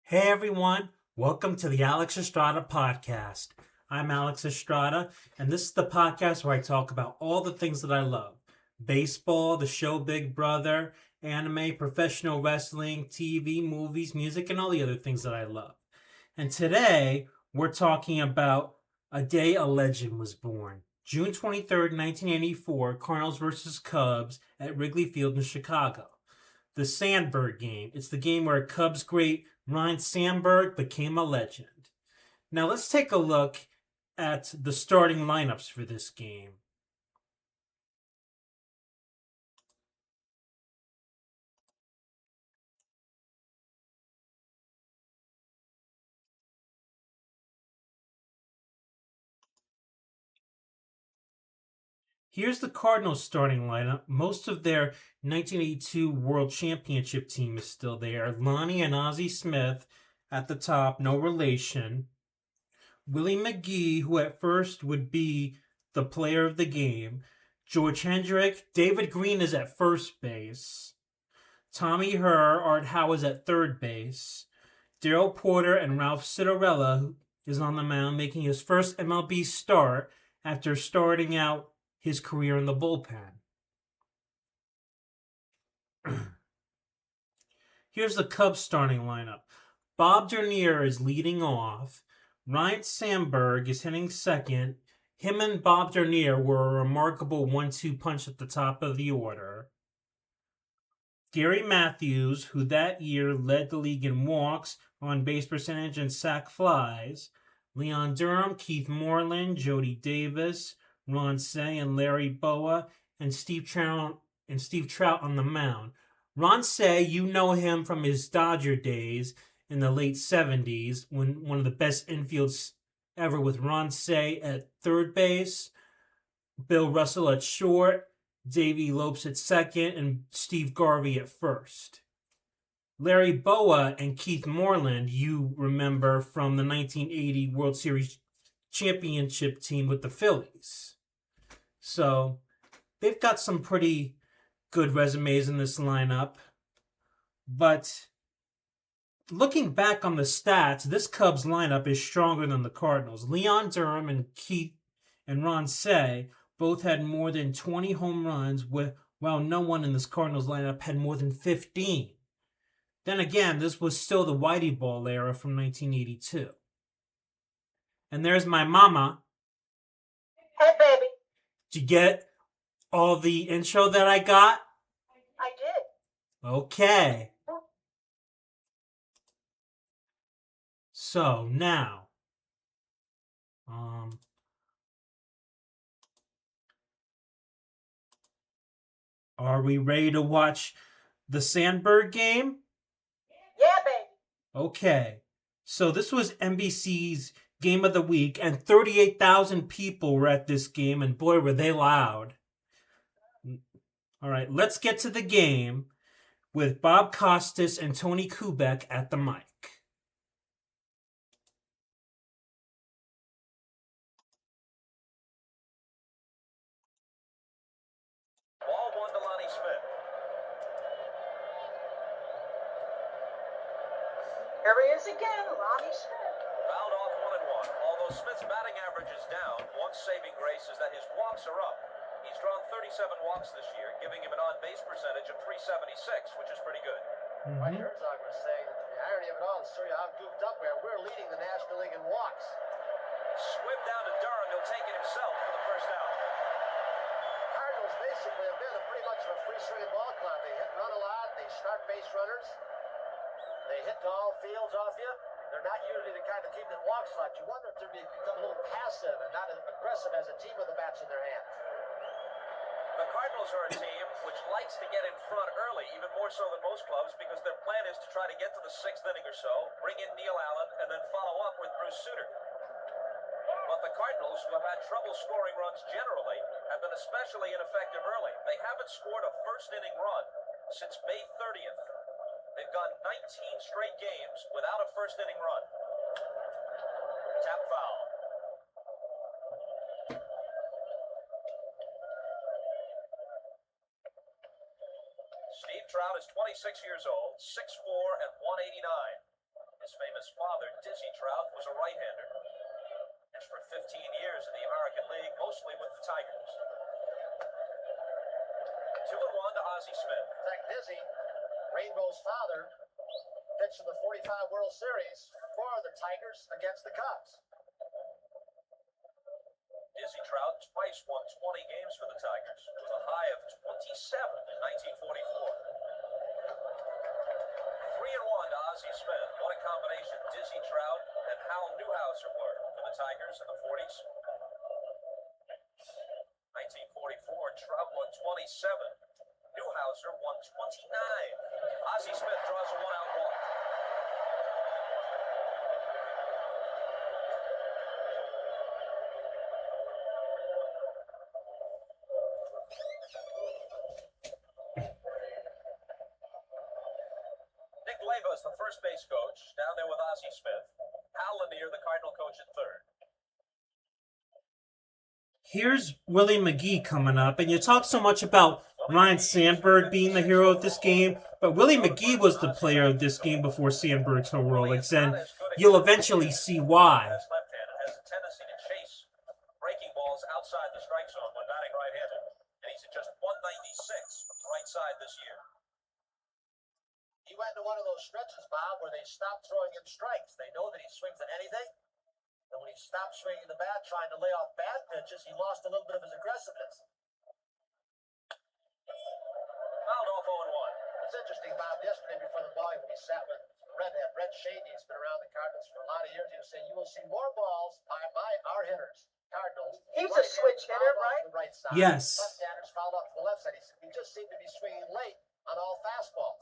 Hey everyone, welcome to the Alex Estrada podcast. I'm Alex Estrada, and this is the podcast where I talk about all the things that I love: baseball, the show Big Brother, anime, professional wrestling, TV, movies, music, and all the other things that I love. And today we're talking about a day a legend was born. June 23rd, 1984, Cardinals versus Cubs at Wrigley Field in Chicago. The Sandberg Game. It's the game where Cubs great Ryne Sandberg became a legend. Now let's take a look at the starting lineups for this game. Here's the Cardinals starting lineup. Most of their 1982 World Championship team is still there. Lonnie and Ozzie Smith at the top, no relation. Willie McGee, who at first would be the player of the game. George Hendrick. David Green is at first base. Tommy Herr, Art Howe is at third base. Darrell Porter and Ralph Citarella is on the mound, making his first MLB start after starting out his career in the bullpen. Here's the Cubs starting lineup. Bob Dernier is leading off. Ryne Sandberg is hitting second. Him and Bob Dernier were a remarkable 1-2 punch at the top of the order. Gary Matthews, who that year led the league in walks, on base percentage, and sac flies. Leon Durham, Keith Moreland, Jody Davis, Ron Cey, and Larry Bowa, and Steve Trout on the mound. Ron Cey, you know him from his Dodger days in the late 70s, when one of the best infields ever, with Ron Cey at third base, Bill Russell at short, Davey Lopes at second, and Steve Garvey at first. Larry Bowa and Keith Moreland, you remember from the 1980 World Series championship team with the Phillies. So they've got some pretty good resumes in this lineup. But looking back on the stats, this Cubs lineup is stronger than the Cardinals. Leon Durham and Keith and Ron Cey both had more than 20 home runs, while no one in this Cardinals lineup had more than 15. Then again, this was still the Whitey Ball era from 1982. And there's my mama. Hey, baby. Did you get all the intro that I got? I did. Okay. So now, are we ready to watch the Sandberg game? Yeah, baby. Okay. So this was NBC's Game of the Week, and 38,000 people were at this game, and boy, were they loud. All right, let's get to the game with Bob Costas and Tony Kubek at the mic. Ball one to Lonnie Smith. Here he is again, Lonnie Smith. Fouled off 1-1. Although Smith's batting average is down, one saving grace is that his walks are up. He's drawn 37 walks this year, giving him an on-base percentage of .376, which is pretty good. Mike Herzog was saying that the irony of it all is show you how goofed up we are. We're leading the National League in walks. Swim down to Durham. He'll take it himself for the first out. Cardinals basically have been pretty much of a free-swinging ball club. They hit run a lot. They start base runners. They hit to all fields off you. They're not usually the kind of team that walks a lot. You wonder if they're become a little passive and not as aggressive as a team with the bats in their hands. The Cardinals are a team which likes to get in front early, even more so than most clubs, because their plan is to try to get to the sixth inning or so, bring in Neil Allen, and then follow up with Bruce Sutter. But the Cardinals, who have had trouble scoring runs generally, have been especially ineffective early. They haven't scored a first-inning run since May 30th. They've gone 19 straight games without a first-inning run. Tap foul. Steve Trout is 26 years old, 6'4" and 189. His his father, Dizzy Trout, was a right-hander. Pitched for 15 years in the American League, mostly with the Tigers. 2-1 to Ozzie Smith. In fact, Dizzy, Rainbow's father, pitched in the 45 World Series for the Tigers against the Cubs. Dizzy Trout twice won 20 games for the Tigers, with a high of 27 in 1944. 3-1 to Ozzie Smith. What a combination Dizzy Trout and Hal Newhouser were for the Tigers in the 40s. 1944, Trout won 27. Newhouser won 29. Ozzie Smith draws a one-out walk. Nick Leyva is the first base coach, down there with Ozzie Smith. Hal Lanier, the Cardinal coach, at third. Here's Willie McGee coming up, and you talk so much about Ryne Sandberg being the hero of this game, but Willie McGee was the player of this game before Sandberg's heroics, and you'll eventually see why. Left-handed has a tendency to chase breaking balls outside the strike zone when batting right-handed, and he's at just 196 from the right side this year. He went into one of those stretches, Bob, where they stopped throwing him strikes. They know that he swings at anything. And when he stopped swinging the bat, trying to lay off bad pitches, he lost a little bit of his aggressiveness. Fouled off 0-1. It's interesting, Bob, yesterday before the ball game, we sat with Redhead, Red Shady. He's been around the Cardinals for a lot of years. He was saying, you will see more balls by our hitters, Cardinals. He's a switch hitter, right? The right side. Yes. Left-handers fouled off to the left side. He said, we just seem to be swinging late on all fastballs.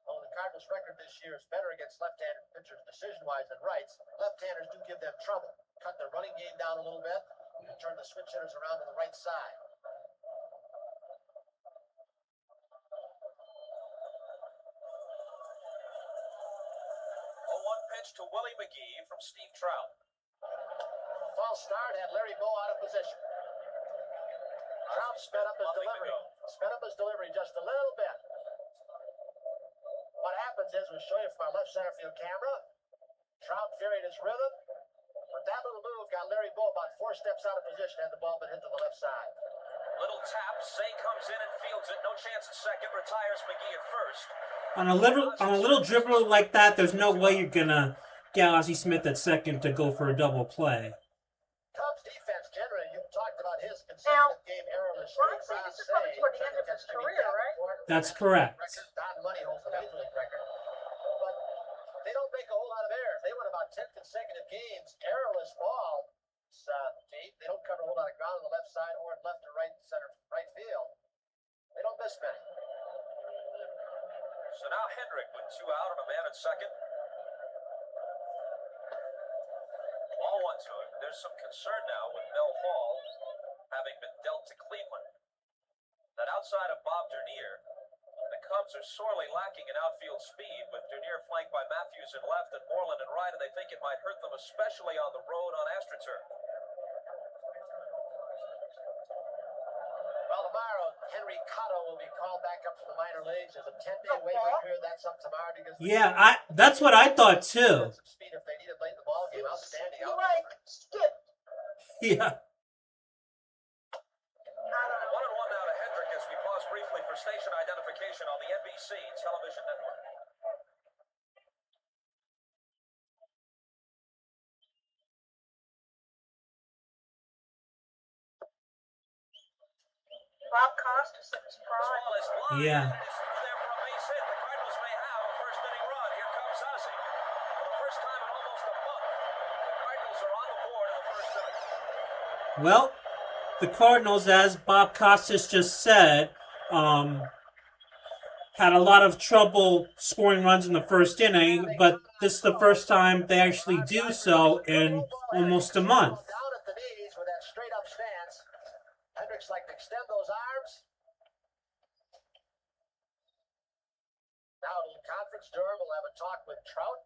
Although the Cardinals' record this year is better against left-handed pitchers decision-wise than rights, left-handers do give them trouble. Cut their running game down a little bit and turn the switch hitters around to the right side. 0-1 pitch to Willie McGee from Steve Trout. False start had Larry Bow out of position. Trout sped up his delivery. Sped up his delivery just a little bit. What happens is, we'll show you from our left center field camera, Trout varied his rhythm, but that little move got Larry Bow about 4 steps out of position had the ball been hit to the left side. Little tap, Say comes in and fields it. No chance at second, retires McGee at first. On a little dribble like that, there's no way you're gonna get Ozzie Smith at second to go for a double play. Cubs defense generally, you've talked about his consecutive game errorless Ron streak. said this is probably toward the end of his career, right? That's correct. Don Money holds the Major League record. But they don't make a whole lot of errors. They won about 10 consecutive games. Errorless ball. They don't cover a whole lot of ground on the left side or left or right center, right field. They don't miss many. So now Hendrick with 2 out and a man at second. Ball 1 to him. There's some concern now with Mel Hall having been dealt to Cleveland. That outside of Bob Dernier, the Cubs are sorely lacking in outfield speed, with Dernier flanked by Matthews in left and Moreland in right, and they think it might hurt them, especially on the road on AstroTurf. Well, tomorrow, Henry Cotto will be called back up from the minor leagues. There's a 10-day waiver period. That's up tomorrow because That's what I thought too. some speed if they need it late in the ball game. Outstanding. You like skip. Yeah. 1-1 now to Hendrick as we pause briefly for station identification on the NBC television network. Bob Costas in his This prime. ball is line. Yeah. It's through there for a base hit. The Cardinals may have a first inning run. Here comes Ozzie. For the first time in almost a month, the Cardinals are on the board in the first inning. Well, the Cardinals, as Bob Costas just said, had a lot of trouble scoring runs in the first inning, but this is the first time they actually do so in almost a month. Down at the knees with that straight up stance. Hendricks like to extend those arms. Now a little conference. Durham will have a talk with Trout.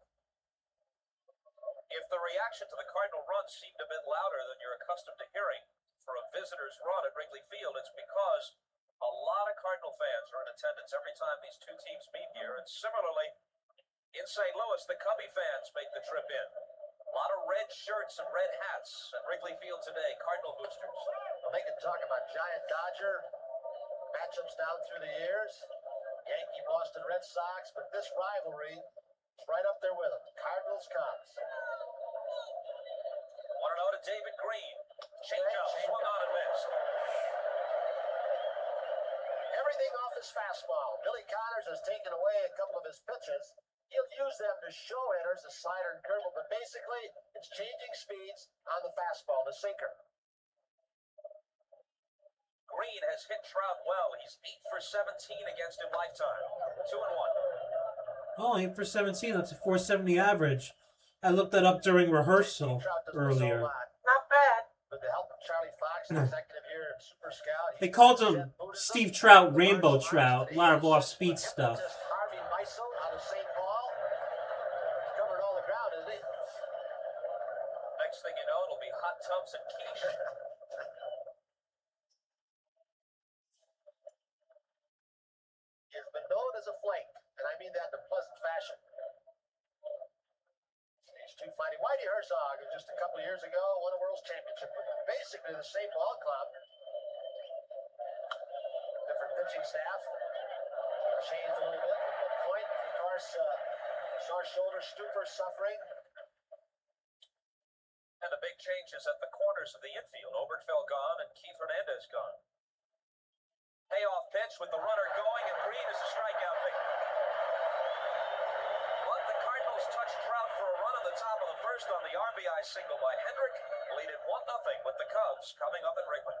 If the reaction to the Cardinal run seemed a bit louder than you're accustomed to hearing for a visitor's run at Wrigley Field, it's because a lot of Cardinal fans are in attendance every time these two teams meet here. And similarly, In St. Louis, the Cubby fans make the trip in. A lot of red shirts and red hats at Wrigley Field today, Cardinal boosters. Well, they can talk about Giant Dodger matchups down through the years, Yankee Boston Red Sox, but this rivalry is right up there with them. Cardinals Cubs. 1-0 to David Green. Changeup, swung on and missed. Everything off his fastball. Billy Connors has taken away a couple of his pitches. He'll use them to show hitters the slider and curveball, but basically it's changing speeds on the fastball, the sinker. Green has hit Trout well. He's 8 for 17 against him lifetime. 2-1. Oh, 8 for 17. That's a 470 average. I looked that up during rehearsal earlier. Not bad. With the help of Charlie Fox, the executive here at Super Scout. They called him Steve Trout, Rainbow Trout. A lot of off-speed stuff. Harvey Meisel out of St. Paul. He's covered all the ground, isn't he? Next thing you know, it'll be hot tubs and quiche. He has been known as a flake, and I mean that in a pleasant fashion. Stage 2 fighting Whitey Herzog, who just a couple of years ago won a World's Championship with basically the same ball club. Different pitching staff. Changed a little bit. At point, of course, sore shoulder, stupor, suffering. And the big changes at the corners of the infield. Oberkfell gone and Keith Hernandez gone. Payoff pitch with the runner going, and Green is a strikeout victim. But the Cardinals touch Trout for a run on the top of the first on the RBI single by Hendrick. Lead it 1-0 with the Cubs coming up at Wrigley.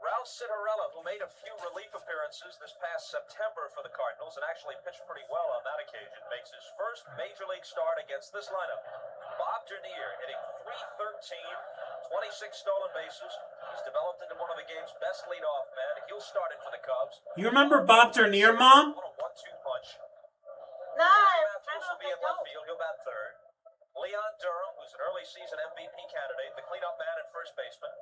Ralph Citarella, who made a few relief appearances this past September for the Cardinals and actually pitched pretty well on that occasion, makes his first major league start against this lineup. Bob Dernier hitting .313, 26 stolen bases. He's developed into one of the game's best leadoff men. He'll start it for the Cubs. You remember Bob Dernier, Mom? What a 1-2 punch. No, I Matthews will don't be think in left so. field. He'll bat third. Leon Durham, who's an early season MVP candidate, the cleanup man at first baseman.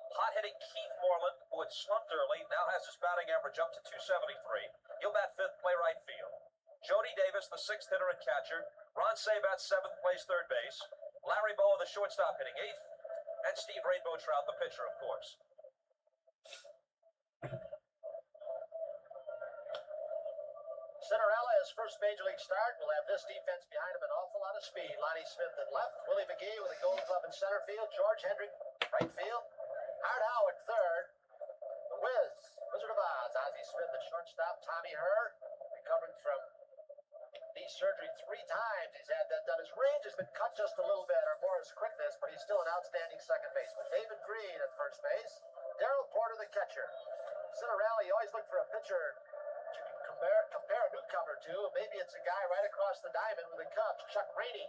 Hot-hitting Keith Moreland, who had slumped early, now has his batting average up to .273. He'll bat fifth, play right field. Jody Davis, the sixth hitter and catcher. Ron Sabat, seventh, plays third base. Larry Bowa, the shortstop, hitting eighth. And Steve Rainbow Trout, the pitcher, of course. Citarella, his first major league start, will have this defense behind him, an awful lot of speed. Lonnie Smith at left, Willie McGee with a Gold Glove in center field, George Hendrick right field, Art Howe at third, the Wiz, Wizard of Oz, Ozzie Smith at shortstop, Tommy Herr, recovering from knee surgery 3 times. He's had that done. His range has been cut just a little bit, or more his quickness, but he's still an outstanding second baseman. David Green at first base, Darrell Porter the catcher. Citarella, you always look for a pitcher you can compare a newcomer to. Maybe it's a guy right across the diamond with the Cubs, Chuck Rainey.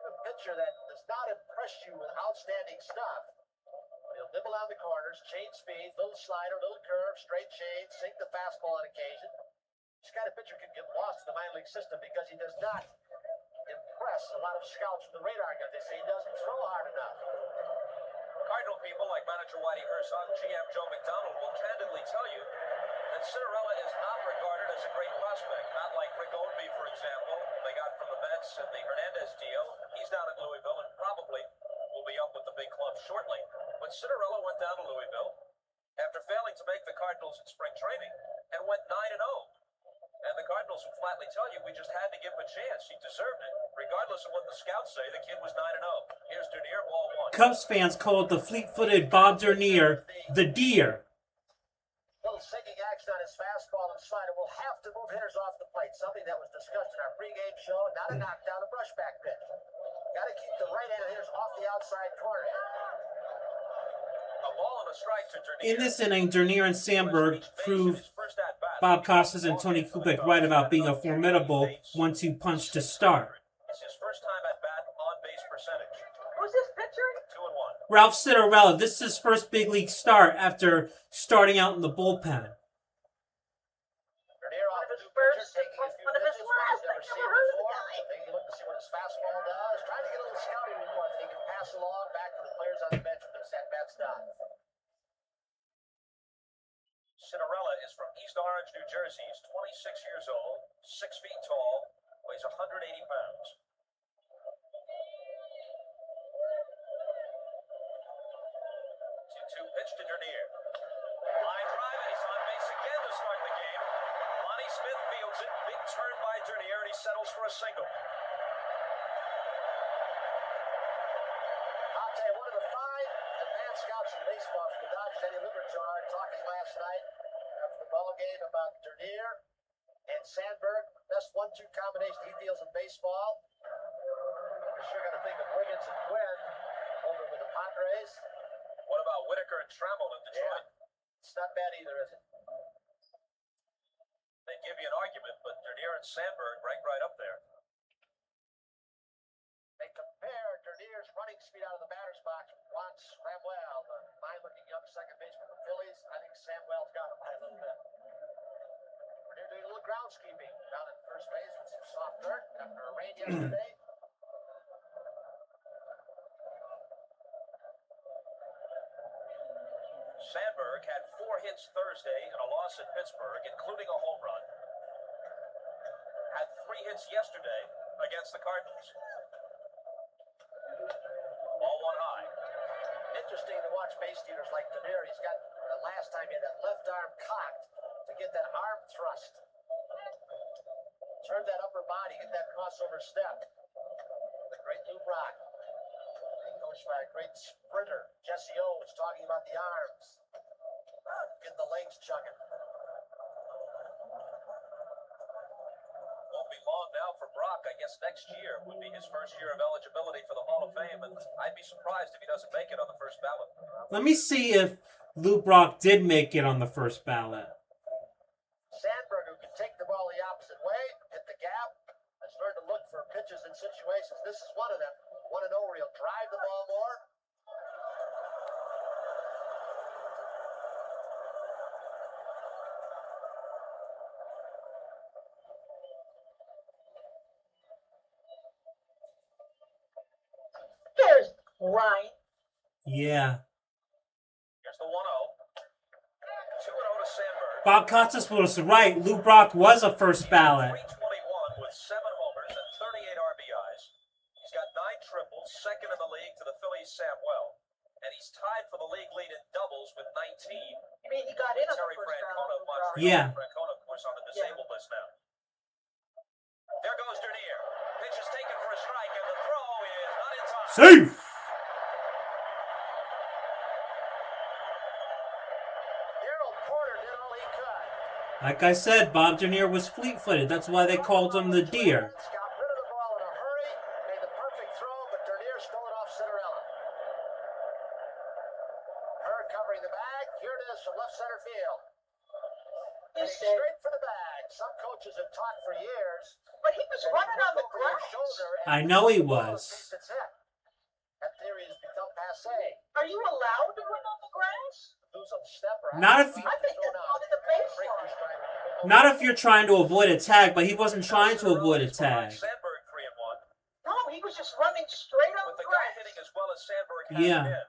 A pitcher that does not impress you with outstanding stuff. But he'll nibble on the corners, change speed, little slider, little curve, straight change, sink the fastball on occasion. This kind of pitcher can get lost in the minor league system because he does not impress a lot of scouts from the radar gun. They say he doesn't throw hard enough. Cardinal people like manager Whitey Herzog, GM Joe McDonald will candidly tell you that Citarella is not regarded as a great prospect. Not like Rick Oldby, for example, they got from the Mets and the Hernandez deal. He's down at Louisville and probably will be up with the big club shortly. But Citarella went down to Louisville after failing to make the Cardinals in spring training and went 9-0. And the Cardinals would flatly tell you, we just had to give him a chance. He deserved it. Regardless of what the scouts say, the kid was 9-0. Here's Dernier, ball one. Cubs fans called the fleet-footed Bob Dernier the Deer. Little sinking action on his fastball and slider will have to move hitters off the plate. Something that was discussed in our pregame show. Not a knockdown, a brushback pitch. Got to keep the right-handed hitters off the outside corner. A ball and a strike to Dernier. In this inning, Dernier and Sandberg proved Bob Costas and Tony Kubek right about being a formidable 1-2 punch to start. It's his first time at bat on base percentage. Who's this pitcher? 2-1. Ralph Citarella, this is his first big league start after starting out in the bullpen. Dernier off the new pitcher, taking a few One of his pitches, last. never I've seen never heard of the before. guy. Taking a look to see what his fastball does. Trying to get a little scouting report that he can pass along back to the players on the bench when his at-bat's done. Cinderella is from East Orange, New Jersey. He's 26 years old, 6 feet tall, weighs 180 pounds. 2-2 pitch to Dernier. Line drive, and he's on base again to start the game. Lonnie Smith fields it. Big turn by Dernier, and he settles for a single. I'll tell you, one of the fine advanced scouts in baseball for the Dodgers, Eddie Libertar, talking last night after the ball game about Dernier and Sandberg. Best 1-2 combination he feels in baseball. You're sure got to think of Wiggins and Gwynn over with the Padres. What about Whitaker and Trammell in Detroit? Yeah. It's not bad either, is it? They give you an argument, but Dernier and Sandberg rank right up there. They compare Dernier's running speed out of the batter's box with Juan Samuel, the fine-looking young second baseman for the Phillies. I think Samuel's got him by a little bit. Dernier doing a little groundskeeping down at first base with some soft dirt after a rain yesterday. Sandberg had 4 hits Thursday in a loss at Pittsburgh, including a home run. Had 3 hits yesterday against the Cardinals. Ball one high. Interesting to watch base stealers like Dernier. He's got, the last time he had that left arm cocked to get that arm thrust. Turn that upper body, get that crossover step. The great Lou Brock. Coached by a great sprinter. Jesse O was talking about the arms. Get the legs chugging. Won't be long now for Brock. I guess next year would be his first year of eligibility for the Hall of Fame, and I'd be surprised if he doesn't make it on the first ballot. Let me see if Lou Brock did make it on the first ballot. Sandberg, who can take the ball the opposite way, hit the gap, has learned to look for pitches and situations. This is one of them. 1-0 where he'll drive the ball more. There's Ryne. Yeah. Here's the 1-0. 2-0 to Sandberg. Bob Costas was right. Lou Brock was a first ballot. 321 with 7 homers and 38 RBIs. He's got 9 triples, second in the league to the Phillies' Samuel. And he's tied for the league lead in doubles with 19. I mean, he got in on the Terry first Francona round. of Montreal. Yeah. Francona, of course, on the disabled list now. There goes Dernier. Pitch is taken for a strike, and the throw is not in time. Safe! Darryl Porter did all he could. Like I said, Bob Dernier was fleet-footed. That's why they called him the Deer. Got rid of the ball in a hurry, made the perfect throw, but Dernier stole it off Cinderella. Her covering the bag. Here it is from left center field. He He's said, straight for the bag. Some coaches have talked for years. but he was running on the Over your grass. shoulder and I know he the ball was. is it's hit. That theory has become passé. Are you allowed to run on the grass? Lose a step or Not if you- I think that's part of the baseline. Not if you're trying to avoid a tag, but he wasn't trying to avoid a tag. Sandberg 3-1. No, he was just running straight on With the the guy grass. hitting as well as Sandberg has Yeah. been.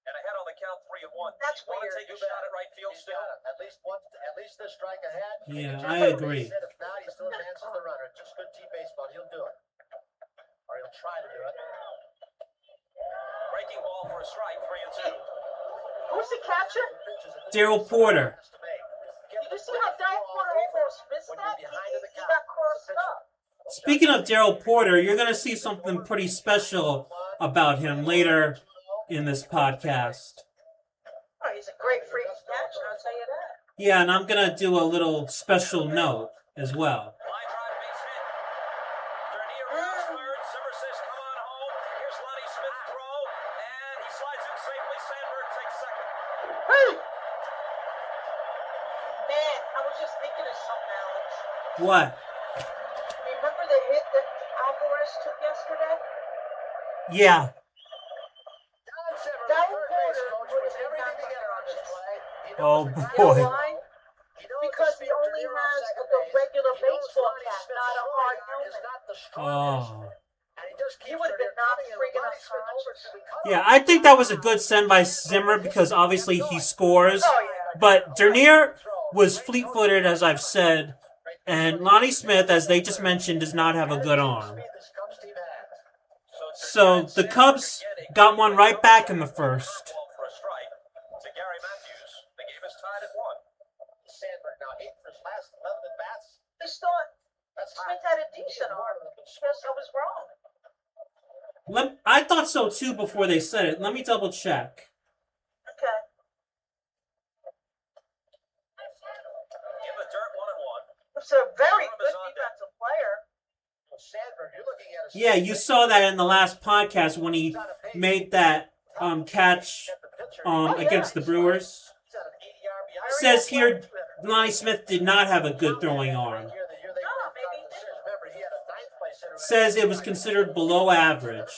And ahead on the count 3-1. That's Want to weird. take a shot at right field He's still? got it. At least this strike ahead. Yeah, Just I like agree. he said, if not, he still advances the runner. Just good team baseball. He'll do it. Or he'll try to do it. Breaking ball for a strike, 3-2. Who's the catcher? Darryl Porter. Did you see how Darryl Porter almost missed When that? you're behind in the He count. got crossed up. Speaking of Darryl Porter, you're going to see something pretty special about him later in this podcast. Oh, he's a great free catcher, I'll tell you that. Yeah, and I'm going to do a little special note as well. Line drive base hit. Dernier rounds third. Zimmer says, come on home. Here's Lonnie Smith throw. And he slides in safely. Sandberg takes second. Hey! Man, I was just thinking of something, Alex. What? Remember the hit that Alvarez took yesterday? Yeah. Darryl Porter would have been back on this. Oh, You know boy. why? Because he only has the regular baseball cap, not a hard helmet. Oh. He would have been not freaking us punches. Yeah, I think that was a good send by Zimmer because obviously he scores Oh, yeah. But Dernier was fleet-footed, as I've said, and Lonnie Smith, as they just mentioned, does not have a good arm. So the Cubs got one right back in the first. To Gary Matthews, the game is tied at 1. Sandberg now 8 for his last 11 at bats. I thought Smith had a decent arm. Yes, I was wrong. I thought so too before they said it. Let me double check. Okay. In the dirt, 1-1. It's a very good defensive player. Sandberg, you're looking at a Yeah, you saw that in the last podcast when he made that catch against the Brewers. Says here, Lonnie Smith did not have a good throwing arm. Says it was considered below average.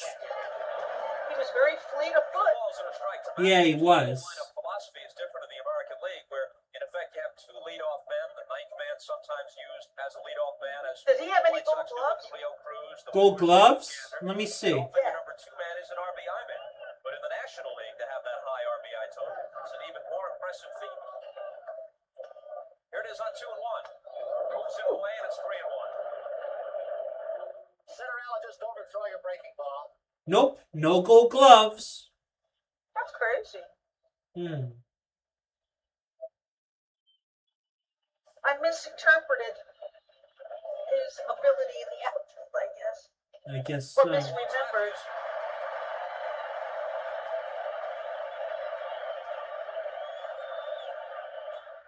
He was very fleet of foot. Yeah, he was. Philosophy is different in the American League, where in effect you have 2 leadoff men. The 9th man sometimes used as a leadoff man. As Does he have any White Sox gold gloves? do with Leo Cruz, the Gold Brewers gloves? do with Let me see. The number 2 man is an RBI man, but in the National League to have that high RBI total is an even more impressive feat. Here it is on 2-1. Moves it away and it's 3-1. Cinderella just overthrowing a breaking ball. Nope, no gold gloves. That's crazy. I misinterpreted his ability in the outfield, I guess. I guess Or so. misremembered.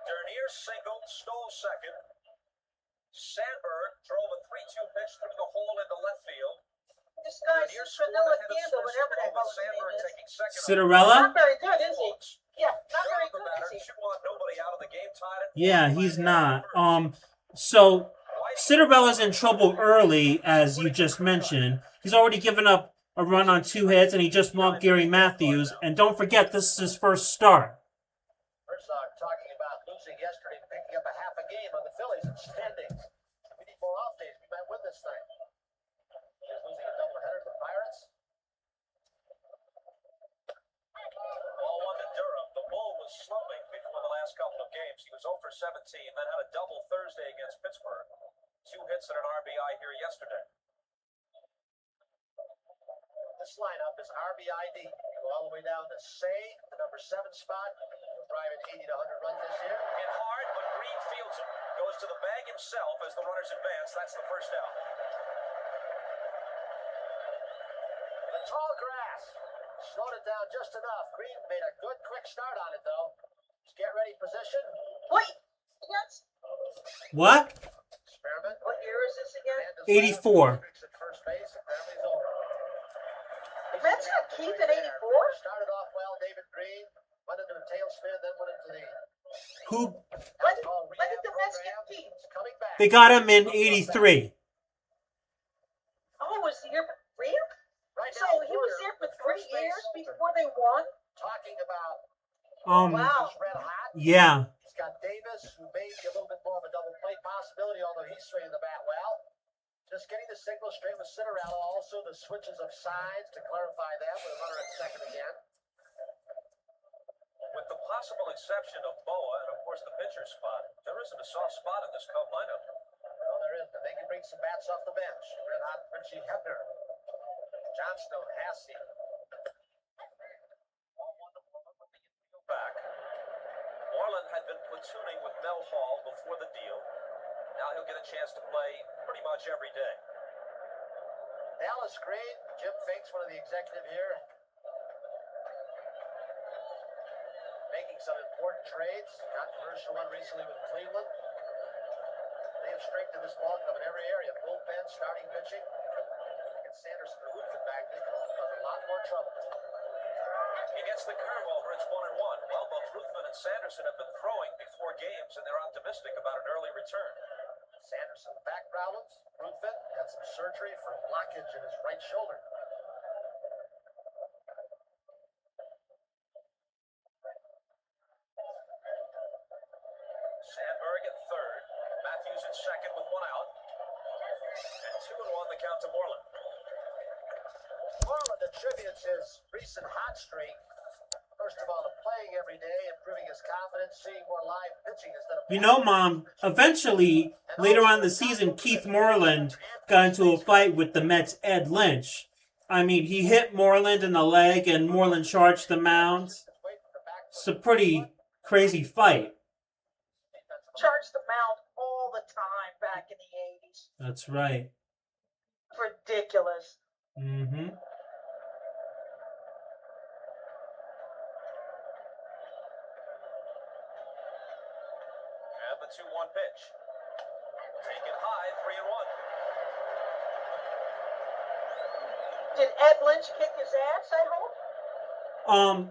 Dernier singled, stole second. Sandberg drove a 3-2 pitch through the hole into left field. This guy's Dernier scored Vanilla ahead of Candle, Smith's whatever the throw, hell with his name Sandberg is. taking second. Cinderella? Not very good, is he? Yeah, not very The good, batter, is he? 2-1, nobody out of the game, tied at 1. Yeah, he's not. So Cinderella's in trouble early, as you just mentioned. He's already given up a run on 2 hits, and he just walked Gary Matthews. And don't forget, this is his first start. Herzog talking about losing yesterday and picking up a half a game on the Phillies in standings. We need more off days. We might win this thing. He's losing a doubleheader to the Pirates. Ball 1 to Durham. The Bull was slumping before the last couple of games. He was 0 for 17, then had a double Thursday against Pittsburgh. 2 hits and an RBI here yesterday. This lineup is RBID. You go all the way down to Say, the number 7 spot. He'll drive in 80 to 100 runs this year. Hit hard, but Green fields him. Goes to the bag himself as the runners advance. That's the first out. The tall grass slowed it down just enough. Green made a good quick start on it, though. His get ready position. Wait, yes. What? Experiment. What year is this again? 84. At first base. Apparently it's over. Mets had Keith at 84? Started off well, David Green. Went into a tailspin, then went into the Who? When did the Mets get Keith? He's coming back. They got him in 83. Oh, it was the year for 3? Right So now, he was there for 3 years before they won? talking about Wow. who's red hot. Yeah. He's got Davis, who may be a little bit more of a double play possibility, although he's swinging the bat well. Just getting the signal straight with Cinderella. Also the switches of sides to clarify that with a runner at second again. With the possible exception of Boa and, of course, the pitcher spot, there isn't a soft spot in this Cub lineup. Well, there is, but they can bring some bats off the bench. Red hot Richie Hebner, Johnstone, Hassey. Back. Moreland had been platooning with Mel Hall before the deal. Now he'll get a chance to play pretty much every day. Dallas Green, Jim Finks, one of the executive here, making some important trades. Controversial one recently with Cleveland. They have strengthened this ball club in every area. Bullpen, starting pitching. Get Sanderson and Woodford back. They can cause a lot more trouble. He gets the curve over. It's 1-1. Well, both Ruthven and Sanderson have been throwing before games, and they're optimistic about an early return. Sanderson back problems. Ruthven had some surgery for blockage in his right shoulder. Sandberg at third. Matthews at second with 1 out. And 2-1 the count to Moreland. Moreland attributes his recent hot streak, first of all, to playing every day, improving his confidence, seeing more live pitching instead of... You know, Mom, eventually, later on in the season, Keith Moreland got into a fight with the Mets' Ed Lynch. I mean, he hit Moreland in the leg, and Moreland charged the mound. It's a pretty crazy fight. Charged the mound all the time back in the 80s. That's right. Ridiculous. Mm-hmm. And the 2-1 pitch. Taken high, 3-1. Did Ed Lynch kick his ass, I hope?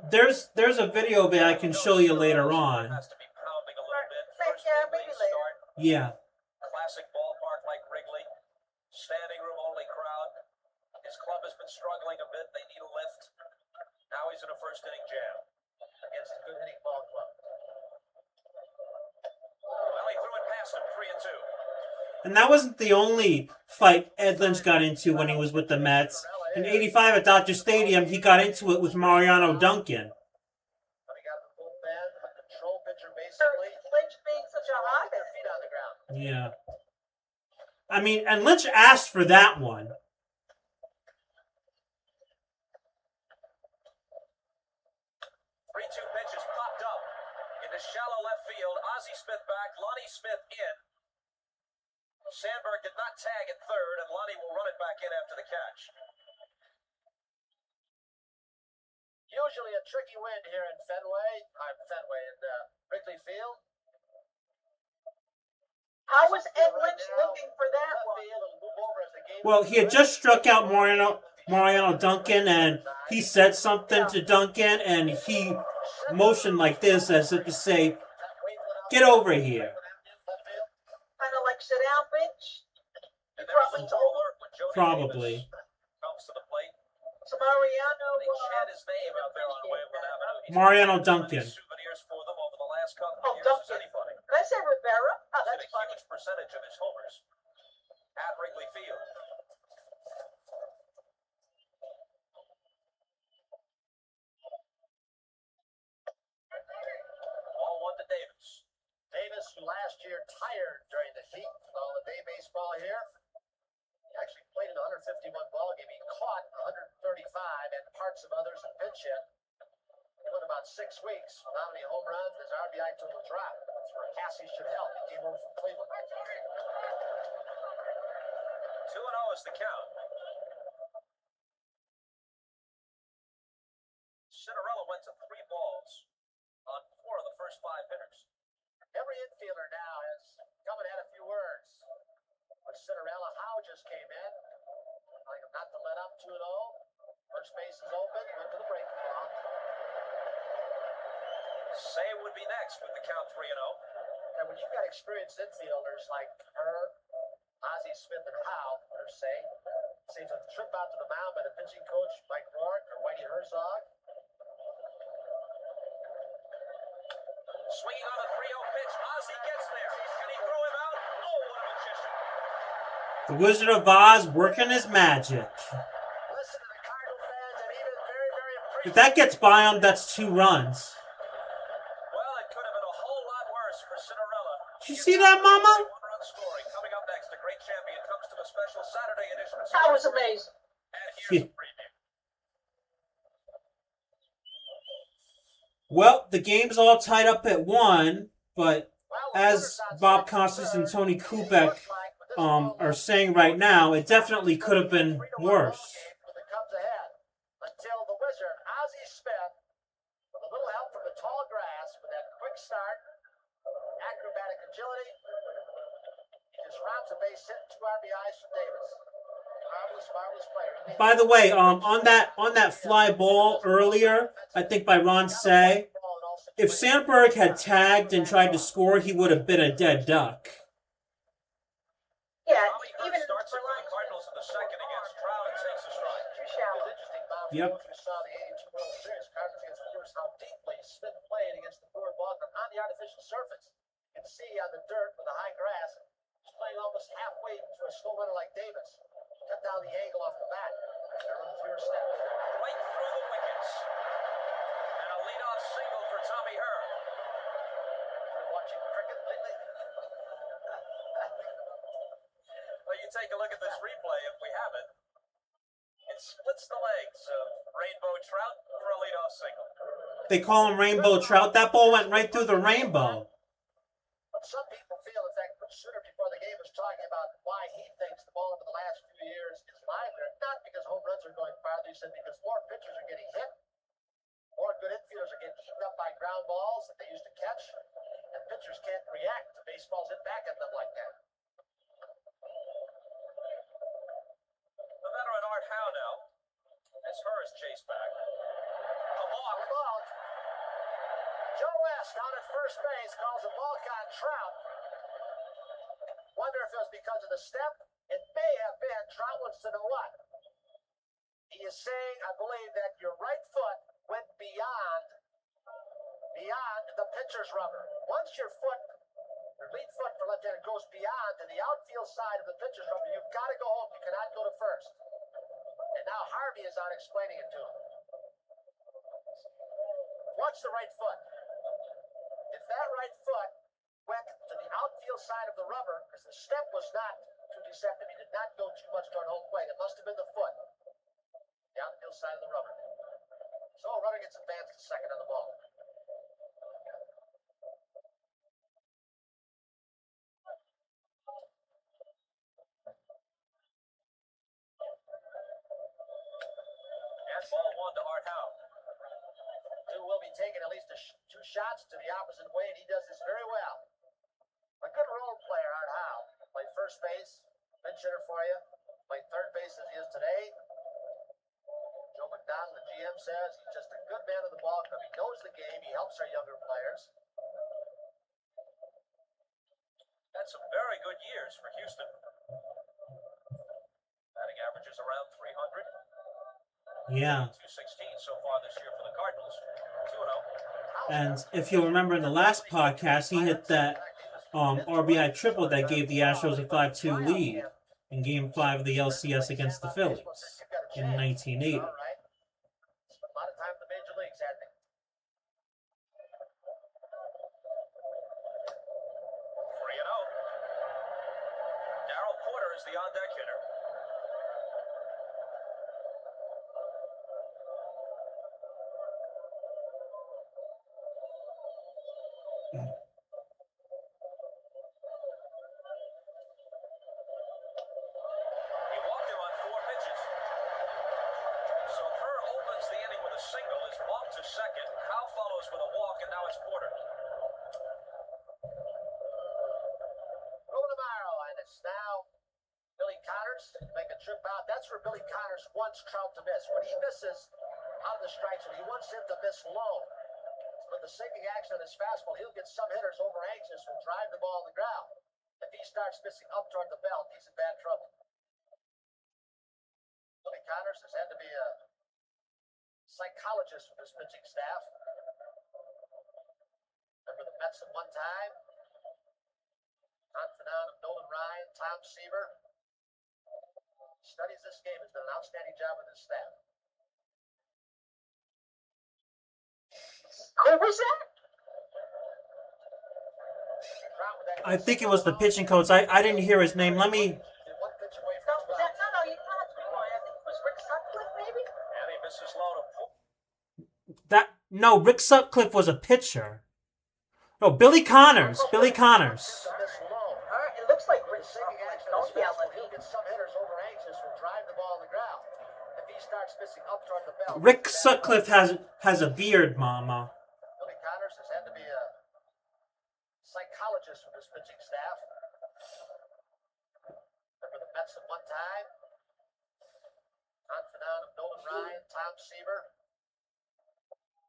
There's a video that I can show you later on. Has to be pounding a little bit. First Yeah, big maybe lead later. start. Yeah. Classic ballpark like Wrigley. Standing room only crowd. His club has been struggling a bit. They need a lift. Now he's in a first inning jam Against a good hitting ball club. Well, he threw it past him, 3-2. And that wasn't the only fight Ed Lynch got into when he was with the Mets. In '85 at Dodger Stadium, he got into it with Mariano Duncan. Coming out of the bullpen, a control pitcher basically. Lynch being such a Get hothead. their feet on the ground. Yeah. I mean, and Lynch asked for that one. 3-2 pitch is popped up into shallow left field. Ozzie Smith back, Lonnie Smith in. Sandberg did not tag at third, and Lonnie will run it back in after the catch. Usually a tricky wind here in Wrigley Field. How was Ed Lynch looking for that Left one? field, it'll move over as the game Well, he had just struck out Mariano Duncan, and he said something to Duncan, and he motioned like this as if to say, "Get over here." Kind of like sit down, bitch. And Probably there's a told alert when Jody Probably. Davis comes to the plate. So Mariano. They chant his name out there on Waveland Avenue. He's Mariano made Duncan. souvenirs for them over the last couple Oh, of years as Duncan. anybody. Did I say Rivera? Oh, He's that's hit a funny. huge percentage of his homers at Wrigley Field. Ball one to Davis. Davis, who last year tired during the heat with all the day baseball here. He actually played in a 151 ball game. He caught 135 and parts of others in pinch hit. He went about 6 weeks without any home runs. His RBI total dropped. That's where Cassie should help. He came over from Cleveland. 2-0 is the count. Cinderella went to 3 balls on 4 of the first 5 hitters. Every infielder now has come and had a few words. With Cinderella, Howe just came in. Telling him not to let up 2-0. First base is open. Went to the breaking ball. Say would be next with the count 3-0. And when you've got experienced infielders like her, Ozzie Smith, and Howe, per se, seems a trip out to the mound by the pitching coach, Mike Rourke or Whitey Herzog. Swinging on the 3-0 pitch. Ozzie gets there. Can he throw him out? Oh, what a magician. The Wizard of Oz working his magic. Listen to the Cardinal fans and even very, very If that gets by him, that's 2 runs. Well, it could have been a whole lot worse for Cinderella. Did you see that, Mama? 1-run scoring. Coming up next, the great champion comes to a special Saturday edition of That was amazing. And here's a preview. Well, the game's all tied up at 1, but as Bob Costas and Tony Kubek are saying right now, it definitely could have been worse. Until the Wizard, Ozzie Smith, with a little help from the tall grass, with that quick start, acrobatic agility, he just robs a base hit, 2 RBIs from Davis. Marvelous player. By the way, on that fly ball earlier, I think by Ron Say, if Sandberg had tagged and tried to score, he would have been a dead duck. Yeah, Tommy Hurt even starts it for the Ryne Cardinals in the second against Trout and takes a strike. too It shallow. was interesting, Bob. Yep. You saw the 82 World Series, Cardinals against the Brewers, how deeply Smith played against the Brewer ball on the artificial surface. You can see on the dirt with the high grass, he's playing almost halfway to a slow runner like Davis. Cut down the angle off the bat. They're on the fewer steps. Right through the wickets. And a leadoff single for watching cricket lately? Well, you take a look at this replay if we have it. It splits the legs of Rainbow Trout for a leadoff single. They call him Rainbow Trout. That ball went right through the rainbow. But some people feel, in fact, Bruce Sutter before the game was talking about why he thinks the ball over the last few years is livelier. Not because home runs are going farther, he said because more pitchers are getting hit, more good infielders are getting eaten up by ground balls that they used to catch, and pitchers can't react to baseballs hit back at them like that. The veteran Art Howe now, as Hurst chased back. A walk. Joe West down at first base calls a balk on Trout. Wonder if it was because of the step. It may have been. Trout wants to know what. He is saying, I believe, that your right foot went beyond the pitcher's rubber. Once your lead foot for left-hander goes beyond to the outfield side of the pitcher's rubber, you've got to go home. You cannot go to first. And now Harvey is out explaining it to him. Watch the right foot. If that right foot went to the outfield side of the rubber, because the step was not too deceptive, he did not go too much toward home plate. It must have been the foot. The outfield side of the rubber. So a runner gets advanced to second on the ball. And ball one to Art Howe. Two will be taking at least two shots to the opposite way, and he does this very well. A good role player, Art Howe. Played first base, pinch hitter for you. Played third base as he is today. Joe McDonald, the GM, says he's just a good man of the ball club. He knows the game. He helps our younger players. Had some very good years for Houston. Batting averages around 300. Yeah. 216 so far this year for the Cardinals. 2-0. And if you'll remember in the last podcast, he hit that RBI triple that gave the Astros a 5-2 lead in Game 5 of the LCS against the Phillies in 1980. All right. Spent a lot of time in the major leagues, hadn't he? 3-0. Darryl Porter is the on-deck hitter. He walked him on 4 pitches. So Kerr opens the inning with a single, is walked to second. Howe follows with a walk, and now it's Porter. Rolling tomorrow, and it's now Billy Connors to make a trip out. That's where Billy Connors wants Trout to miss. When he misses out of the strike zone, he wants him to miss low. With the sinking action on his fastball, he'll get some hitters over anxious who drive the ball on the ground. If he starts missing up toward the belt, he's in bad trouble. Billy Connors has had to be a psychologist with his pitching staff. Remember the Mets at one time? Confidant of Nolan Ryan, Tom Seaver. Studies this game, has done an outstanding job with his staff. Who was that? I think it was the pitching coach. I didn't hear his name. Let me. One pitch away No, from you passed me by. I think it was Rick Sutcliffe, maybe? And he misses low to No, Rick Sutcliffe was a pitcher. No, Billy Connors. Billy Connors. this low. All right, it looks like Rick Sinking Sutcliffe. action on Don't his yell fastball, at me. he'll get some hitters over anxious who drive the ball on the ground. If he starts missing up toward the belt, Rick Sutcliffe has a beard, Mama. Billy Connors has had to be a psychologist with his pitching staff. Remember the Mets at one time? Confidant of Nolan Ryan, Tom Seaver.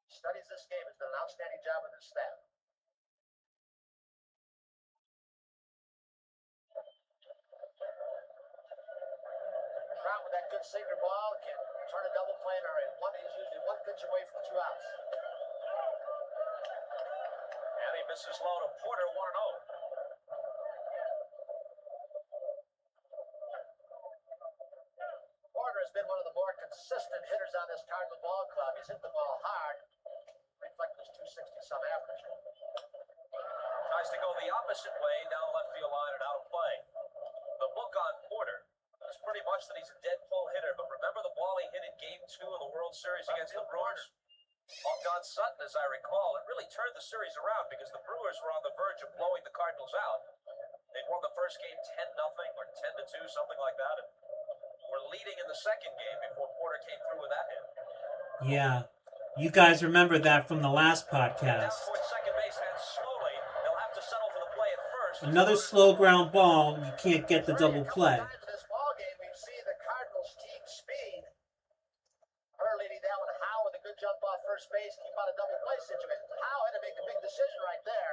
Studies this game, has done an outstanding job with his staff. Trout with that good sinker ball can turn a double play or he's usually one pitch away from 2 outs. And he misses low to Porter, 1-0. Porter has been one of the more consistent hitters on this Cardinal ball club. He's hit the ball hard, reflecting his 260-some average. Tries to go the opposite way down the left field line and out of play. The look on Porter is pretty much that he's a dead pull hitter, but remember the ball he hit in Game 2 of the World Series against the Brewers? On Don Sutton, as I recall, it really turned the series around because the Brewers were on the verge of blowing the Cardinals out. They'd won the first game 10-0 or 10-2, something like that, and were leading in the second game before Porter came through with that hit. Yeah. You guys remember that from the last Down podcast. towards second base, and slowly they'll have to settle for the play at first. Another slow ground ball, you can't get the double play. In this ball game, we've seen the Cardinals team speed. Her leading down with Howe with a good jump off first base, keep out a double play situation. Howe had to make a big decision right there.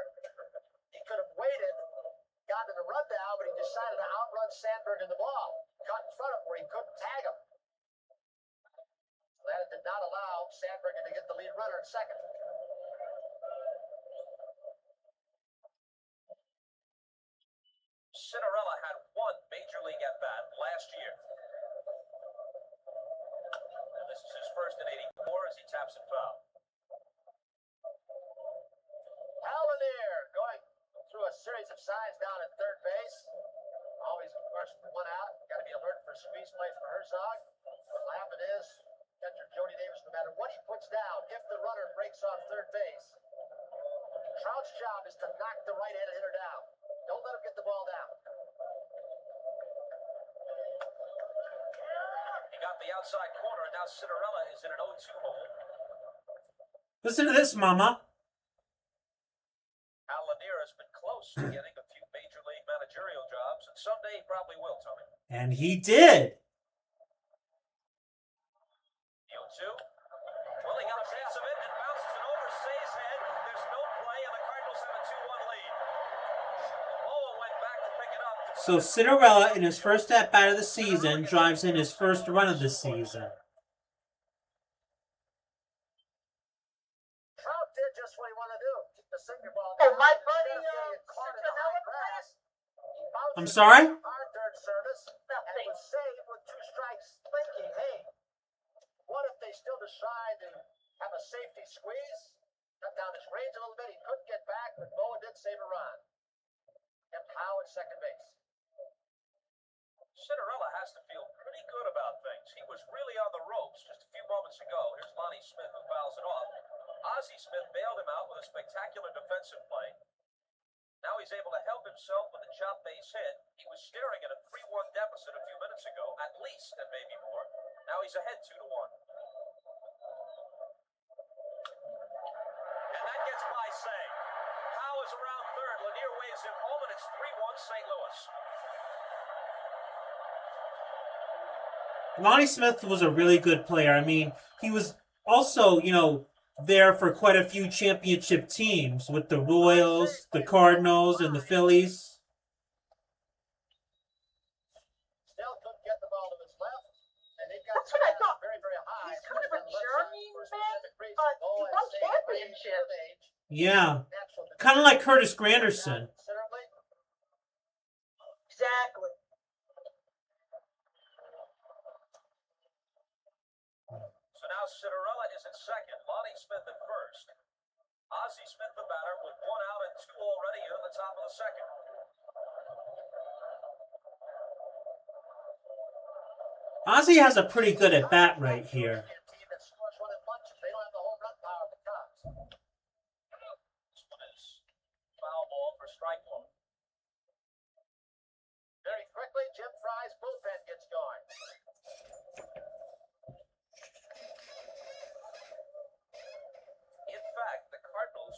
He could have waited, gotten in a rundown, but he decided to outrun Sandberg in the ball. Got in front of him where he couldn't tag him. That did not allow Sandberg to get the lead runner at second. Cinderella had one major league at-bat last year. And this is his first in 84 as he taps it foul. Lanier going through a series of signs down at third base. Always, of course, one out. Got to be alert for a squeeze play for Herzog. What'll happen is, catcher Jody Davis, no matter what he puts down, if the runner breaks off third base, Trout's job is to knock the right-handed hitter down. Don't let him get the ball down. He got the outside corner, and now Cinderella is in an 0-2 hole. Listen to this, Mama. Lanier has been close to getting a few major league managerial jobs, and someday he probably will, Tony. And he did. 0-2. Well, he got a chance of it and bounces it over Say's head. There's no play, and the Cardinals have a 2-1 lead. Lowell went back to pick it up. So Cinderella, in his first at-bat of the season, drives in his first run of the season. Trout did just what he wanted to do. Keep the sinker ball Oh, down. my buddy, Instead of getting caught in the Cinderella high grass, he bounced I'm it sorry? to our third service, and it was saved with 2 strikes, thinking, hey, what if they still decide to have a safety squeeze? Cut down his range a little bit. He couldn't get back, but Boa did save a run. Kept Howe at second base. Cinderella has to feel pretty good about things. He was really on the ropes just a few moments ago. Here's Lonnie Smith who fouls it off. Ozzie Smith bailed him out with a spectacular defensive play. Now he's able to help himself with a chop base hit. He was staring at a 3-1 deficit a few minutes ago, at least, and maybe more. Now he's ahead 2-1. And that gets by Say. Howe is around third. Lanier waves him home, and it's 3-1 St. Louis. Lonnie Smith was a really good player. I mean, he was also, there for quite a few championship teams with the Royals, the Cardinals, and the Phillies. Still couldn't get the ball to his left, and they got That's what I thought. very, very high. He's kind of a journeyman, For specific reasons. but he Boa won has saved championships. range, age, Yeah. natural to Kind of like Curtis Granderson. considerably. Exactly. So now Cinderella is at second, Lonnie Smith at first. Ozzie Smith the batter with 1 out and 2 already in the top of the second. Ozzie has a pretty good at bat right here. A team that scores one in bunches. They don't have the home run power of the Cubs. This one is foul ball for strike one. Very quickly, Jim Fry's bullpen gets going. In fact, the Cardinals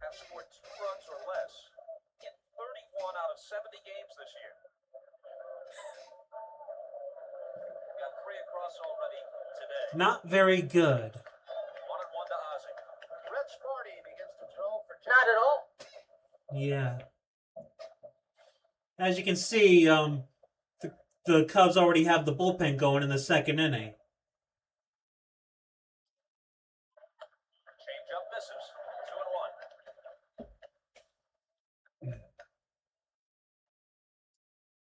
have scored 2 runs or less in 31 out of 70 games this year. Got 3 across already today. Not very good. 1-1 to Ozzie. Rich Sporty begins to throw for Jim. Not at all. Yeah. As you can see, the Cubs already have the bullpen going in the second inning. Change up misses. 2-1.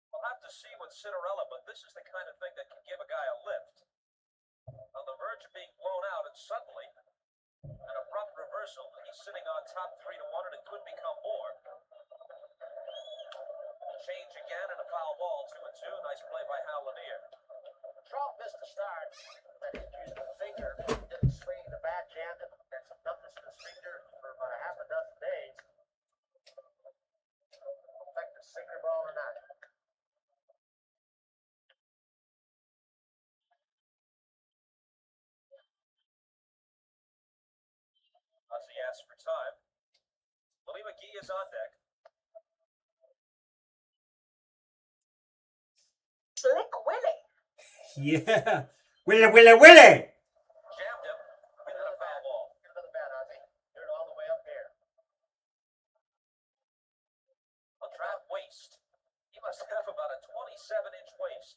We'll have to see with Cinderella, but this is the kind of thing that can give a guy a lift. On the verge of being blown out, and suddenly, An abrupt reversal. He's sitting on top 3-1, and it could become more. Change again and a foul ball, 2-2. Nice play by Hal Lanier. Trout missed the start. That he used the finger. Didn't swing the backhand. Had some numbness in his finger for about a half a dozen days. Effective sinker ball or not. Ozzie asks for time. Willie McGee is on deck. Slick Willie. Yeah. Willie! Jammed him. Get another foul ball. Get another bat, Ozzie. You're all the way up here. A Trout waist. He must have about a 27-inch waist.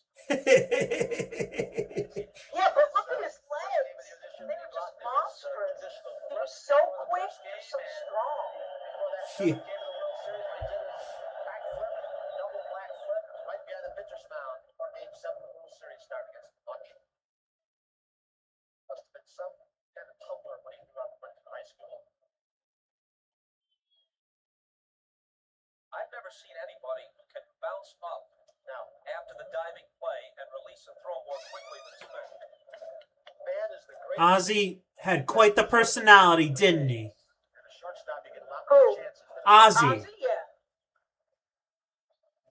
Yeah, but look at his legs. They were just monstrous. He was so quick, so strong. Before that Yeah. game of the World Series, when he did his back flip, double black flip, right behind the pitcher's mound before Game 7 of the World Series started against Bucky. Must have been some kind of tumbler when he grew up went to high school. I've never seen anybody who can bounce up Now, after the diving play and release a throw more quickly than Smith. man is the great Ozzie had quite the personality, didn't he? and a shortstop. You get a lot Who? more chances. Ozzie. Ozzie, yeah.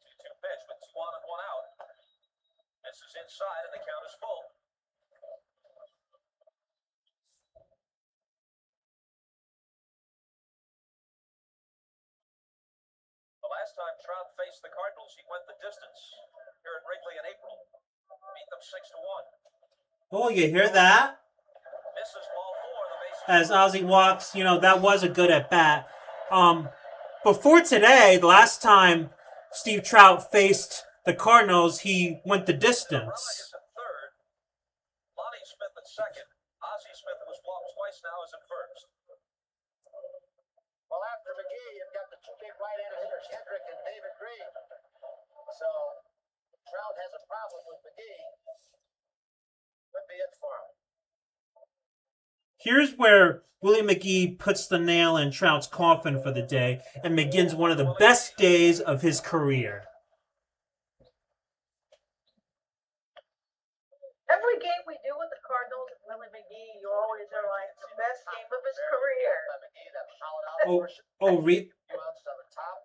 2-2 pitch with 2 on and 1 out. This is inside and the count is full. The last time Trout faced the Cardinals, he went the distance here at Wrigley in April. Beat them 6-1. Oh, you hear that? Misses ball 4. The base As Ozzie walks, that was a good at bat. Before today, the last time Steve Trout faced the Cardinals, he went the Rye distance. is at third. Lonnie Smith at second. Ozzie Smith, who was walked twice now, is at first. Well, after McGee, you've got the two big right-handed hitters, Hendrick and David Green. So, Trout has a problem with McGee. Could be it for him. Here's where Willie McGee puts the nail in Trout's coffin for the day and begins one of the best days of his career. Every game we do with the Cardinals and Willie McGee, you always are like, the best game of his career. By McGee, that fouled out Oh, portion. oh, re- Few outs on the top.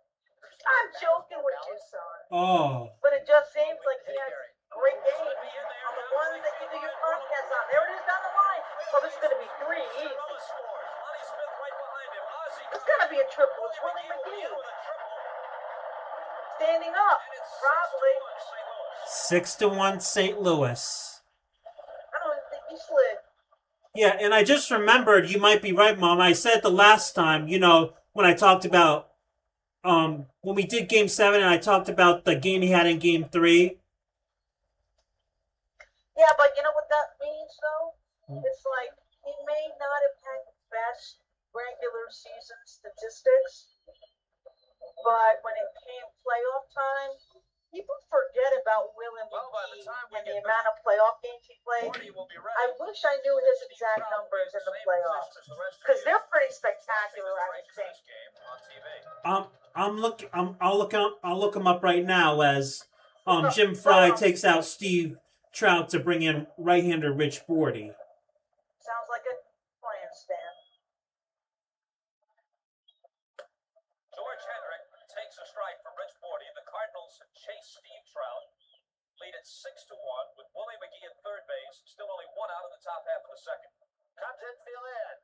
I'm joking with you, son. oh. But it just seems like he has great games on the ones that you do your podcast on. There it is down the line. Well, this is going to be 3 easy. Estrada scores. Lonnie Smith right behind him. Ozzie It's going to be a triple. It's Willie will be in McGee. with a triple. Standing up, And it's probably. 6-1 St. 6-1 St. Louis. Louis. I don't even think he slid. Yeah, and I just remembered, you might be right, Mom. I said the last time, when I talked about, when we did Game 7 and I talked about the game he had in Game 3. Yeah, but you know what that means, though? It's like he may not have had the best regular season statistics, but when it came playoff time, people forget about Willie Well, by the McGee time we and the get amount of playoff games he played. Marty will be ready. I wish I knew his exact numbers in the playoffs, because they're pretty spectacular, I would think. I'll look him up right now as Jim Fry takes out Steve Trout to bring in right-hander Rich Bordy. Sounds like a plan, Stan. George Hendrick takes a strike from Rich Bordy. The Cardinals chase Steve Trout, lead at 6-1 with Willie McGee at third base. Still only 1 out in the top half of the second. Comes infield in.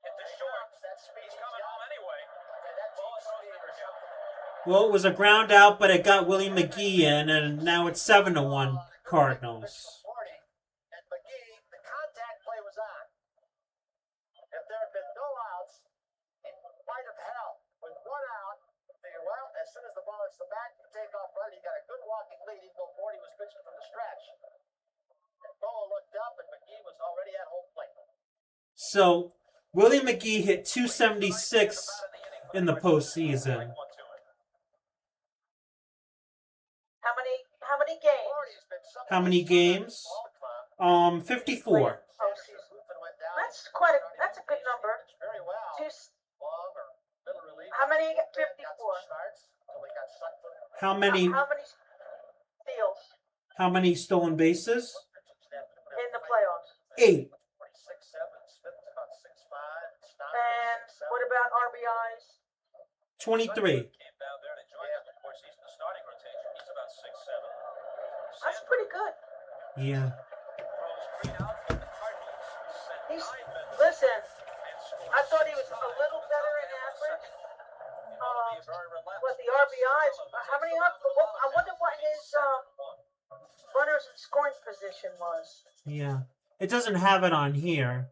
Into short. He's coming home anyway. And that Ball takes throws speed for or Joe. something. Well, it was a ground out, but it got Willie McGee in, and now it's 7-1 Cardinals. And McGee, the contact play was on. If there had been no outs, he might have held. With 1 out, figure, well, as soon as the ball hits the bat, you take off running. You got a good walking lead, even though Bordy was pitching from the stretch. And Boa looked up, and McGee was already at home plate. So, Willie McGee hit 276 in the postseason. How many games? Bordy's been something How many of a star in games? this ball club. 54. Postseason. That's a good number. Very well. Two, Long or middle relief. how many? Got 54. some starts until they got sucked in. How many How many steals stolen bases? in the playoffs? 8. 6'7", Smith is about 6'5", And what about RBIs? 23. Came down there to join them. Of course, he's in the starting rotation. He's about 6'7". That's pretty good. Yeah. Throws Green out for the Cardinals. Sent He's, 9 men listen, and scores I thought he was 6 a little times. better in Out there average. second. You know, to be very relaxed. But the RBIs, how many? I wonder what his runners in scoring position was. Yeah. It doesn't have it on here.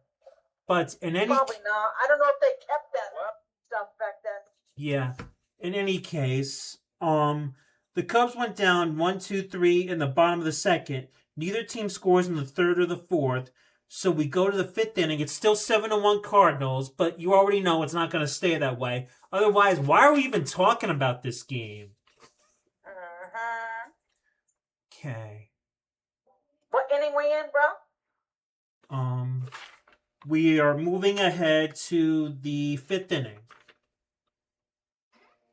But in any Probably not. I don't know if they kept that stuff back then. Yeah. In any case, the Cubs went down 1-2-3 in the bottom of the second. Neither team scores in the third or the fourth. So we go to the fifth inning. It's still 7-1 Cardinals, but you already know it's not going to stay that way. Otherwise, why are we even talking about this game? Okay. What inning we in, bro? We are moving ahead to the fifth inning.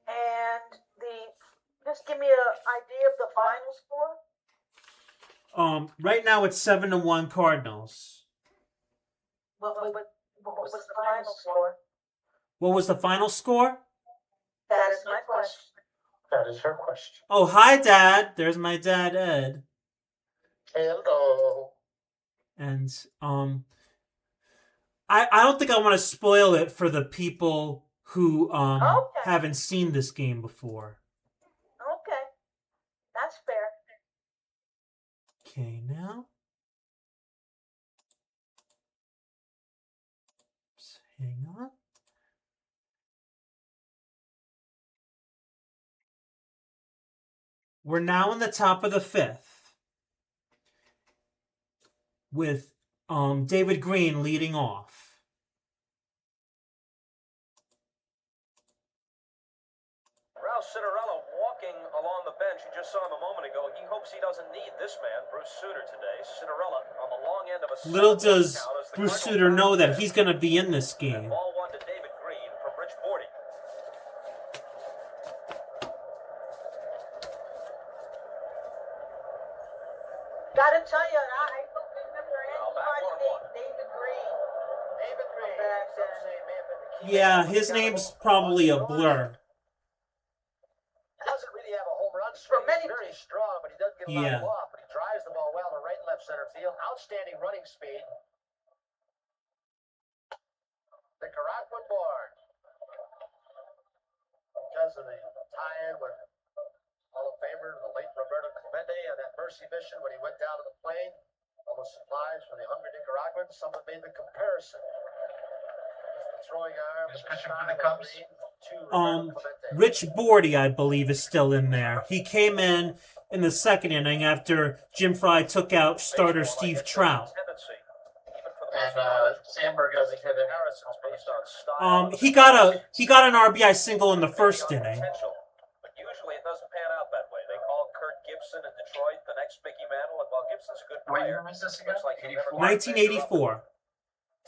And just give me an idea of the final score. Right now it's 7-1 Cardinals. What was the final score? What was the final score? That is my question. That is her question. Oh, hi, Dad. There's my dad, Ed. Hello. And I don't think I want to spoil it for the people who haven't seen this game before. Okay. That's fair. Okay, now. Just hang on. We're now in the top of the fifth with David Green leading off. Ralph Citarella walking along the bench. You just saw him a moment ago. He hopes he doesn't need this man, Bruce Sutter, today. Citarella on the long end of a Little does count as the Bruce Cardinals Sutter know that down he's going to be in this game. Ball 1 to David Green from Rich Bordy. Gotta tell you, I don't remember anybody back named David Green. David Green. Back Some then. say may have been the key. Yeah, his name's probably a blur. Doesn't really have a home run For swing. many He's very strong, but he doesn't get a lot Yeah. of off. But he drives the ball well to right and left center field. Outstanding running speed. Nicaraguan born. Because of the tie-in with Hall of Famer, the late Roberto Clemente, on that mercy mission when he went down to the plane, all the supplies for the hungry Nicaraguans, someone made the comparison. The throwing arm, This the pitcher for style the of Cubs? Green to Roberto Clemente. Rich Bordy, I believe, is still in there. He came in the second inning after Jim Fry took out starter Steve Trout. Tendency, even for the And Sandberg hasn't hit it. comparisons based on style. He got an RBI single in the first inning. Potential. But usually it doesn't pan out that way. They call Kurt Gibson in Detroit the next Mickey Mantle, and while Gibson's a good What player, year was this again? looks like he'll never 84? 1984.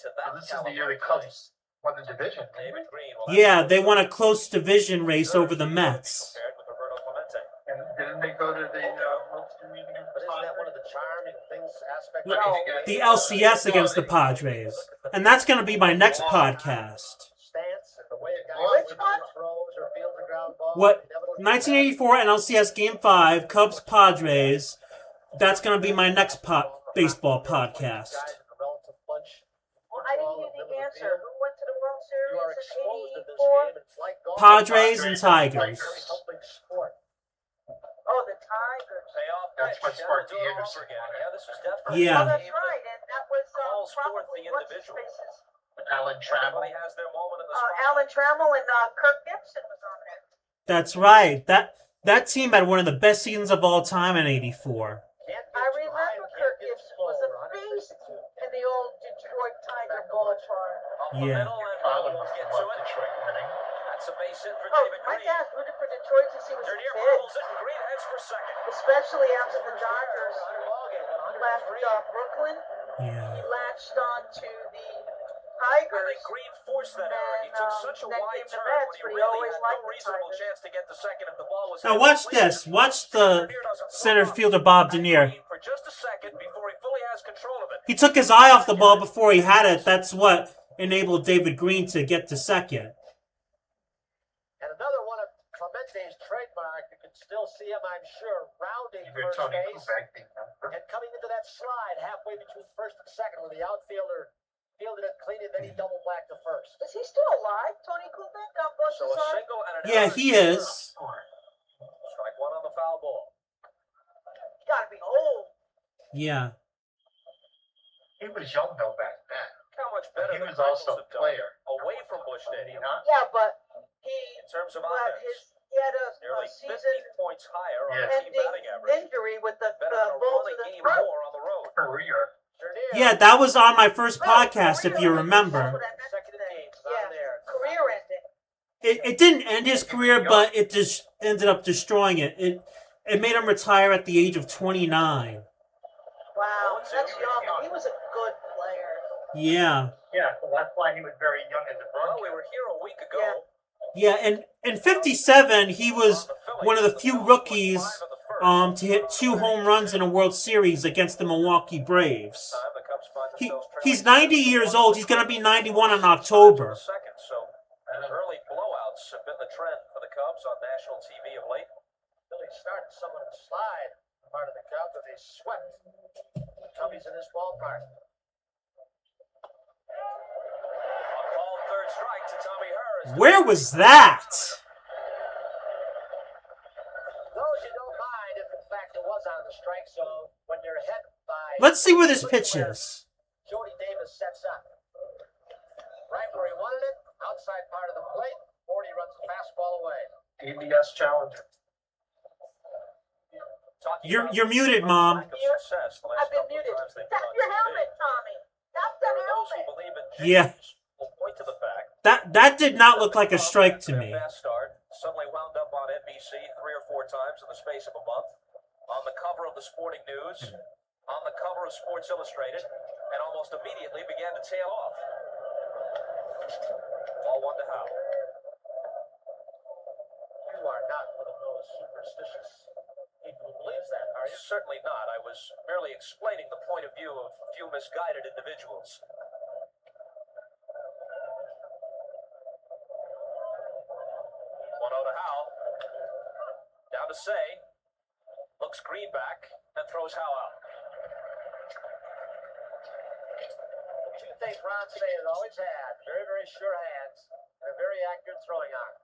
to that Well, this is the caliber year the of play. Cubs won the division. David Green will Yeah, have they won a close division race over the Mets. compared with Roberto Clemente. And didn't they go to the But isn't that one of the charming things, aspects No, of The LCS against the Padres. And that's going to be my next podcast. stance and the way a guy Which one? throws or fields a ground ball? What? He never looks 1984 NLCS Game 5, Cubs Padres. That's going to be my next baseball podcast. guys in the relative bunch. I didn't hear the answer. Who went to the World You are Series exposed to in this 84? game. It's like golf. Padres and Tigers. Very humbling sport. Oh, the Tigers. Payoff That's pitch. what Yeah, sparked do the it all Anderson over again. one. Yeah, this was definitely Yeah. Oh, that's right. And that was Calls forth probably the what's his individual. faces? Alan Trammell. Everybody has their moment in the spotlight. Alan Trammell and Kirk Gibson was on there. That's right. That team had one of the best seasons of all time in '84. I remember Kirk Gibson was a beast in the old Detroit Tiger ballpark. Up the Yeah. middle, and Father we'll get to loved it. Detroit winning. That's a base hit for Oh, David my Green. dad rooted for Detroit since he was a Dernier kid, bobbles it, and Green heads for second. especially after the Dodgers. left Brooklyn. Yeah. He latched on to the I Tigers. think Green forced that error. He And, took such a then wide came the turn Mets, when he but he really always had liked no the reasonable Tigers. chance to get the second if the ball was Now watch this. Watch the center fielder Bob Denier. for just a second before he fully has control of it. He took his eye off the ball before he had it. That's what enabled David Green to get to second. And another one of Clemente's trademark, you can still see him, I'm sure, rounding Even first Tony base Kubek thing, huh? and coming into that slide halfway between first and second when the outfielder fielded it clean and then he double back to first. Is he still alive, Tony Kubek? God bless So his a heart. single and an Yeah, error he is is. Strike one on the foul ball. He gotta be old. Yeah. He was young though back then. How much better He the was Cardinals also a have done player. away from Busch Stadium Huh? Yeah, but he in terms of but offense. he had a Nearly 50 season points higher on Yes. the team batting ending average. injury with the Better than a balls run in a the game throat. more on the road. Career. Dernier, Yeah, that was on my first No, podcast, if you career ending. remember. That's what I meant second to say. games, not Yeah, there. career ending. It didn't end his career, but it just ended up destroying it. It made him retire at the age of 29. Wow, that's young. He was a good player. Yeah. Yeah, so that's why he was very young as a Well, we broadcaster. were here a week ago. Yeah. Yeah, and in 57, he was one of the few rookies to hit 2 home runs in a World Series against the Milwaukee Braves. He's 90 years old. He's going to be 91 in October. Second, so early blowouts have been the trend for the Cubs on national TV of late. Billy starting someone to slide part of the Cubs, but they swept the Cubbies in this ballpark. A called third strike to Tommy Harris. Where was that? Those you don't mind if in fact it was on the strike zone when you're hit by. Let's see where this pitch is. Jody Davis sets up. Right where he wanted it, outside part of the plate. 40 runs the fastball away. ABS challenger. You're muted, Mom. I've been muted. Stop your helmet, Tommy. Stop the helmet. Yeah. Will point to the fact That did not look like a strike to me. Fast start suddenly wound up on NBC 3 or 4 times in the space of a month, on the cover of the Sporting News, on the cover of Sports Illustrated, and almost immediately began to tail off. Ball 1 to Howe. You are not one of those superstitious people who believes that, are you? Certainly not. I was merely explaining the point of view of a few misguided individuals. 1-0 to Howe. Down to Say. Looks Green back and throws Howe out. Two things Ron Say has always had. Very, very sure hands and a very accurate throwing arm.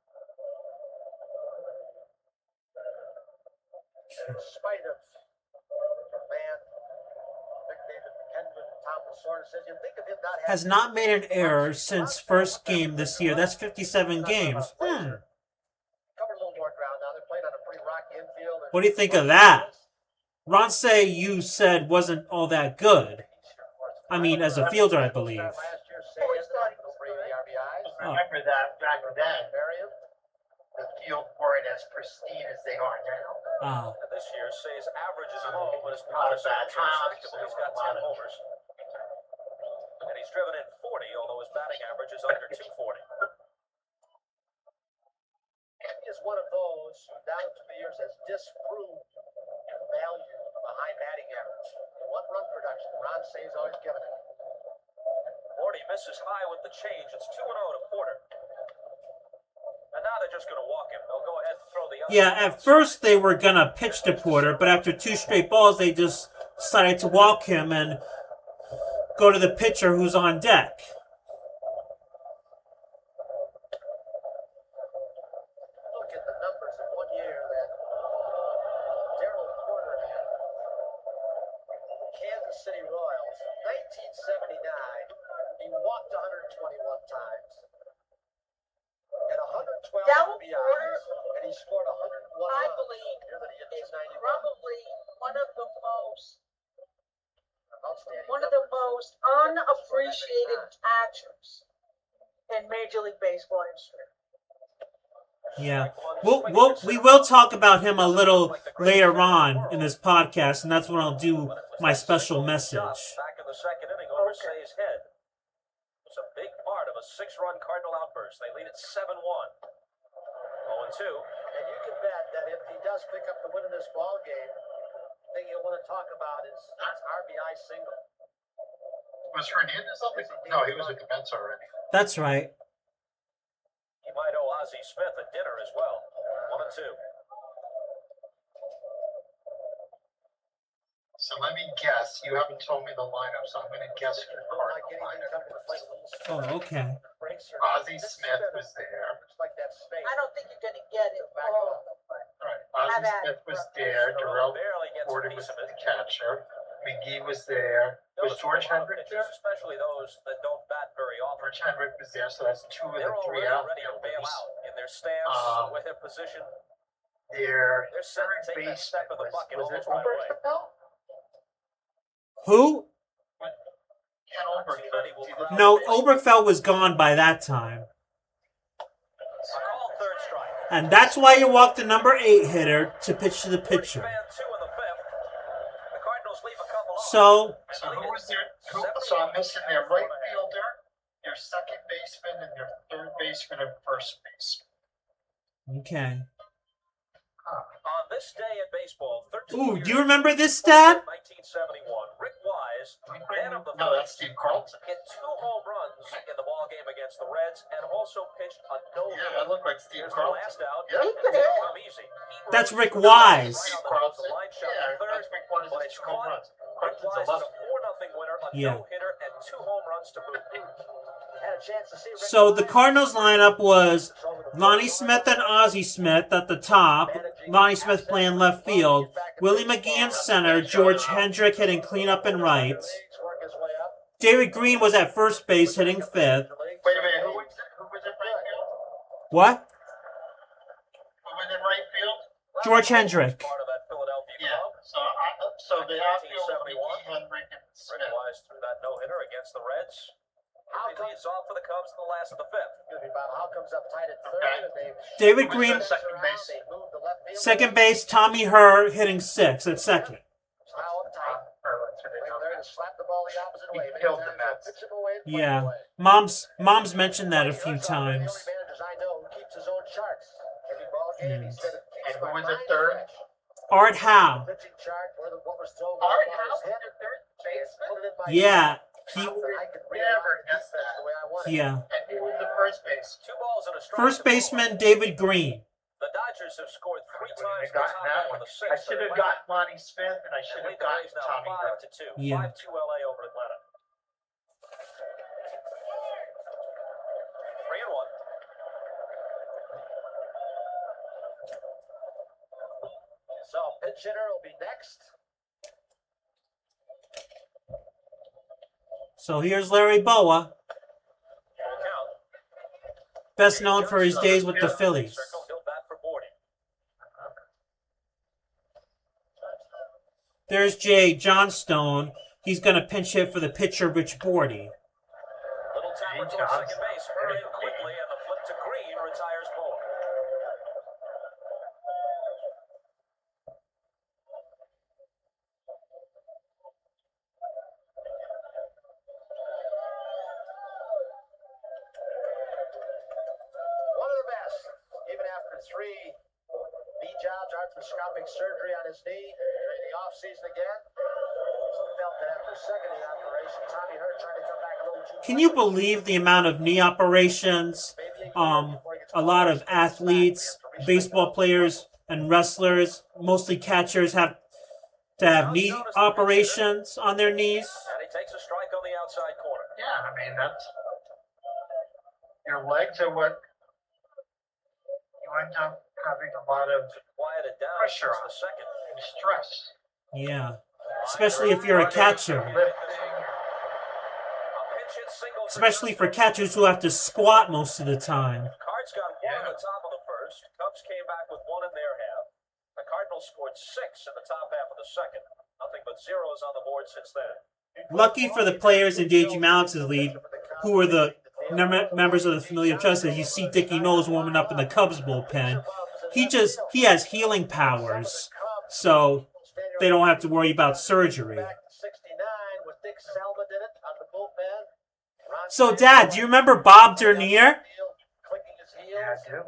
And in spite of a man nicknamed Kendrick Tom Lasorda says you think of him not having Has not made an error since first game this year. That's 57 games. covered a little more ground now. They're playing on a pretty rocky infield. What do you think of that? Ron Say, you said, wasn't all that good. I mean, as a fielder, I believe. Last year, Say ended up with no Brady RBIs. Remember that back then, Marion. the field weren't as pristine as they are now. Oh. And this year, Say's average is low, but his A lot power of bad times, respectable. He's got a lot 10 of- homers. And he's driven in 40, although his batting average is under 240. He is one of those who down through the years has disproved the value of a high batting average. In one run production, Ron Say's always given it. Morty misses high with the change. It's 2-0 to Porter. And now they're just going to walk him. They'll go ahead and throw the other. Yeah, at first they were going to pitch to Porter, but after 2 straight balls, they just decided to walk him and go to the pitcher who's on deck. Look at the numbers in 1 year that Darryl Porter had. The Kansas City Royals, 1979, he walked 121 times. Had 112 Darryl RBIs, Porter, and he scored 101 I runs. believe, Here that he hit is 291. probably one of the most Outstanding. unappreciated catchers in Major League Baseball history. Yeah. We will talk about him a little later on in this podcast, and that's what I'll do my That special single message. shot back in the second inning over Say's head. It was a big part of a 6-run Cardinal outburst. They lead at 7-1. 0-2. And you can bet that if he does pick up the win in this ball game, the thing you'll want to talk about is his RBI single. Was Hernandez on the? No, he was at the Mets already. That's right. He might owe Ozzie Smith a dinner as well. 1-2. So let me guess. You haven't told me the lineup, so I'm going to guess your Like Cardinal anything coming to play lineup. with Oh, okay. Ozzie Smith was there. It's like that space. I don't think you're gonna get it. Back Oh, up. All right. Ozzie Have at Smith it. was there. Darrell barely gets a Porter piece was of the it. catcher. McGee was there. Was Notice George a lot of Hendrick pitchers, there? especially those that don't bat very often. George Hendrick was there, so that's 2 of They're the 3 already ready to bail outfielders. out in their stance, with their position. Their They're set third to take that step baseman in the bucket was it almost right away. Oberkefell? Who? Ken Oberkefell. No, Oberkefell was gone by that time. A call, third strike. And that's why you walk the number 8 hitter to pitch to the pitcher. Fan 2 in the 5th. The Cardinals leave a couple off. So, So who was their? So I'm missing their right fielder, their second baseman, and their third baseman and first baseman. okay. On this day in baseball, 13 Ooh, years do you remember this stat? 1971, Rick Wise, man of the No, that's Steve Carlton. hit 2 home runs in the ball game against the Reds and also pitched a no-hitter. Yeah, that looked like Steve Here's the Carlton. last out. Yeah. It didn't come easy. He That's rose Rick from the Wise. right Steve on the Carlton. line shot Yeah, to third, that's Rick Wise. but It's it's 2 home caught. runs. Rick Carlton's Wise is a 11. 4-0 winner, a Yeah. no-hitter, and 2 home runs to boot. Had a chance to see Rick So the Wise. Cardinals lineup was Lonnie Smith and Ozzie Smith at the top. Lonnie Smith playing left field. Willie McGee in center. George Hendrick hitting cleanup and right. Work his way up. David Green was at first base hitting fifth. Wait a minute, who was in right field? What? Who was in right field? George Hendrick. Part of that Philadelphia Yeah. club. So the outfield would be 1971. Hendrick and Rick Smith. Wise threw that no-hitter against the Reds. How He come? leads off for the Cubs in the last of the 5th. How comes up tight at third? Okay. And they David Who's Green, on second base? They move the left field. second base. Tommy Herr hitting sixth at second. Now up tight. They're going to slap the ball the opposite He way. Many killed the times Mets. they'll pitch him away and play him Yeah. away. Mom's mentioned that a few Herzog, times. one of the only managers I know who keeps his own charts. Every ball game, he said it keeps And who my was mind at third? fresh. Art Howe. Pitching chart, what was thrown Art on Howe his head. was the third baseman? Put it in my Yeah. He, He, I could read Never it guessed that. the way I want it. yeah. And who was the first base? 2 balls and a strike. First to Bowen. baseman David Green. The Dodgers have scored 3 I times wouldn't in have the gotten top that half of one. the I 6th. should have gotten Lonnie Smith, and I should And have lead the gotten Rays now Tommy Herr. 5-2. Yeah. 5-2 LA over Atlanta. 3-1. So, pinch hitter will be next. So here's Larry Boa, Full count. best known for his days with the Phillies. Circle, he'll bat for Bordy. There's Jay Johnstone. He's going to pinch hit for the pitcher, Rich Bordy. Little tapper towards second base. Hurry in quickly, and the flip to Green retires Bowen. One of the best. Even after 3 knee jobs, arthroscopic surgery on his knee, in the offseason again. Felt that after second knee operation, Tommy Herr tried to come back a little too Can you believe the amount of knee operations a lot of athletes, baseball players, and wrestlers, mostly catchers, have to have knee operations on their knees? And he takes a strike on the outside corner. Yeah, I mean, that's... Your legs are what... You end up having a lot of Quieted down Pressure since on. the second. stress. Yeah, especially if you're a catcher. A pinch hit single. Especially for catchers who have to squat most of the time. Cards got 1 in the top of the first. Cubs came back with 1 in their half. The Cardinals scored 6 in the top half of the second. Nothing but zeros on the board since then. Lucky for the players in J.G. Malice's league, who were the members of the familiar trust, as you see Dickie Knowles warming up in the Cubs bullpen. He has healing powers, so they don't have to worry about surgery. So, Dad, do you remember Bob Dernier? Yeah, I do.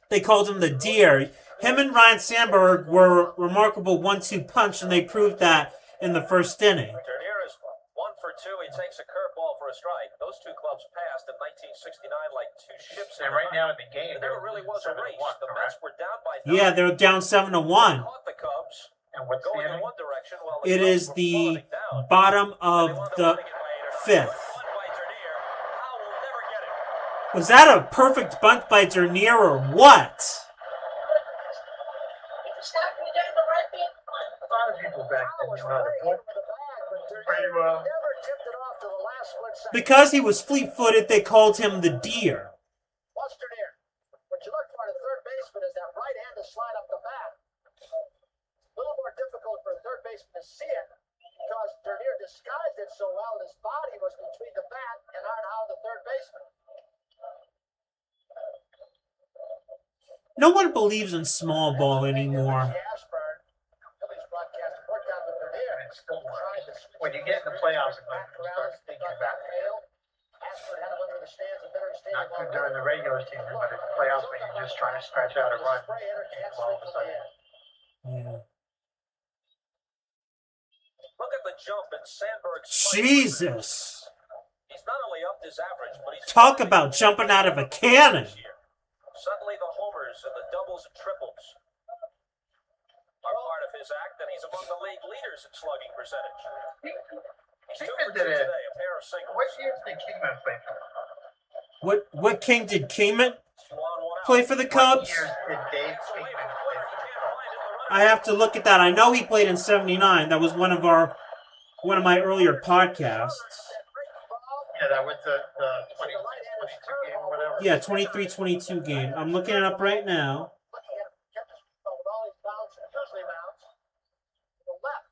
They called him the Deer. Him and Ryne Sandberg were a remarkable 1-2 punch, and they proved that in the first inning. Dernier is 1 for 2. He takes a curveball for a strike. Those two clubs passed in 1969 like two ships. And right now in the game, and there really was a race. The Mets were down by 9. Yeah, they're down 7-1. Caught the Cubs. And what's the Going in inning? one direction while the It Cubs is were the plummeting down. bottom They of wound up the winning it by 8 or 9. fifth. One by Dernier. Powell will never get it. Was that a perfect bunt by Dernier or what? A lot of people back then knew how to play pretty well. Never tipped it off to the last split second. Because he was fleet-footed, they called him the Deer. What's Dernier? What you look for at a third baseman is that right hand to slide up the bat. A little more difficult for a third baseman to see it because Dernier disguised it so well and his body was between the bat and Art Howe, the third baseman. No one believes in small ball anymore. Ashburn, Phillies broadcast report down with Dernier. And it's still Tried to switch when you get in the playoffs, back you around, start thinking thought about that it. failed. Ashburn had him under the stands, a better stand. Not good during the regular season, but in the playoffs when you're just trying to stretch out a run, Spray hitter can't all swing of a from the sudden. end. Yeah. Look at the jump in Sandberg's Jesus. He's not only upped his average, but he's Talk about jumping out of a cannon. this year. Suddenly the homers and the doubles and triples are part of his act, and he's among the league leaders in slugging percentage. He's 2 for 2 Kingman did today, a pair of singles. What year did Kingman play for? What king did Kingman 2 on, 1 out. play for the What Cubs? years did Dave Kingman play for the Cubs? I have to look at that. I know he played in '79. That was one of my earlier podcasts. Yeah, that was the 22 game or whatever. Yeah, 23-22 game. I'm looking it up right now. Looking at him, kept his with all these bounces, usually rounds, to the left.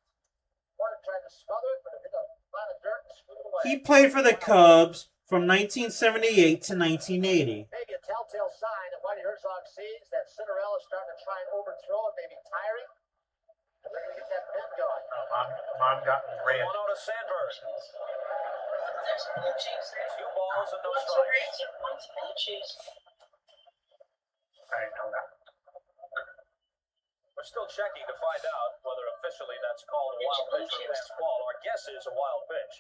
Warner tried to smother it, but it hit a lot of dirt and screwed it away. He played for the Cubs from 1978 to 1980. Maybe a telltale sign that Whitey Herzog sees that Cinderella's starting to try and overthrow it, maybe tiring. And they're going to get that pen going. Mom got red. 1 out of Sandberg. There's blue cheese there. 2 balls and no One's strikes. orange and one's blue cheese. I didn't know that. We're still checking to find out whether officially that's called a wild pitch or a pass ball. Our guess is a wild pitch.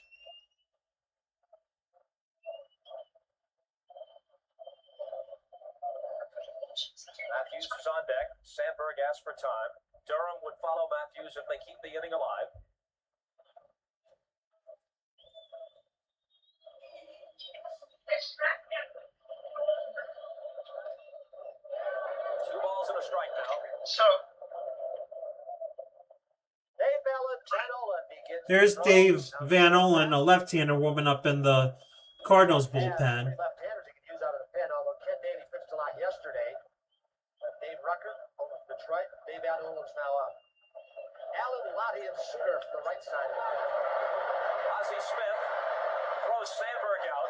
Matthews is on deck. Sandberg asks for time. Durham would follow Matthews if they keep the inning alive. Two balls and a strike now. So, Dave Valentinola begins. There's to Dave throw. Van Olen, a left-hander warming up in the Cardinals Yeah, bullpen. three left-handers he could use out of the pen, although Ken Davey pitched a lot yesterday. Dave Rucker over from Detroit. Dave Allen's now up. Allen, Lottie, and Suter from the right side of the pen. Ozzie Smith throws Sandberg out.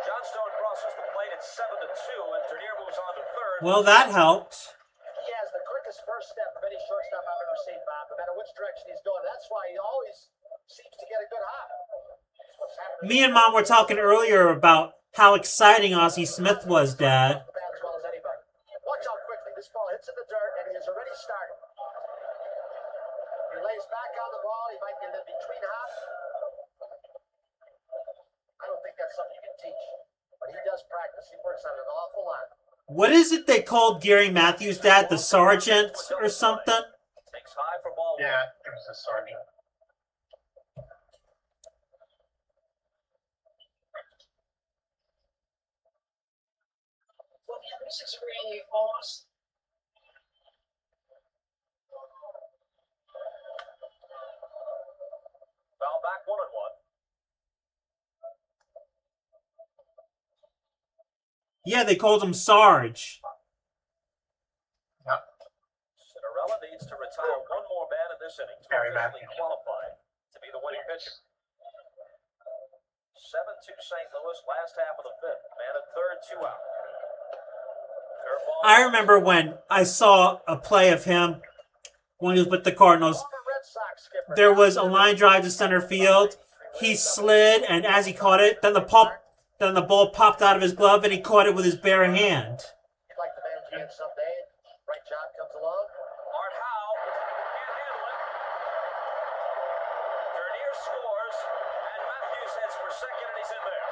Johnstone crosses the plate at 7-2, and Dernier moves on to third. Well, that helped. He has the quickest first step of any shortstop I've ever seen, Bob, no matter which direction he's going. That's why he always seems to get a good hop. That's what's happening. Me and Mom were talking earlier about how exciting Ozzie Smith was, Dad. The bat as well as anybody. Watch out quickly. This ball hits in the dirt, and he has already started. He lays back on the ball. He might get in between hops. I don't think that's something you can teach, but he does practice. He works on it an awful lot. What is it they called Gary Matthews' dad? The Sergeant or something? Takes high for ball one. yeah, it was a sergeant. Well, yeah, this is really almost. Foul back 1-1. Yeah, they called him Sarge. Yep. Cinderella needs to retire one more man in this inning to Gary officially Matthews. qualify to be the winning pitcher. 7-2 St. Louis, last half of the fifth. Man at third, 2 out. Curveball. I remember when I saw a play of him when he was with the Cardinals. Former Red Sox skipper. There was a line drive to center field. he slid, and as he caught it, then the ball popped out of his glove, and he caught it with his bare hand. You'd like to manage again someday. Right job comes along. Art Howe can't handle it. Dernier scores, and Matthews heads for second, and he's in there.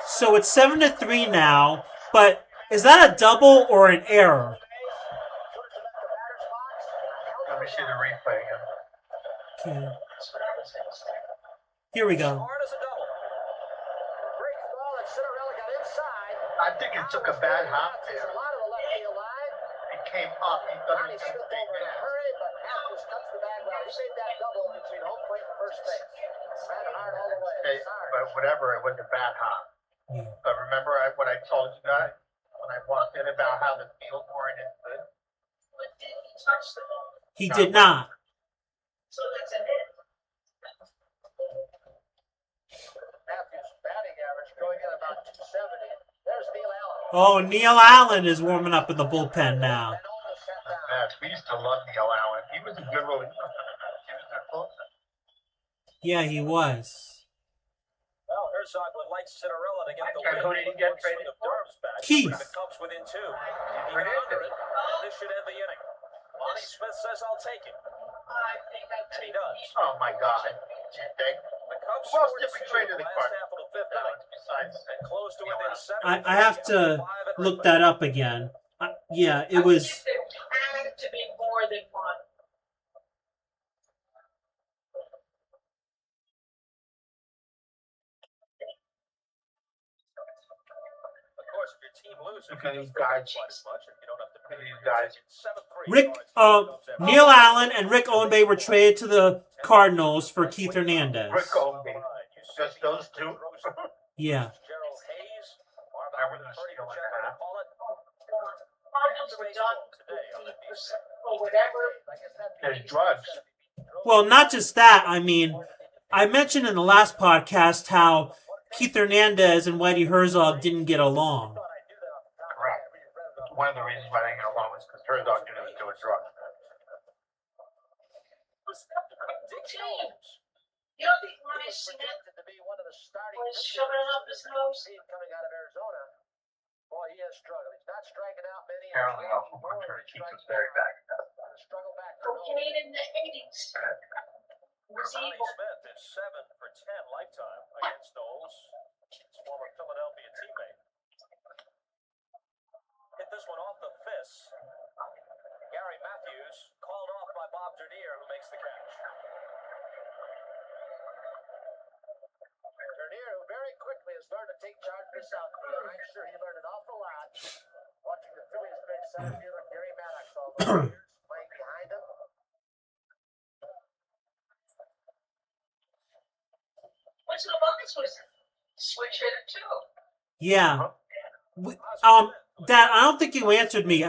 So it's 7-3 now, but is that a double or an error? Let me see the replay again. Okay. Here we go. Hard as a double. Breaks the ball, and Cinderella got inside. I think it took a bad hop There's there. a lot of the left field line. It came up. He thought Ronnie it was going slipped to be over in a bad. hurry, but Matthews cuts the bag well. He made that double between home plate and first base. Ran hard all the way. Okay, but whatever, it was a bad hop. Yeah. But remember what I told you guys when I walked in about how the field weren't as good? But did he touch the ball? He did not. So that's a hit. Matthews' batting average going in about 270. There's Neil Allen. Oh, Neil Allen is warming up in the bullpen now. And almost sat down. Yes, we used to love Neil Allen. He was a good reliever. He was a closer. Yeah, he was. Well, Herzog would like Cinderella to get the And win. who did he get One swing traded of Durham's back. Keith. The Cubs within two. He got under it, and this should end the inning. Lonnie Smith says, "I'll take him," I think that and he does. Oh my God. Do you think? The Cubs Who else scored did we two trade to in the the last Cardinals? half of the fifth inning Besides, and close to within 7. I have to look that up again. Yeah, it was. There had to be more than one. Of course, if your team loses, Look at you these just don't guys. play as much, and you don't have to pay Look at these for your guys. tickets. 7-3 Rick, yards for the Cubs after Neil Allen and Rick Ownbay were traded to the Cardinals for Keith Hernandez. Rick Ownby. Just those two. Yeah. Gerald Hayes, I was a Marvin steal and a whichever half. to call it. Cardinals were done or whatever. There's drugs. Well, not just that. I mean, I mentioned in the last podcast how Keith Hernandez and Whitey Herzog didn't get along. Correct. One of the reasons why they didn't get along was because Herzog didn't do a drug. Dick Jones. You don't think Ryne Sandberg Projected to be one of the starting was pitchers shoving it up his nose? team coming out of Arizona. Boy, he is struggling. He's not striking out many. Apparently, also Hunter keeps us very back. Struggle back to Cocaine in the 80s. Was Tommy evil. Smith is 7 for 10 lifetime against Knowles. His former Philadelphia teammate. Hit this one off the fist. Gary Matthews called off by Bob Dernier, who makes the catch. Dernier, who very quickly has learned to take charge of this outfield. I'm sure he learned an awful lot watching the Phillies bench center fielder Gary Maddox all those years playing behind him. What's the Buckets was switch hitter too? Yeah. Dad, I don't think you answered me.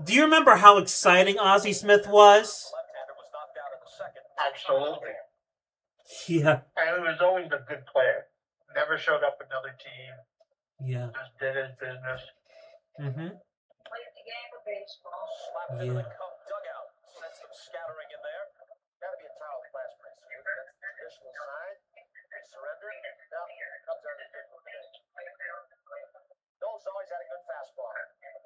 Do you remember how exciting Ozzie Smith was? Left-hander was knocked out in the second. Absolutely. Yeah. And he was always a good player. Never showed up another team. Yeah. Just did his business. Mm-hmm. Played the game of baseball. Slapped into the Yeah. Cub dugout. Sent some scattering in there. Gotta be a towel class pretty soon. That's the traditional sign. Surrender. No, Cubs aren't in good mood today. Knowles always had a good fastball.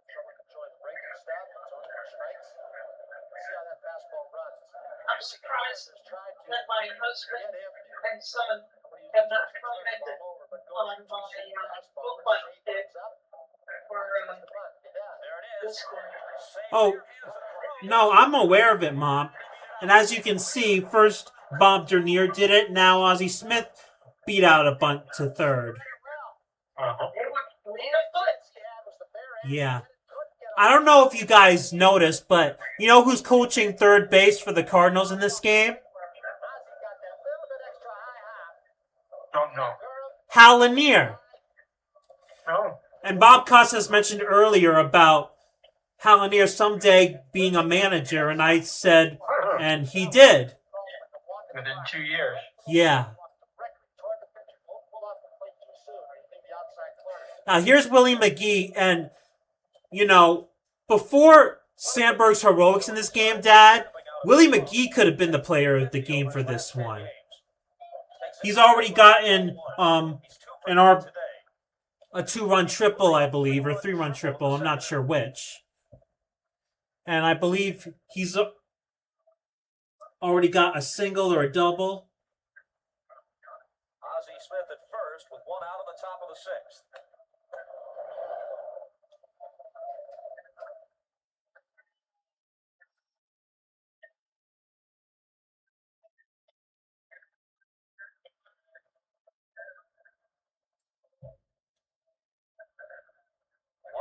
Trouble controlling the breaking stuff. Throws for strikes. See how that fastball runs. I'm surprised Has tried to that my husband get him and son when he have not turns the commented ball over, but on goes my to fastball book where button the shape comes up. for That's the bunt. Yeah. There it this is. one. Save Oh. your hands and throw. No, I'm aware of it, Mom. And as you can see, first Bob Dernier did it. Now Ozzie Smith beat out a bunt to third. Uh-huh. They were lead a foot. Yeah. I don't know if you guys noticed, but you know who's coaching third base for the Cardinals in this game? Don't know. Hal Lanier. No. And Bob Costas mentioned earlier about Hal Lanier someday being a manager, and I said, and he did. Within 2 years. Yeah. Now here's Willie McGee, and you know, before Sandberg's heroics in this game, Dad, Willie McGee could have been the player of the game for this one. Takes He's already gotten He's 2 for an 10 R today. a 2-run triple, I believe, or 3-run triple. I'm not sure which. And I believe he's already got a single or a double. Ozzie Smith at first with 1 out on the top of the 6th.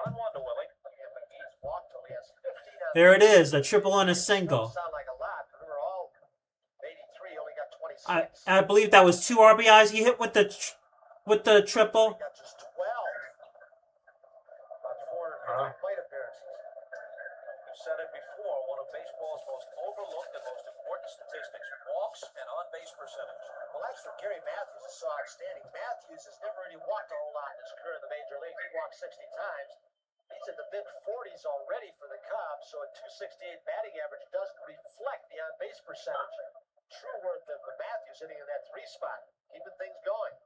One to Willie. McGee's walked till he has 15 on There it is, a triple and a Doesn't single. sound like a lot. We were all 83, only got 26. I believe that was 2 RBIs he hit with the triple. He got just 12. About 450 plate appearances. We've said it before, one of baseball's most overlooked and most important statistics, walks and on-base percentage. Well, that's for Gary Matthews is so outstanding. Matthews has never really walked a whole lot in his career in the major league. He walked 60 times. He's in the mid-40s already for the Cubs, so a 268 batting average doesn't reflect the on-base percentage. True worth of Matthews hitting in that 3 spot, keeping things going.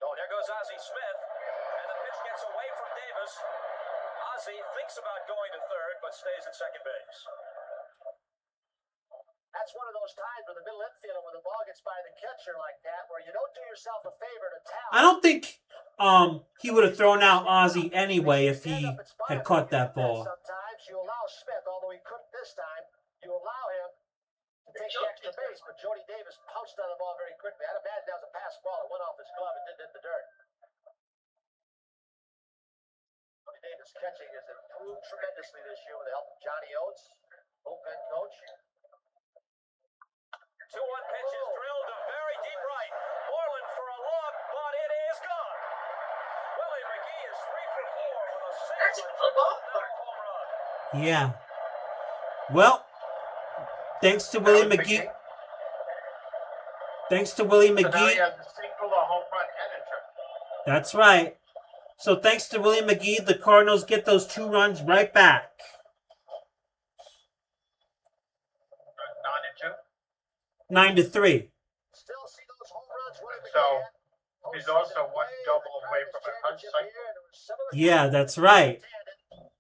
Oh, there goes Ozzie Smith, and the pitch gets away from Davis. Ozzie thinks about going to third, but stays at second base. That's one of those times where the middle infielder, when the ball gets by the catcher like that, where you don't do yourself a favor to tell. I don't think he would have thrown out Ozzie anyway if he had caught that ball. Sometimes you allow Smith, although he couldn't this time, you allow him to take the extra base, but Jody Davis pounced on the ball very quickly. I'd imagine that was a pass ball that went off his glove and didn't hit the dirt. Jody Davis catching has improved tremendously this year with the help of Johnny Oates, bullpen coach. 2-1 pitch is drilled to very deep right. Moreland for a look, but it is gone. Willie McGee is 3 for 4 with a That's single a football. home run. Yeah. Well, thanks to Willie McGee. Thanks to Willie So now he McGee. has a single, a home run, and a triple. That's right. So thanks to Willie McGee, the Cardinals get those 2 runs right back. 9 and 2. 9-3. Still see those home runs. So he's also 1 double away from a touchdown. Yeah, that's right.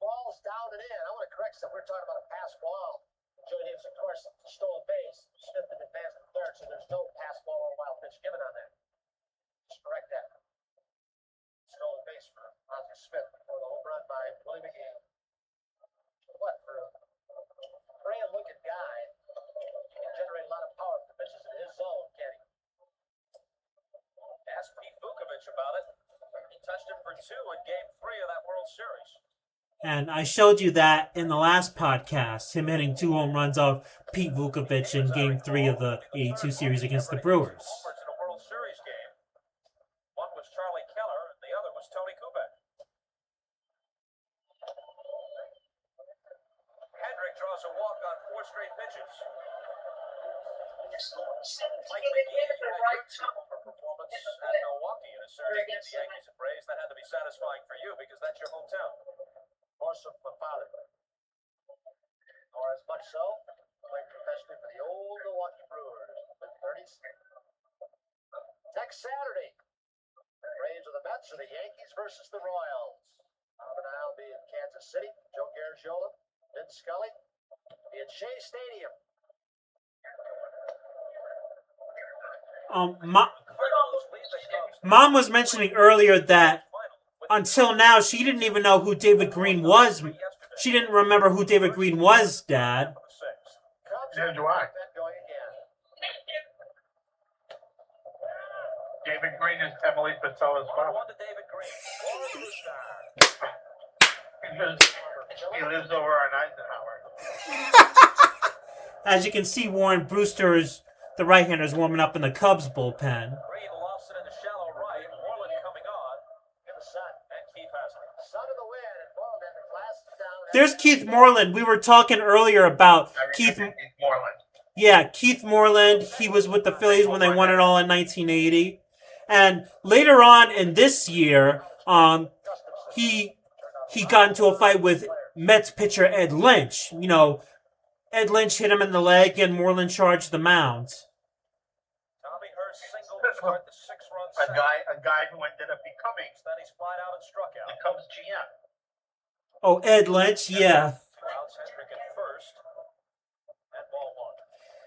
Balls down and in. I want to correct something. We're talking about a pass ball. Jody Davis, of course, stole a base. Smith in advance to third, so there's no pass ball or wild pitch given on that. Just correct that. Stole a base for Ozzie Smith before the home run by Willie McGee. What for a praying-looking guy? He can generate a lot of power if the pitch is in his zone, can he? Ask Pete Vukovich about it. He touched him for 2 in Game 3 of that World Series. And I showed you that in the last podcast, him hitting 2 home runs off Pete Vukovich in Game 3 of the 82 series against the Brewers. Homers in a World Series game. One was Charlie Keller, and the other was Tony Kubek. Hendrick draws a walk on 4 straight pitches. Mike McGee had a good for performance at Milwaukee in a series against the Yankees and Braves. That had to be satisfying for you because that's your hometown. Also from my father. Or as much so, playing professionally for the old Milwaukee Brewers, mid-30s. Next Saturday, the Braves or the Mets or the Yankees versus the Royals. Bob and I will be in Kansas City. Joe Garagiola, Vin Scully, be at Shea Stadium. Mom was mentioning earlier that until now she didn't even know who David Green was. She didn't remember who David Green was, Dad. Neither do I. David Green is Emily Pacella's father. He lives over on Eisenhower. As you can see, Warren Brewster is the right-hander is warming up in the Cubs bullpen. Green lost it in the shallow right. Moreland coming on. In the sun. And Keith Hasley. Sun of the wind and Moreland glasses down. There's Keith Moreland. We were talking earlier about Keith Moreland. Yeah, Keith Moreland. He was with the Phillies when they won it all in 1980. And later on in this year, he got into a fight with Mets pitcher Ed Lynch. You know, Ed Lynch hit him in the leg, and Moreland charged the mound. Tommy Hurst singled to start the 6-run set. A guy who ended up becoming Then he's flied out and struck out. the Cubs GM. Oh, Ed Lynch, yeah. 2 outs, Hendrick at first. And ball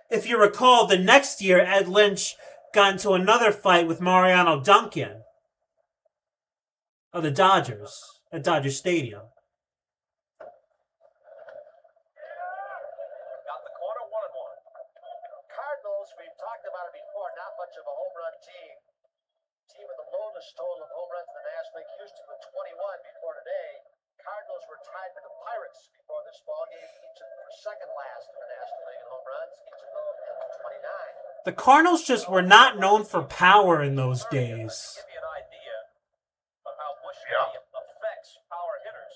1. If you recall, the next year, Ed Lynch got into another fight with Mariano Duncan of the Dodgers at Dodger Stadium. Got the corner, 1-1. Cardinals, we've talked about it before, not much of a home run team. Team with the lowest total of home runs in the National League. Houston with 21 before today. Cardinals were tied with the Pirates before this ball game. Each of them were second last in the National League in home runs. Each of them at 29. The Cardinals just were not known for power in those days. Give you an idea of how Busch Stadium affects power hitters.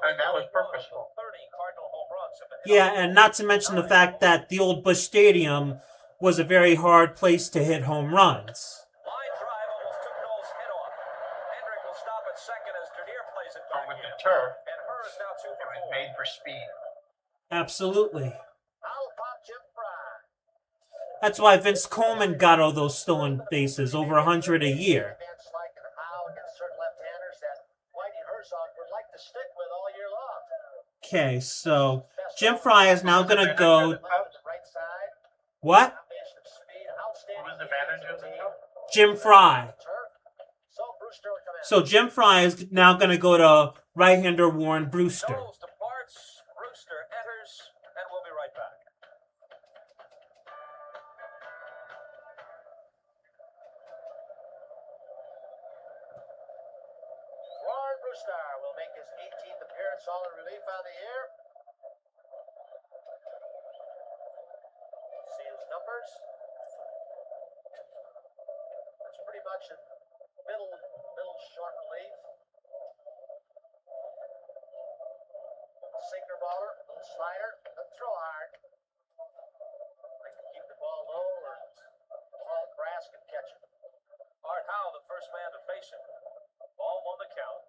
And that was purposeful. 30 Cardinal home runs have been hit Yeah, off. and not to mention the fact that the old Busch Stadium was a very hard place to hit home runs. Line drive almost took Noel's head off. Hendrick will stop at second as Dernier plays it But back with in. the turf, And Herr is now 2 it for was 4. made for speed. Absolutely. Foul pop Jim Fry. That's why Vince Coleman got all those stolen bases, over 100 a year. Advanced like and how against certain left-handers that Whitey Herzog would like to stick with all year long. Okay, so Jim Fry is now going to go... The right side. What? Combination of speed, outstanding Who was the manager of the defensive Cubs? Jim Fry. turf. So Brewster will come in. So Jim Fry is now going to go to right-hander Warren Brewster. Knowles departs, Brewster enters, and we'll be right back. Warren Brewster will make his 18th appearance all in relief on the year. See his numbers. That's pretty much a middle short relief. Sinker baller, little slider, doesn't throw hard. Like to keep the ball low or tall grass can catch it. Art Howe, the first man to face him. Ball 1 the count.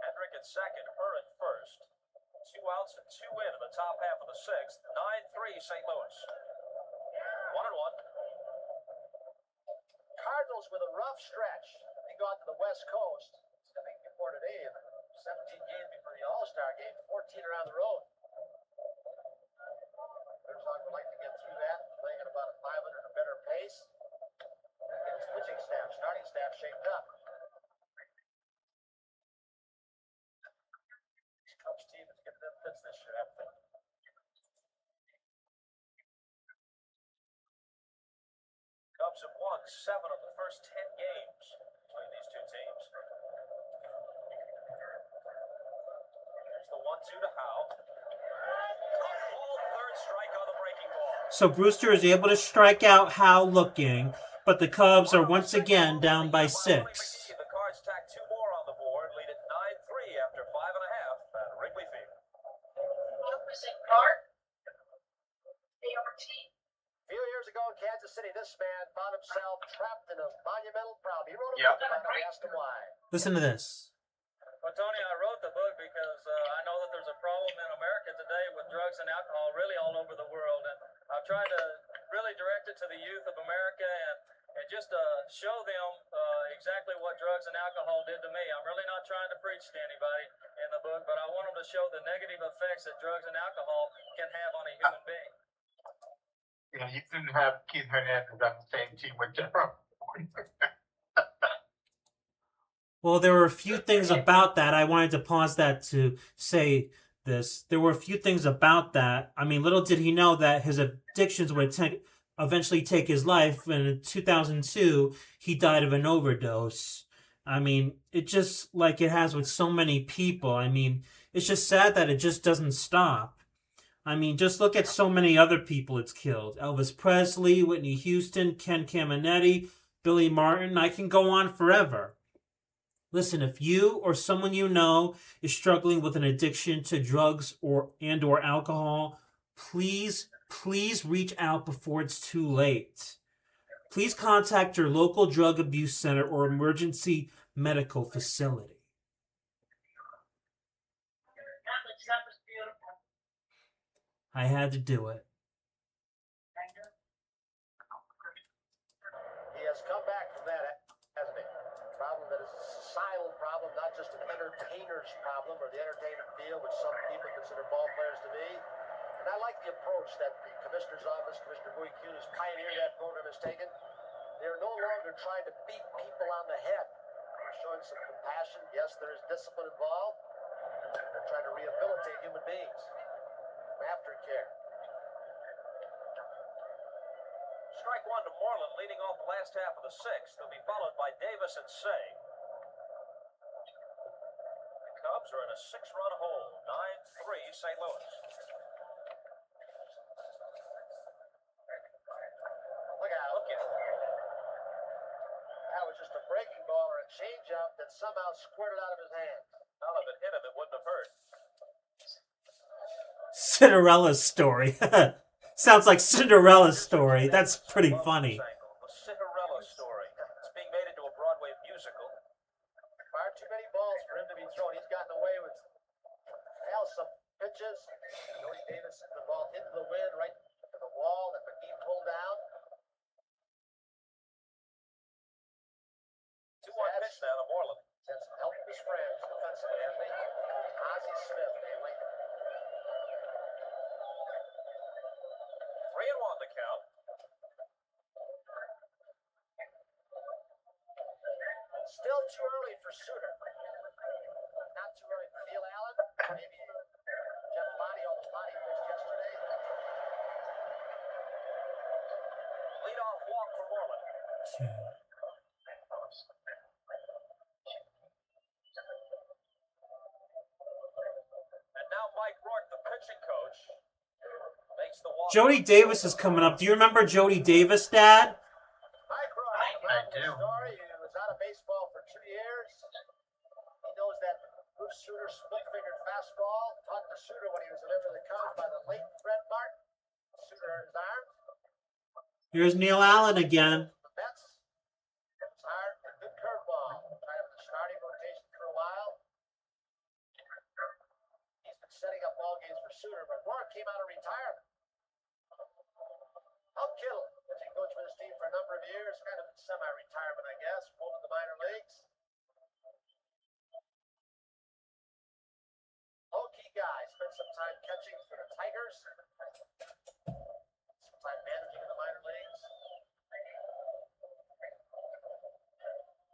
Hendrick at second, Herr at first. 2 outs and 2 in the top half of the 6th. 9-3 St. Louis. 1-1. Cardinals with a rough stretch. They go out to the West Coast. I think before today, 17 games before the All-Star game, 14 around the road. Herzog would like to get through that, playing at about a 500 or better pace. And get his pitching staff, starting staff shaped up. This Cubs team is getting them fits this year, haven't they? Cubs have won 7 of the first 10 games between these two teams. There's the 1-2 to Howe. Called third strike on the breaking ball. So Brewster is able to strike out Howe looking, but the Cubs are once again down by 6. The Cards tack 2 more on the board, lead at 9-3 after 5.5 at Wrigley Field. Opposite card. ART. A few years ago in Kansas City, this man found himself trapped in a monumental problem. He wrote a Yep. book about it. I asked him why. Listen to this. Well, Tony, I wrote the book because I know that there's a problem in America today with drugs and alcohol, really all over the world. And I've tried to really direct it to the youth of America and just show them exactly what drugs and alcohol did to me. I'm really not trying to preach to anybody in the book, but I want them to show the negative effects that drugs and alcohol can have on a human being. You know, you couldn't have Keith Hernandez on the same team with Jerome. Well, there were a few things about that. I wanted to pause that to say this. There were a few things about that. I mean, little did he know that his addictions would eventually take his life. And in 2002, he died of an overdose. I mean, it just like it has with so many people. I mean, it's just sad that it just doesn't stop. I mean, just look at so many other people it's killed. Elvis Presley, Whitney Houston, Ken Caminiti, Billy Martin. I can go on forever. Listen, if you or someone you know is struggling with an addiction to drugs or alcohol, please reach out before it's too late. Please contact your local drug abuse center or emergency medical facility. That was beautiful. I had to do it. He has come back from that, hasn't he? A problem that is a societal problem, not just an entertainer's problem or the entertainment field, which some people consider ball players to be. And I like the approach that the commissioner's office, Commissioner Bowie Kuhn, who's pioneered that program, has taken. They're no longer trying to beat people on the head. They're showing some compassion. Yes, there is discipline involved. They're trying to rehabilitate human beings. Aftercare. Strike one to Moreland, leading off the last half of the sixth. They'll be followed by Davis and Say. The Cubs are in a 6-run hole, 9-3 St. Louis. Look out. Look out. That was just a breaking ball or a changeup that somehow squirted out of his hands. Well, if it hit him, it wouldn't have hurt. Cinderella's story. Sounds like Cinderella's story. That's pretty funny. The Cinderella story. It's being made into a Broadway musical. Far too many balls for him to be thrown. He's gotten away with some pitches. Jody Davis sent the ball into the wind right to the wall that McGee pulled down. 2-1 pitch now to Moreland. Sent some help from his friends defensively, hasn't he? Ozzie Smith, namely. 3-1 the count. Still too early for Suter. Not too early for Neil Allen. Maybe Jeff Lottie, although Lottie pitched yesterday. Lead-off walk for Moreland. And now Mike Rourke, the pitching coach, makes the walk. Jody Davis is coming up. Do you remember Jody Davis, Dad? Mike Rourke, I do. Story. He was out of baseball for 2 years. He knows that Bruce Sutter split-fingered fastball. Taught to Sutter when he was a member of the Cubs by the late Fred Martin. Sutter hurt his arm. Here's Neil Allen again. The Mets. It was hard. A good curveball. Kind of in the starting rotation for a while. He's been setting up ball games for Sutter, but Rourke came out of retirement. Help Kittle, pitching coach for this team for a number of years, kind of in semi-retirement, I guess, rolled in the minor leagues. Low-key guy, spent some time catching for the Tigers, some time managing in the minor leagues.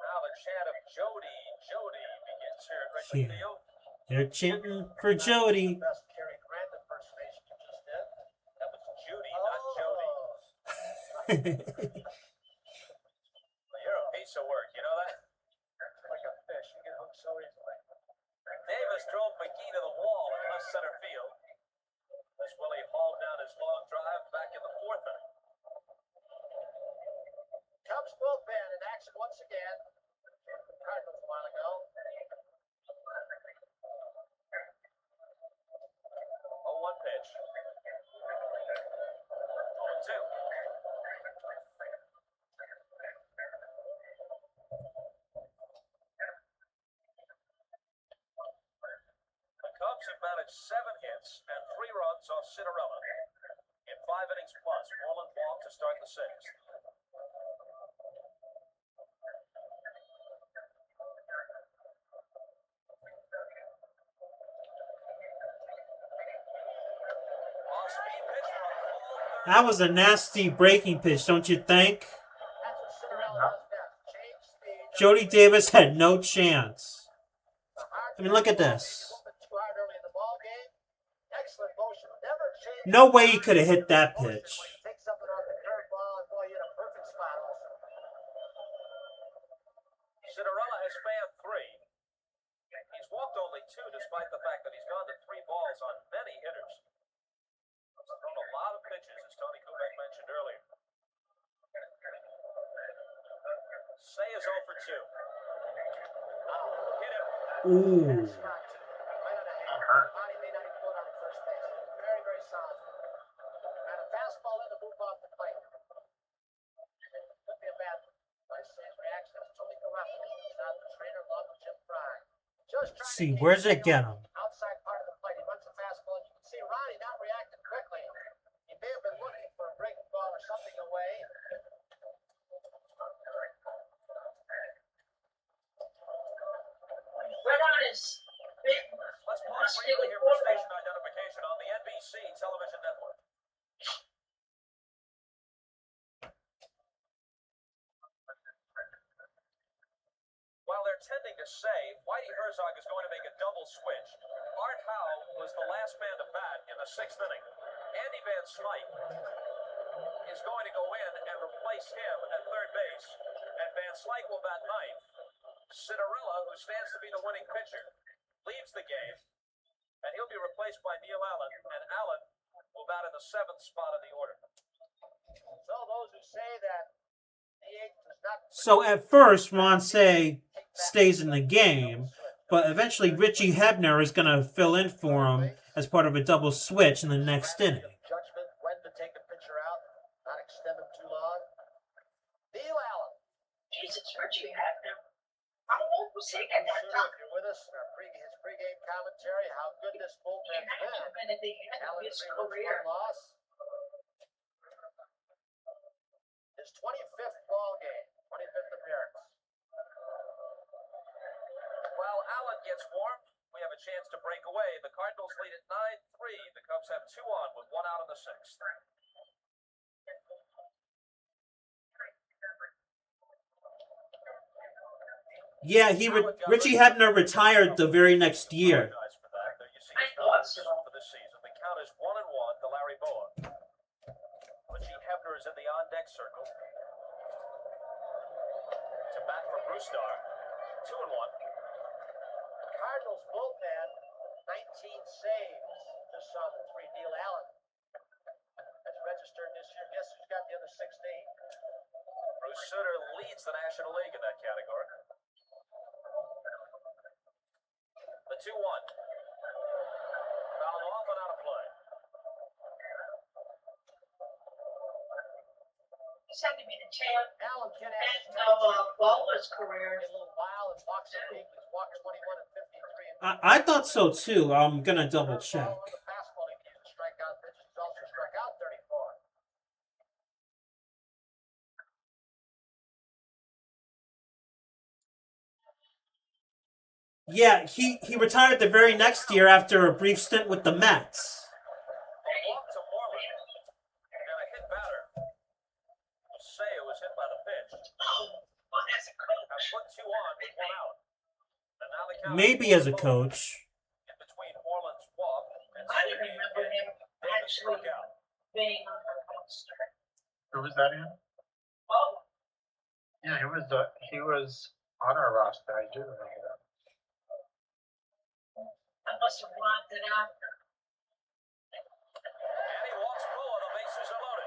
Now the chant of Jody, Jody begins here at Wrigley Yeah. Field. They're chanting for Jody. Best Cary Grant impersonation you just did. That was Judy, not Jody. Well, you're a piece of work, you know that? Like a fish, you get hooked so easily. Davis drove McGee to the wall in left center field. As Willie hauled down his long drive back in the fourth inning. Cubs bullpen in action once again. Cardinals a while ago. 0-1 pitch. 0-2. The Cubs have managed 7 hits and 3 runs off Cinderella. In 5 innings plus, Moreland walked to start the 6th. Off-speed pitch for a ball third. That was a nasty breaking pitch, don't you think? That's what Cinderella does best. Change speed. Jody Davis had no chance. Hard I mean, look at to this. movement too hard early in the ball game. Excellent motion. Never change. No way he could have hit that motion pitch. when you take something off the curveball and boy, you hit a perfect spot also. Cinderella has fanned 3. He's walked only 2 despite the fact that he's gone to 3 balls on many hitters. He's thrown a lot of pitches, as Tony Kubek mentioned earlier. Say is 0 for 2. Hit him. Ooh. Spot two. Right on the hand. hurt. Body may not even go down to first base. Very, very solid. And a fastball in to move off the plate. Could be a bad one. By Say's reaction, that was Tony Garofalo. He's not the trainer, along with Jim Fry. Just trying See, to keep where's it the get him? outside part of the plate. He runs the fastball. You can see Ronnie not reacting quickly. is big, Let's pause muscular briefly here for quarterback. station identification on the NBC television network. While they're tending to say Whitey Herzog is going to make a double switch, Art Howe was the last man to bat in the 6th inning. Andy Van Slyke is going to go in and replace him at third base, and Van Slyke will bat 9th. Cinderella, who stands to be the winning pitcher, leaves the game, and he'll be replaced by Neil Allen, and Allen will bat in the 7th spot of the order. So those who say that DH does not So at first, Ronce stays in the game, but eventually Richie Hebner is going to fill in for him as part of a double switch in the next inning. judgment when to take the pitcher out, not extend him too long. Neil Allen. Jesus, Richie Hebner. How old was he at that If time? you're with us in our his pregame commentary, how good this He bullpen's had to have been. been at the end of Allen his 3 runs, career. 1 loss. His 25th ball game, 25th appearance. While Allen gets warm, we have a chance to break away. The Cardinals lead at 9-3. The Cubs have 2 on with 1 out in the 6th. Yeah, Richie Hebner retired the very next year. Apologize for that. There you see I his thought numbers so. for this season. The count is 1-1 to Larry Boa. Richie Hebner is in the on-deck circle. To bat for Brewstar. 2-1. Cardinals bullpen, 19 saves. Just saw the 3 Neil Allen has registered this year. Guess who's got the other 16? Bruce Sutter leads the National League in that category. The 2-1. Fouled off and out of play. He's had to be the tail Allen can have his end of Bowler's career. a little while and walks in the He's walked 21 and 53. I thought so too. I'm going to double check. The fastball he can use to strike out pitches. He's also struck out 34. Yeah, he retired the very next year after a brief stint with the Mets. A walk to Moreland. And a hit batter. Say it was hit by the pitch. Oh, well, as a Have coach. put 2 on with 1 out. And now the count Maybe is as a 4-0. coach. In between Moreland's walk and I don't Sweeney remember again. him Davis actually struck out. being on the poster. Who was that in? Oh, Yeah, he was on our roster. I do remember that. I must have blocked it out. And he walks Boa. The bases are loaded.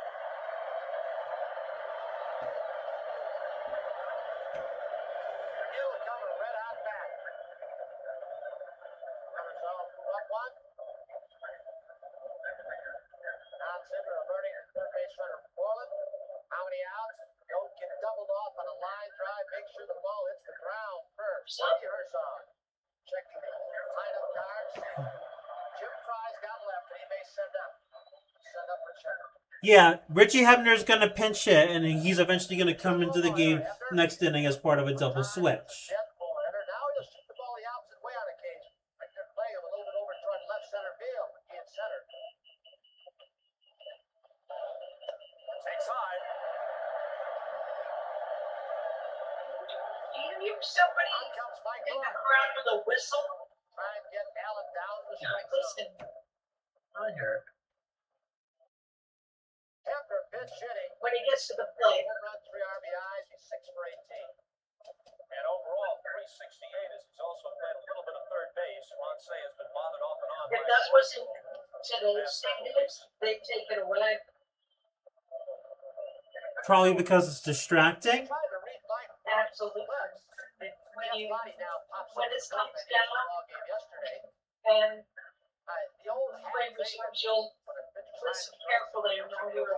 Hill coming, red hot back. Runners all move up 1. Don Zimmer alerting the third base runner Moreland. How many outs? Don't get doubled off on a line drive. Make sure the ball hits the ground first. Whitey Herzog checking the lineup cards. Jim Fry's got left, and he may send up return. Yeah, Richie Hebner's going to pinch hit, and he's eventually going to come into the game next inning as part of a double switch. Death ball hitter. Now he'll shoot the ball the opposite way on occasion. Like they're playing him a little bit over toward left center field. He in center. Takes high. Do you hear somebody On comes Mike in the Norman. crowd with a whistle? Try and get Allen down the strike zone. Listen, I hear it. Hefner pitch hitting. when he gets to the plate. Home run, 3 RBIs. He's 6 for 18. And overall, 368 as he's also played a little bit of third base. Ronce has been bothered off and on. If that wasn't today's standards, they'd take it away. Probably because it's distracting. Tried to read Mike Absolutely. West. When you, Body now pops when up. this comes in the down, ball game yesterday. and The old players you'll listen carefully when you're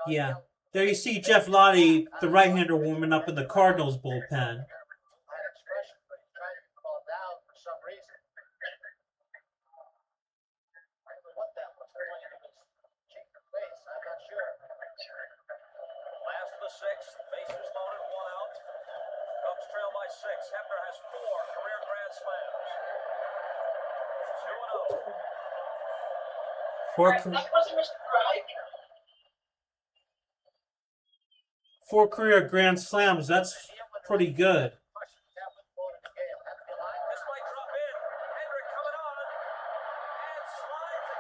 Yeah. There you see Jeff Lottie, the right-hander, warming up in the Cardinals bullpen. Had expression, but he's trying to get the ball down for some reason. I don't know what's going on in his cheek or face. I'm not sure. Last of the 6th. Bases loaded, 1 out. Cubs trail by 6. Hebner has 4 career grand slams. 2-0. That wasn't Mr. Right. 4 career grand slams. That's pretty good. This might drop in. Hendrick coming on. And slides it.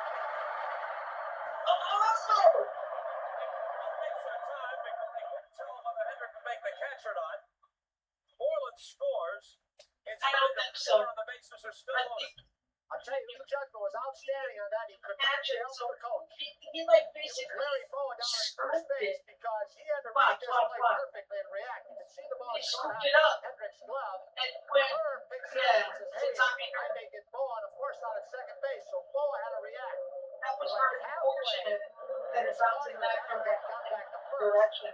Oh! Wait for the time because they couldn't tell whether Hendrick could make the catch or not. Moreland scores. I don't think so. The bases are still I on. think I'll tell you, Lou Judkins was outstanding on that. He could not Patrick, help so the coach. he like It was basically Larry Boa down at first scooped base it because he had to Fuck, read this fuck, play fuck. perfectly and react. You could see the ball He shot scooped out it up. of Hendrick's glove. and when Herb picks it yeah, up and says, since hey, I'm here, I may get Boa on a force out at second base. So Boa had to react. that was very unfortunate that it's bouncing back from that direction.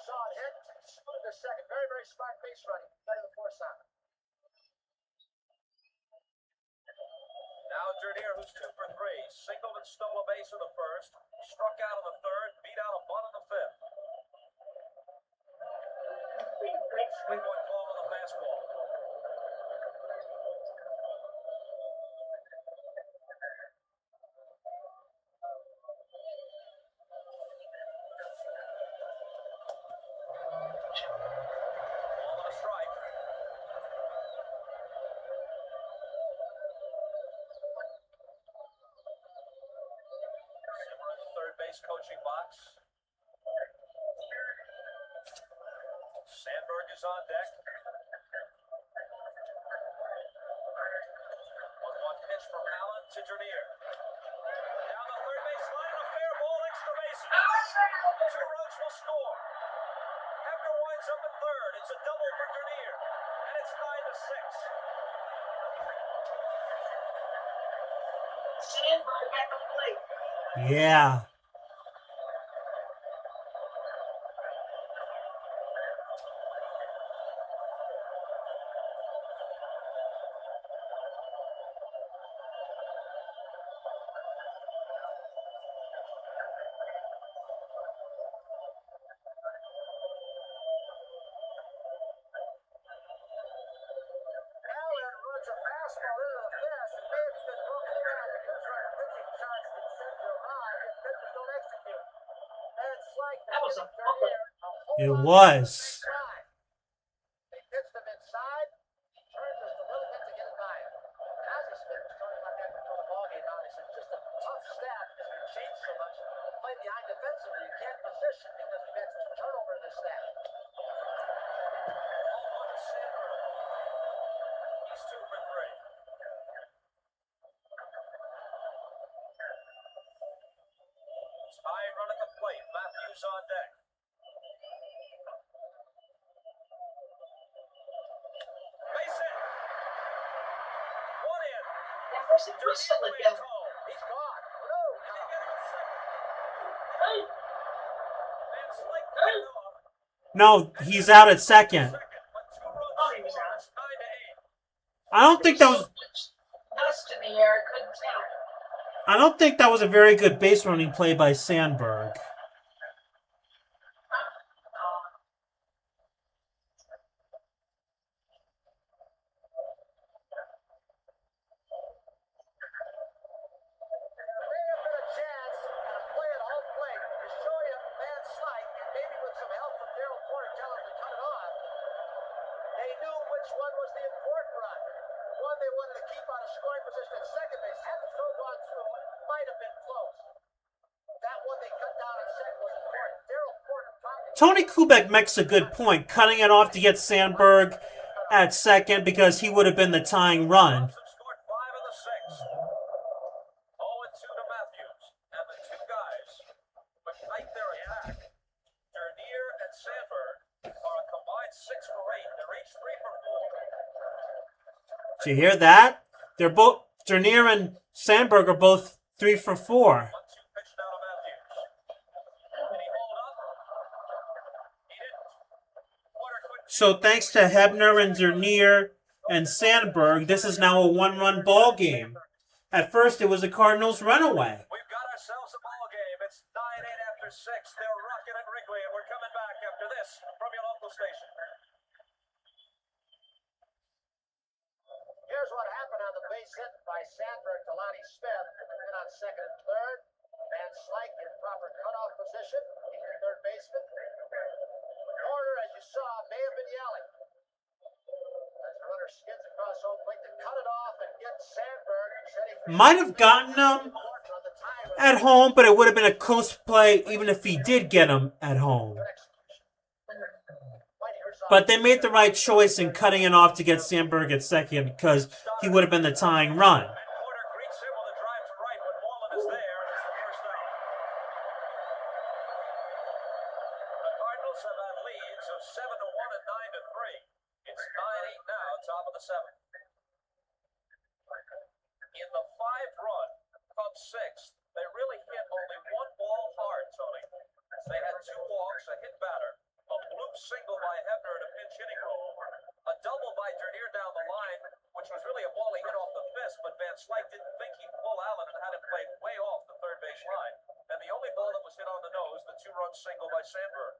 Saw it hit, screwed the second. Very, very smart base running. Better than force out. Now Dernier, who's 2 for 3, singled and stole a base in the first, struck out in the third, beat out a bunt in the fifth. Swing one ball on the fastball. Ball on a strike. Zimmer in the third base coaching box. Sandberg is on deck. 1-1 pitch from Allen to Dernier. Down the third base line, a fair ball, extra bases. 2 runs will score. Hebner winds up at third. It's a double for Dernier, and it's 9-6. Sandberg at the plate. Yeah. Allen runs a fastball into the fence and maybe just broken around because our pitching shots that send you high if pitchers don't execute. And Slank That was a Dernier a whole It lot was. inside. They pitched him inside. He turned just a little bit to get it by him. And Ozzie Smith was talking about that before the ballgame out. He said just a tough stat because we changed so much. Play behind defensively. You can't position because we've had such turnover in this stat. On to Sandberg. He's 2 for 3. It's high run at the plate. Matthews on deck. Base hit. 1 in. That wasn't Bristol Dernier again. way home. He's gone. No, Did he get him at second? Hey, Van Slyke put it off. No, he's out at second. Second, but 2 runs Oh, he was scored. out. It's 9-8. I don't think that was. dust in the air. I couldn't tell. I don't think that was a very good base running play by Sandberg. There may have been a chance and a play at home plate to show you Van Slyke, and maybe with some help from Darryl Porter telling him to cut it off, they knew which one was the important run. One they wanted to keep out of scoring position at second base. Had the throw gone through, it might have been close. That one they cut down at second was important. Darryl Porter probably... Tony Kubek makes a good point, cutting it off to get Sandberg at second because he would have been the tying run. Thompson scored 5 in the 6th. 0-2 to Matthews. And the 2 guys who ignite their attack, Dernier and Sandberg, are a combined 6 for 8. They're each 3 for 4. Did you hear that? They're both Dernier and Sandberg are both 3 for 4. 1-2 pitch now to Matthews. Did he hold up? He didn't. Porter couldn't. So thanks to Hebner and Dernier and Sandberg, this is now a 1-run ball game. At first, it was a Cardinals runaway. We've got ourselves a ball game. It's 9-8 after 6. They're rocking at Wrigley, and we're coming back after this from your local station. base hit by Sandberg to Lonnie Smith. And on second and third, Van Slyke in proper cutoff position. He's your third baseman. Porter, as you saw, may have been yelling. As the runner skids across home plate to cut it off and get Sandberg, who's heading for Might have gotten him at home, but it would have been a close play even if he did get him at home. But they made the right choice in cutting it off to get Sandberg at second because he would have been the tying run. And Porter greets him with a drive to right when Moreland is there, and it's the first out. The Cardinals have had leads of 7-1 and 9-3. It's 9-8 now, top of the seventh. In the 5-run Cubs sixth, they really hit only one ball hard, Tony. They had 2 walks, a hit batter, a bloop single by Hebner in a pinch hitting role, a double by Dernier down the line, which was really a ball he hit off the fist, but Van Slyke didn't think he'd pull Allen and had it played way off the third base line. And the only ball that was hit on the nose, the 2-run single by Sandberg.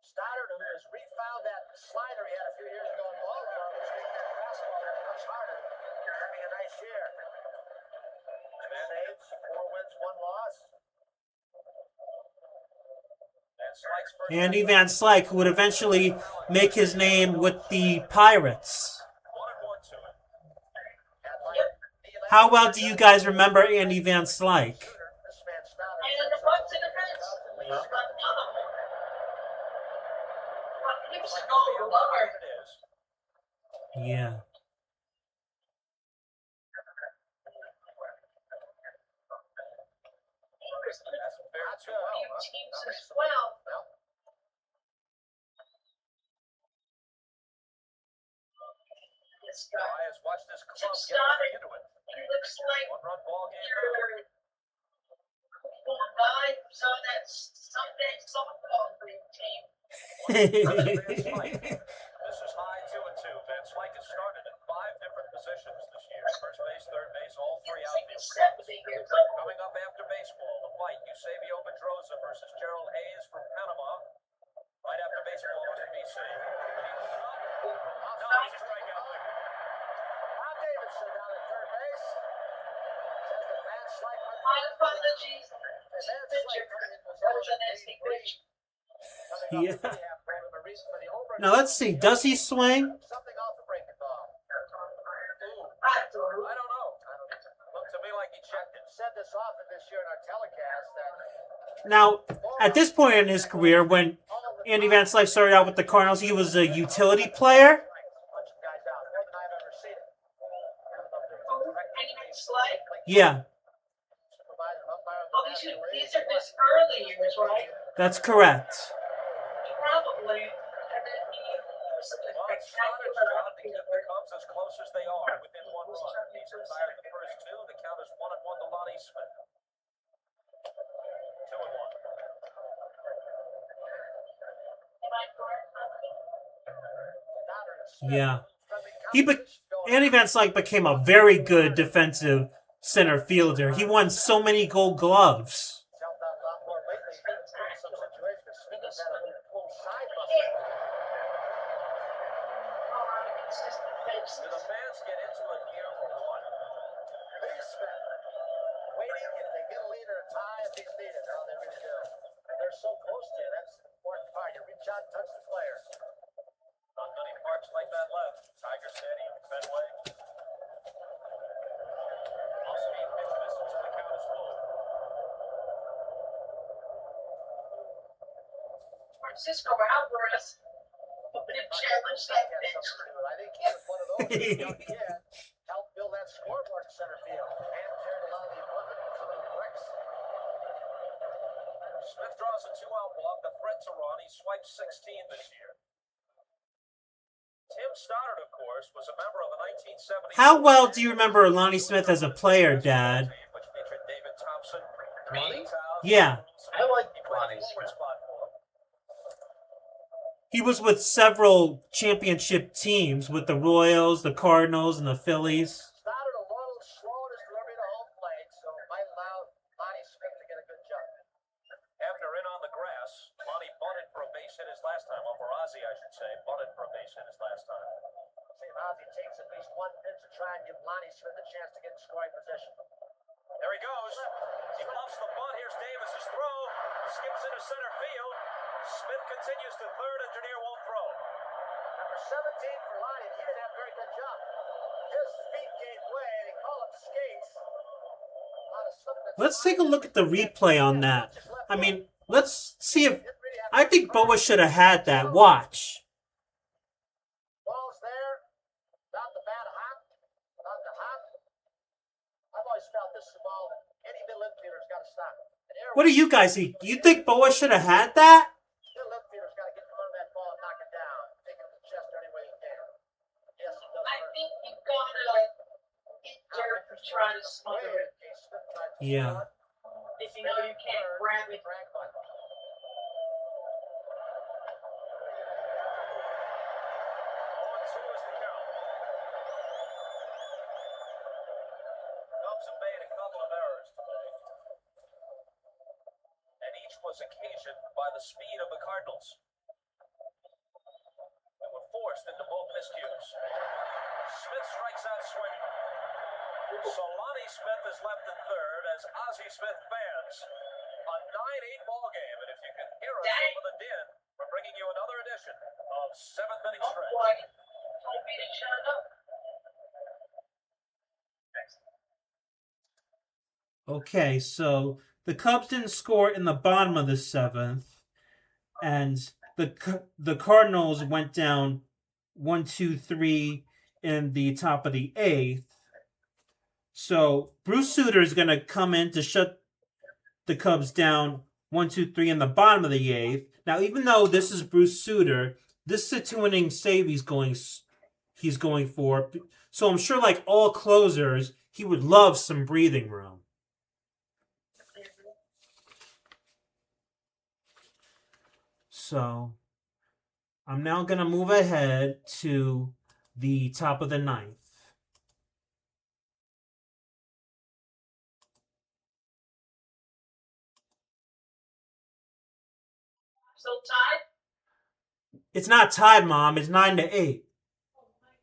Stoddard, who has refound that slider he had a few years ago in Baltimore, was making that fastball that much harder. Having a nice year. 2 saves, 4 wins, 1 loss. Andy Van Slyke, who would eventually make his name with the Pirates. How well do you guys remember Andy Van Slyke? And the butt to the fence. He was a gold lover. Yeah. Teams as well. This guy. Tim Stoddard, he looks like your guy who's on that Sunday softball team. This is high 2-2. Van Slyke has started at 5 different positions this year. First base, third base, all 3 outfield. Coming up after baseball, the fight, Eusebio Pedroza versus Gerald Hayes from Panama. Right after baseball on NBC. No, he's strikeout leader. Bob Davidson down at third base. Says that Van Slyke went My apologies. Picture. That was a nasty pitch. Yeah. Now let's see. Does he swing? Something off the breaking ball. I don't know. I don't know. Looked to me like he checked it. Said this often this year in our telecast that Now, at this point in his career, when Andy Van Slyke started out with the Cardinals, he was a utility player. bunch of guys out, more than I've ever seen it. Andy Van Slyke. Yeah, Oh, these are his early years, right? that's correct. Probably. And then he was a Well, it's Stoddard's job to keep the Cubs as close as they are within 1 run. He's retired the first 2. The count is 1-1 to Lonnie Smith. 2-1. Am I correct? Yeah. Andy Van Slyke became a very good defensive center fielder. He won so many Gold Gloves. Helped out a lot more lately in some situations. Smith has had a little side Yeah. muscle. Consistent pitch. Do the fans get into it here or what? Lee Smith waiting if they get a lead or a tie if he's needed. Oh, they really do. They're so close to you. That's the important part. You reach out and touch the player. Not many parks like that left. Tiger Stadium, Fenway. Off-speed pitch misses. The count is full. Francisco Alvarez. Challenge that pitch. I think he was one of those young kids helped build that scoreboard in center field and carried a lot of the equipment and some of the bricks. Smith draws a 2-out walk. The threats are on. He swiped 16 this year. Tim Stoddard, of course, was a member of the 1970. How well do you remember Lonnie Smith as a player, Dad? Which featured David Thompson. Lonnie? Yeah. I like He played Lonnie a forward Smith. spot for him. He was with several championship teams, with the Royals, the Cardinals, and the Phillies. Stoddard a little slow in his delivery to home plate, so it might allow Lonnie Smith to get a good jump. After in on the grass, Lonnie bunted for a base hit his last time. Well, for Ozzie, I should say, bunted for a base hit his last time. See, if Ozzie takes at least one pitch to try and give Lonnie Smith a chance to get in scoring position. There he goes. He bumps the bunt. Here's Davis's throw. Skips into center field. Smith continues to third, and Dernier won't throw. Number 17 for Lonnie. He didn't have a very good jump. His feet gave way. They call him skates. Let's take a look at the replay on that. I mean, let's see if... I think Boa should have had that. Watch. Ball's there. Not the bat hot. Not the hot. I've always felt this is a ball that any middle infielder's got to stop. What do you guys think? You think Boa should have had that? Middle infielder's got to get in front of that ball and knock it down. Take it to the chest any way you can. Yes, it does I hurt. think you've got to hit dirt and try to smother it. Yeah. If you know you can't grab it. 0-2 is the count. Cubs have made a couple of errors today, and each was occasioned by the speed of the Cardinals. And were forced into both miscues. Smith strikes out swinging. So Lonnie Smith is left at third as Ozzie Smith fans. A 9-8 ball game, and if you can hear us over the din, we're bringing you another edition of 7th Inning Oh Stretch. boy. Told me to shut up. Okay, so the Cubs didn't score in the bottom of the 7th, and the Cardinals went down 1-2-3 in the top of the 8th. So Bruce Sutter is going to come in to shut the Cubs down 1-2-3 in the bottom of the 8th. Now, even though this is Bruce Sutter, this is a 2-inning save he's going for. So I'm sure, like all closers, he would love some breathing room. So I'm now going to move ahead to the top of the 9th. So tied? It's not tied, Mom. It's 9-8.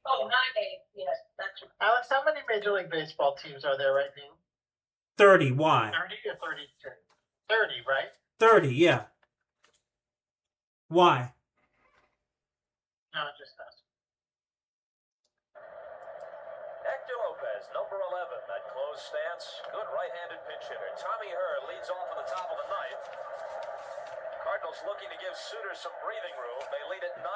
Oh, 9-8. Yes, that's right. Alex, how many Major League Baseball teams are there right now? 30. Why? 30 or 32? 30, right? 30. Yeah. Why? No, just us. Hector Lopez, number 11, that closed stance. Good right-handed pinch hitter. Tommy Herr leads off in the top of the 9th. Cardinals looking to give Sutter some breathing room. They lead it 9-8.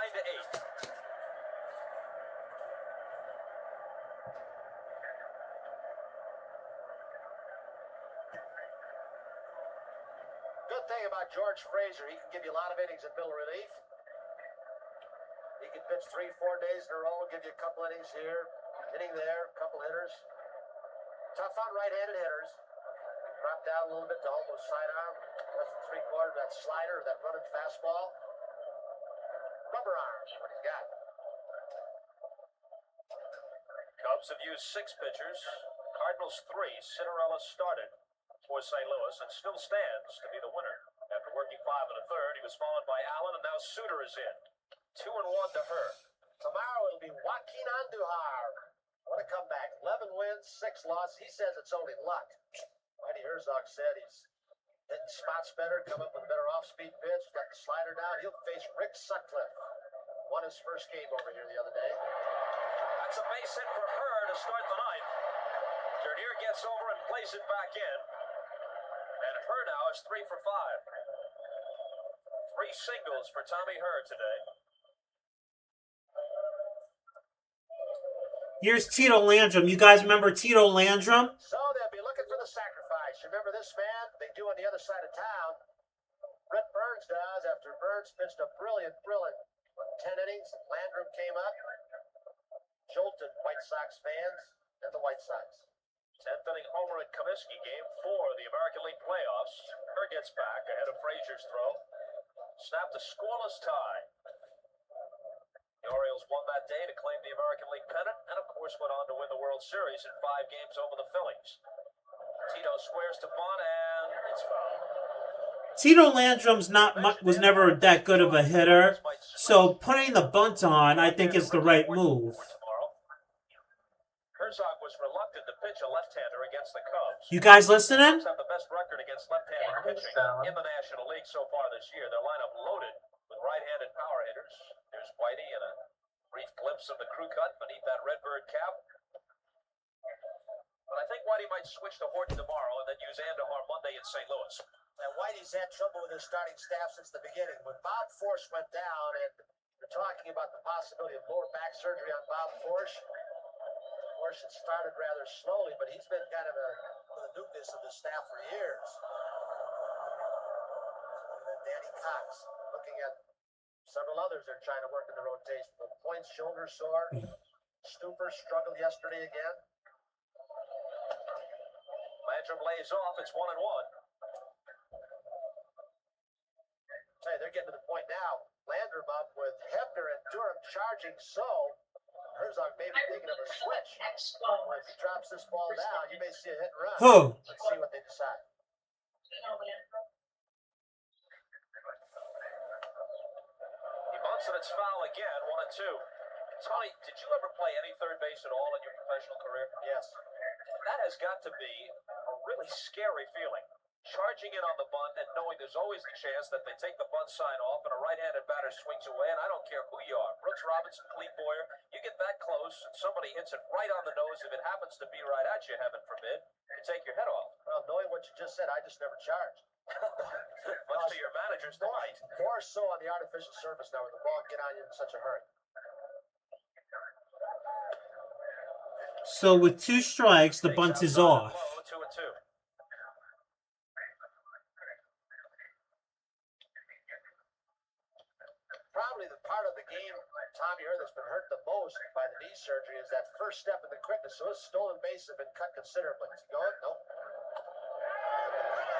Good thing about George Frazier, he can give you a lot of innings in middle relief. He can pitch 3-4 days in a row, give you a couple innings here, inning there, a couple hitters. Tough on right-handed hitters. Drop down a little bit to almost sidearm. That's the 3/4, that slider, that running fastball. Rubber arms, what he's got. Cubs have used 6 pitchers. Cardinals 3. Cinderella started for St. Louis and still stands to be the winner. After working 5 1/3, he was followed by Allen, and now Sutter is in. 2-1 to Herr. Tomorrow it'll be Joaquin Andujar. What a comeback. 11 wins, 6 losses. He says it's only luck. Whitey Herzog said he's hitting spots better, come up with a better off-speed pitch, got the slider down. He'll face Rick Sutcliffe. Won his first game over here the other day. That's a base hit for Herr to start the 9th. Dernier gets over and plays it back in. And Herr now is 3 for 5. 3 singles for Tommy Herr today. Here's Tito Landrum. You guys remember Tito Landrum? So they'll be looking for the sacrifice. You remember this man? They do on the other side of town. Brett Burns does after Burns pitched a brilliant 10 innings. Landrum came up, jolted White Sox fans and the White Sox. 10th inning homer at Comiskey, game 4 of the American League playoffs. Herr gets back ahead of Frazier's throw. Snapped a scoreless tie. The Orioles won that day to claim the American League pennant and, of course, went on to win the World Series in 5 games over the Phillies. Tito squares to bunt, and it's foul. Tito Landrum's was never that good of a hitter, so putting the bunt on, I think, is the right move. Tomorrow. Herzog was reluctant to pitch a left-hander against the Cubs. You guys listening? Cubs have the best record against left-handed pitching in the National League so far this year. Their lineup loaded with right-handed power hitters. There's Whitey and a brief glimpse of the crew cut beneath that Redbird cap. But I think Whitey might switch to Horton tomorrow and then use Andahar Monday in St. Louis. And Whitey's had trouble with his starting staff since the beginning. When Bob Forsch went down, and you're talking about the possibility of lower back surgery on Bob Forsch. Forsch had started rather slowly, but he's been kind of the nucleus of the staff for years. And then Danny Cox, looking at several others they're trying to work in the rotation. But Point's shoulder sore. Stupor struggled yesterday again. Landrum lays off. It's 1-1. Hey, they're getting to the point now. Landrum up with Hebner and Durham charging, so Herzog may be thinking of a switch. Well, if he drops this ball down, you may see a hit and run. Who? Let's see what they decide. He bunts and it's foul again, 1-2. Tony, did you ever play any third base at all in your professional career? Yes. That has got to be a really scary feeling. Charging in on the bunt and knowing there's always the chance that they take the bunt sign off and a right-handed batter swings away, and I don't care who you are, Brooks Robinson, Clete Boyer, you get that close and somebody hits it right on the nose, if it happens to be right at you, heaven forbid, you take your head off. Well, knowing what you just said, I just never charged. Much to your manager's delight. More so on the artificial surface now, where the ball can get on you in such a hurry. So with 2 strikes, the bunt is off. 2-2. Probably the part of the game, Tommy Earl, that's been hurt the most by the knee surgery is that first step in the quickness. So his stolen base have been cut considerably. Is he going? Nope.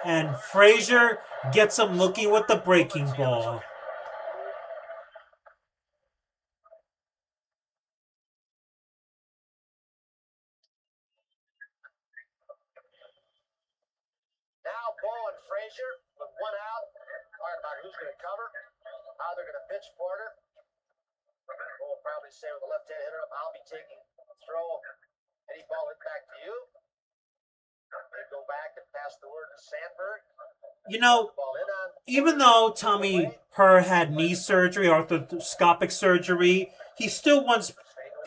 And Frazier gets him looking with the breaking ball. Now Bo and Frazier with 1 out. Talking about who's going to cover, how they're going to pitch Porter. Bo will probably say with the left-hand hitter up, I'll be taking the throw. Any ball hit back to you. They go back and pass the word to Sandberg. You know, Ball in on. even though Tommy Herr had knee surgery, arthroscopic surgery, he still runs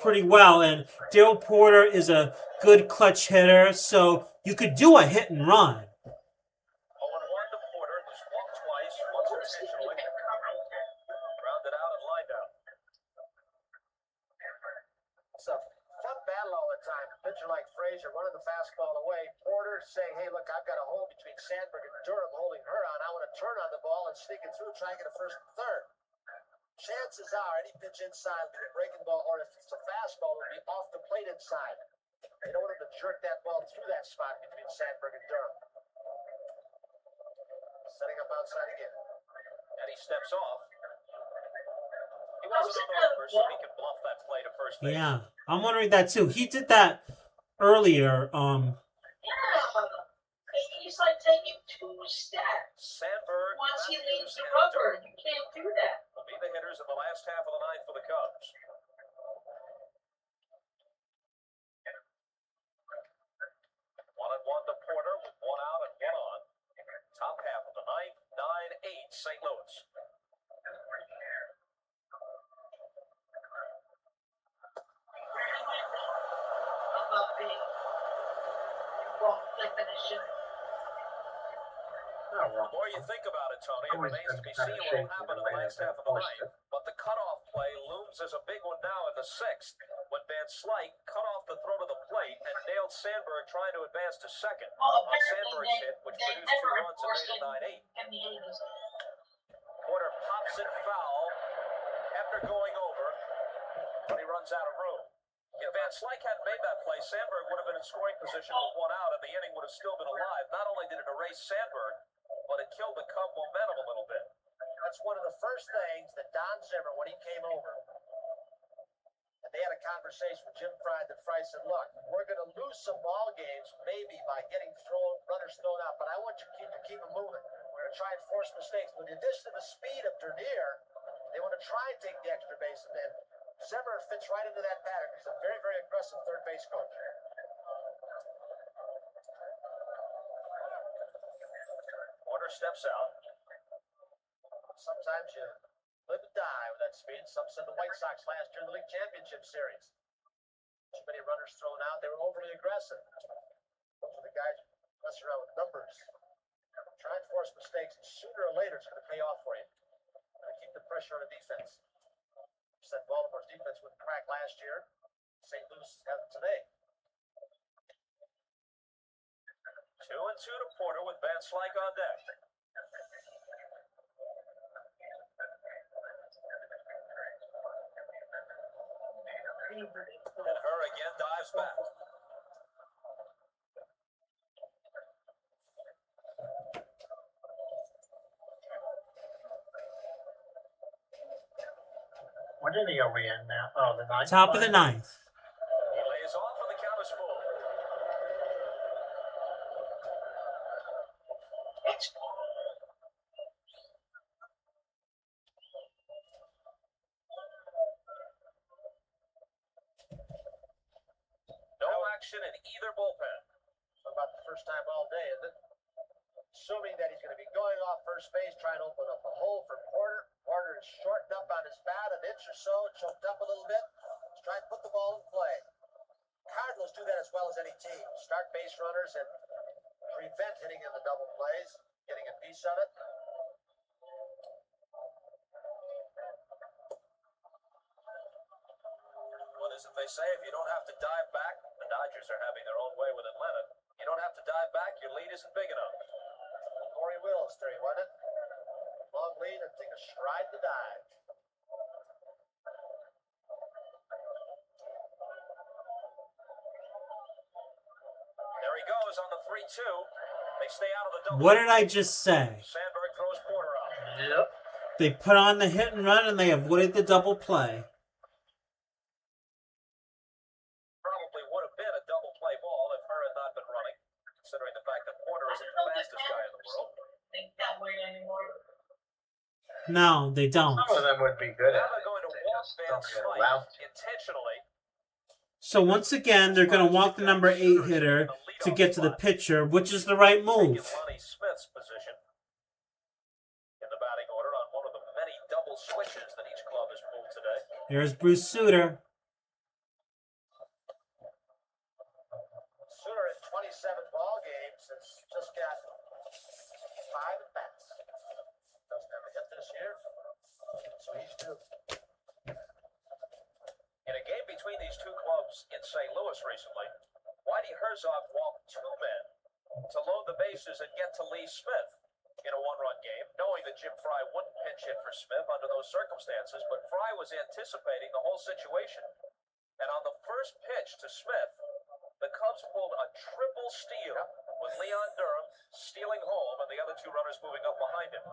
pretty well. And Dale Porter is a good clutch hitter, so you could do a hit and run. 0-1 to Porter, who's walked twice, once intentionally. Grounded out and lined out. It's a fun battle all the time. A pitcher like Frazier running the fastball away. Porter saying, hey, look, I've got a hole between Sandberg and Durham holding her on. I want to turn on the ball and sneak it through, try and get a first and third. Chances are any pitch inside will be a breaking ball, or if it's a fastball, it will be off the plate inside. They don't want him to jerk that ball through that spot between Sandberg and Durham. Setting up outside again. And he steps off. He wants another person he can bluff that play to first base. Yeah, I'm wondering that too. He did that earlier. Yeah. He's like taking 2 steps. Sandberg, Once he Matthews, leaves the and rubber, Durham you can't do that. will be the hitters in the last half of the ninth for the Cubs. 1-1 to Porter with 1 out and 1 on. Top half of the ninth, 9-8 St. Louis. About the wrong definition. The more you think about it, Tony, it remains to be seen what will happen in the last half of the ninth. But the cutoff play looms as a big one now in the 6th, when Van Slyke cut off the throw to the plate and nailed Sandberg trying to advance to second Well, on apparently Sandberg's hit, which they produced 2 never runs and enforced made it it 9-8. in the 80s. Porter pops it foul. Hefner going over, but he runs out of room. If Van Slyke hadn't made that play, Sandberg would have been in scoring position with 1 out, and the inning would have still been alive. Not only did it erase Sandberg, but it killed the Cub momentum a little bit. That's one of the first things that Don Zimmer, when he came over, and they had a conversation with Jim Fry, that Fry said, look, we're going to lose some ball games maybe by getting runners thrown out, but I want you to keep them moving. We're going to try and force mistakes. With the addition of the speed of Dernier, they want to try and take the extra base, and Zimmer fits right into that pattern. He's a very, very aggressive third base coach. steps out. Sometimes you live and die with that speed. Some said the White Sox last year in the league championship series. Too many runners thrown out. They were overly aggressive. Those are the guys messing around with numbers. Try and force mistakes. Sooner or later, it's going to pay off for you. Keep the pressure on the defense. Said Baltimore's defense wouldn't crack last year. St. Louis has it today. 2-2 to Porter with Van Slyke on deck. And Her again dives back. What inning are we in now? Oh, the ninth. Top of the ninth. He lays off and the count is full. No action in either bullpen. About the first time all day, isn't it? Assuming that he's going to be going off first base, trying to open up a hole for Porter. Porter is shortened up on his bat an inch or so, choked up a little bit. He's trying to put the ball in play. Cardinals do that as well as any team. Start base runners and prevent hitting in the double plays, getting a piece of it. What is it they say? If you don't have to dive back, the Dodgers are having their own way with Atlanta. You don't have to dive back, your lead isn't big enough. Corey Wills theory, wasn't it? Long lead and take a stride to dive. There he goes on the 3-2. They stay out of the double. What did I just say? Sandberg throws Porter out. Yep. They put on the hit and run and they avoided the double play. Probably would have been a double play ball if Her had not been running, considering the fact that Porter isn't the fastest guy in the world. Think that way anymore. No, they don't. Some of them would be good Now at they're it. going to They walk just Van don't get Slyke allowed to. intentionally. So once again, they're going to walk the number 8 hitter to get to the pitcher, which is the right Taking move. Lonnie Smith's position in the batting order on one of the many double switches that each club has pulled today. Here's Bruce Sutter. Sutter in 27 ball games has just got 5 at bats. Doesn't have a hit this year, so he's due. In a game between these two clubs in St. Louis recently, Whitey Herzog walked 2 men to load the bases and get to Lee Smith in a 1-run game, knowing that Jim Fry wouldn't pinch hit for Smith under those circumstances, but Fry was anticipating the whole situation. And on the first pitch to Smith, the Cubs pulled a triple steal with Leon Durham stealing home and the other 2 runners moving up behind him.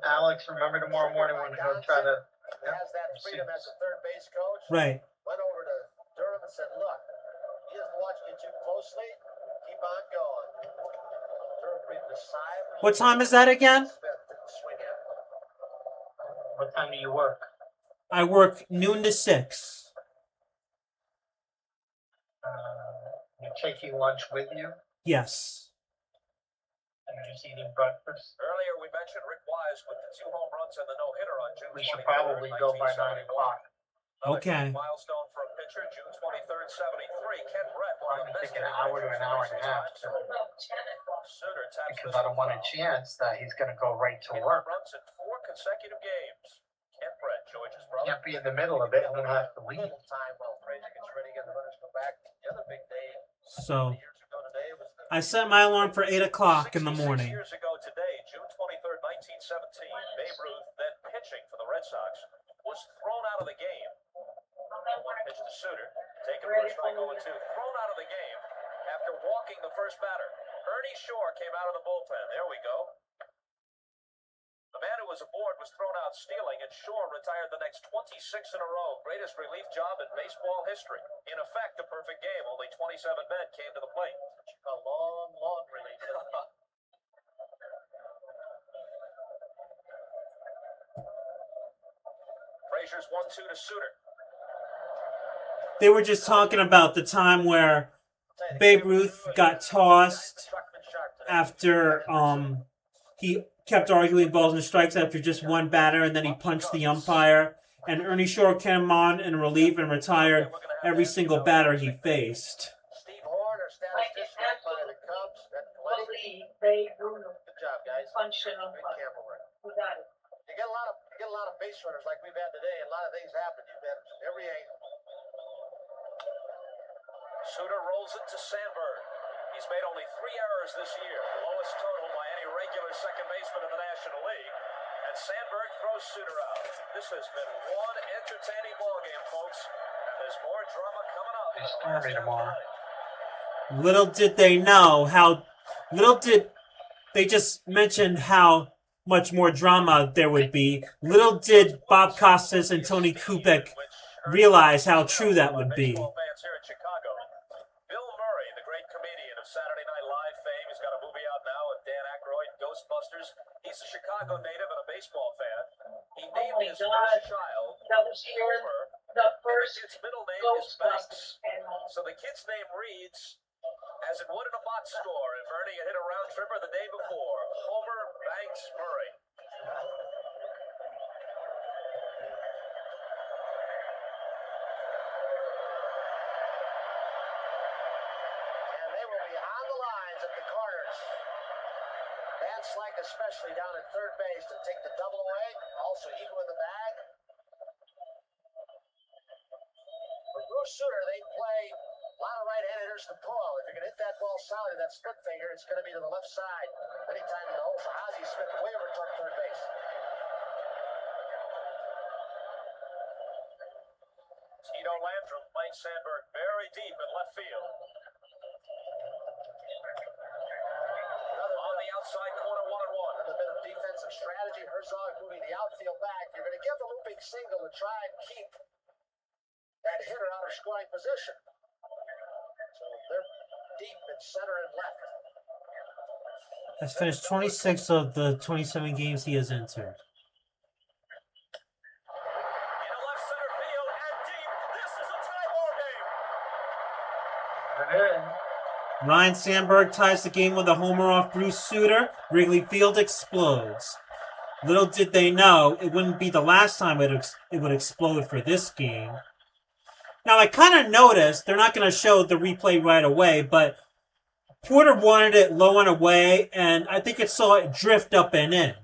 Alex, remember tomorrow morning when we go try to. He has that freedom as a third base coach. Right. Went over to Durham and said, look, he isn't watching you too closely. Keep on going. Durham breathed a sigh of relief. What time is that again? Smith didn't swing in. What time do you work? I work noon to 6. You taking lunch with you? Yes. And you're just eating breakfast? Earlier, we mentioned Rick Wise with the 2 home runs and the no-hitter on June 23rd. We should probably go by 9 o'clock. Another Okay. milestone for a pitcher, June 23rd, 73. Ken Brett, one I'm of the best thinking an hitting hour to pitchers an hour and a of half. recent times. What about 10 o'clock? Sutter taps Because this I don't want a one foul. chance that he's going to go right to 10 work. runs in 4 consecutive games. Ken Brett, George's brother. Can't be in the middle of it and then have to leave. Little time while Frazier gets ready and the runners go back. The other big day So years ago today was the I set my alarm for 8 o'clock in the 66 morning. years ago today, June 23rd, 1917, Babe Ruth, then pitching for the Red Sox, was thrown out of the game. One pitch to Sutter, taking first strike 0-2, thrown out of the game after walking the first batter. Ernie Shore came out of the bullpen. There we go. The man who was aboard was thrown out stealing, and Shore retired the next 26 in a row. Greatest relief job in baseball history. In effect, a perfect game. Only 27 men came to the plate. a long, long relief. Frazier's 1-2 to Sutter. They were just talking about the time where Babe Ruth got tossed after he kept arguing balls and strikes after just one batter, and then he punched the umpire. And Ernie Shore came on in relief and retired every single batter he faced. Steve Horn, our statistician by the Cubs. Believe they grew Good job, guys. functional. Good camera work. We got it. You get a lot of base runners like we've had today, and a lot of things happen. You've had every angle. Suter rolls it to Sandberg. He's made only 3 errors this year, the lowest total by any regular second baseman in the National League. And Sandberg throws Suter out. This has been one entertaining ballgame, folks. And there's more drama coming up. It's stormy tomorrow. Little did they know how. Little did they just mentioned how much more drama there would be. Little did Bob Costas and Tony Kubek realize how true that would be. Baseball fans here in Chicago. Bill Murray, the great comedian of Saturday Night Live fame, he's got a movie out now with Dan Aykroyd, Ghostbusters. He's a Chicago native and a baseball fan. He named my his God. first child That was here Homer. the And first the kid's middle name is Ghostbusters. Banks. So the kid's name reads as it would in a bot score if Ernie had hit a round tripper the day before. Homer Banks Murray. And they will be on the lines at the corners. Van Slyke especially down at third base to take the double away. Also eagle in the bag. For Bruce Sutter, they play a lot of right-handed hitters to pull. If you're going to hit that ball solid, that split finger, it's going to be to the left side. Anytime in the hole, so Ozzie Smith way over toward third base. Tito Landrum playing Sandberg very deep in left field. On the outside corner, 1-1. Another bit of defensive strategy. Herzog moving the outfield back. You're going to give the looping single to try and keep that hitter out of scoring position. So they're deep in center and left. Has finished 26 of the 27 games he has entered. Into left center field and deep. This is a tie ball game. Ryne Sandberg ties the game with a homer off Bruce Sutter. Wrigley Field explodes. Little did they know it wouldn't be the last time it would explode for this game. Now, I kind of noticed they're not going to show the replay right away, but Porter wanted it low and away, and I think it saw it drift up and in.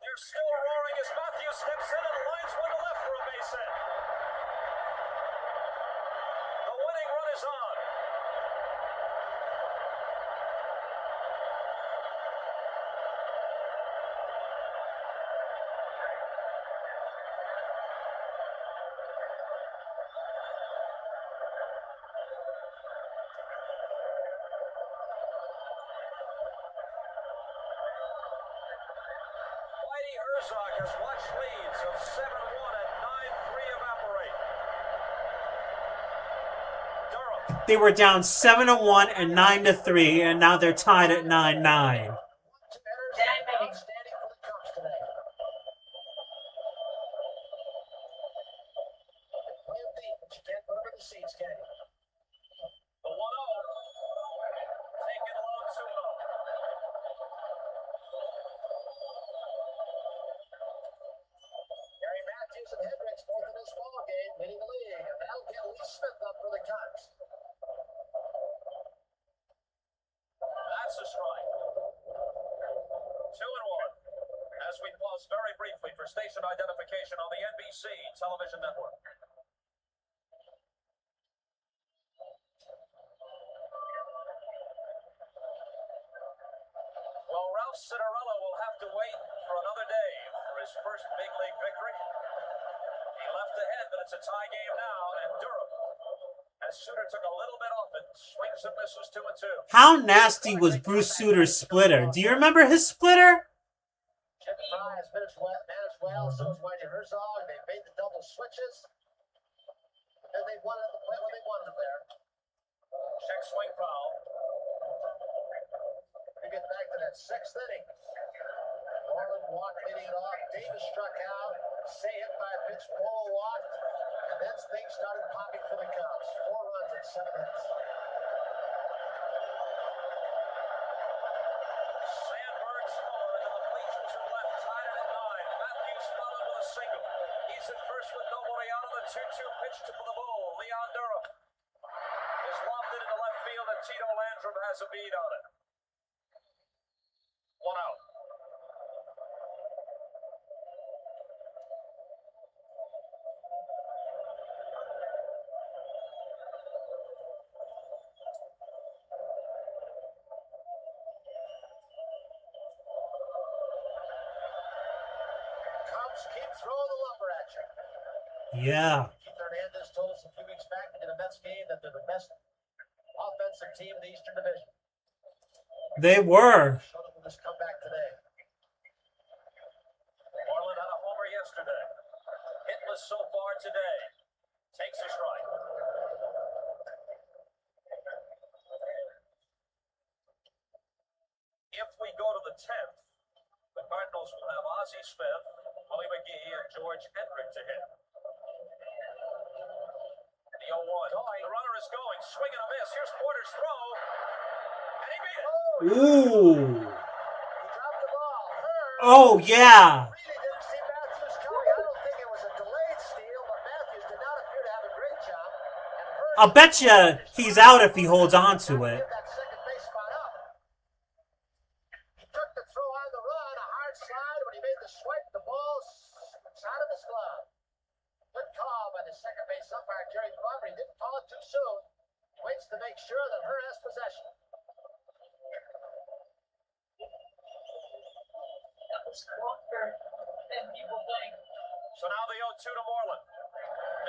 They're still roaring as Matthews steps in and lines one to left for a base hit. The winning run is on. Whitey Herzog has watched leads of 7-1 and 9-3 evaporate. Durham. They were down 7-1 and 9-3, and now they're tied at 9-9. Two hitters outstanding for the Cubs today. Play them deep, but you can't put them in the seats, can you? The 1-0. Taken low 2-0. Gary Matthews and Hendricks both in this ball game leading the league, and that'll get Lee Smith up for the Cubs. That's a strike. 2-1. As we pause very briefly for station identification on the NBC television network. Well, Ralph Citarella will have to wait for another day for his first big league victory. He left ahead, but it's a tie game now, and Durham, as Sutter took a little bit off it, swings and misses 2-2. How nasty was Bruce Sutter's splitter? Do you remember his splitter? Jim Fry has managed well, so is Whitey Herzog. They've made the double switches. And they wanted to play when they wanted them there. Check swing foul. We get back to that sixth inning. Norman walked leading it off. Davis struck out. Say hit by a pitch. Polo walked. And then things started popping for the Cubs. 4 runs in 7 hits. Sandberg's homer into the bleachers and left, tied it at 9. Matthews followed with a single. He's at first with nobody out on the 2-2 pitch to the ball. Leon Durham is lofted into left field, and Tito Landrum has a beat on it. 1 out. Cubs keep throwing the lumber at you. Yeah. Keith Hernandez told us a few weeks back in a Mets game that they're the best offensive team in the Eastern Division. They were. Showed up with this comeback today. Moreland had a homer yesterday. Hitless so far today. Takes a strike. If we go to the 10th, the Cardinals will have Ozzie Smith, Willie McGee, and George Hendrick to hit. The 0-1. The runner is going. Swing and a miss. Here's Porter's throw. And he beat it. Ooh. He dropped the ball. Hurd Oh, yeah. really didn't see Matthews coming. I don't think it was a delayed steal, but Matthews did not appear to have a great job. And Hurd I'll bet you he's out if he holds on to it. give that second base spot up. He took the throw on the run, a hard slide. When he made the swipe, the ball out of his glove. Good call by the second base umpire, Jerry Crawford. He didn't call it too soon. Waits to make sure that Hurd has possession. That was longer than people think. So now the 0-2 to Moreland.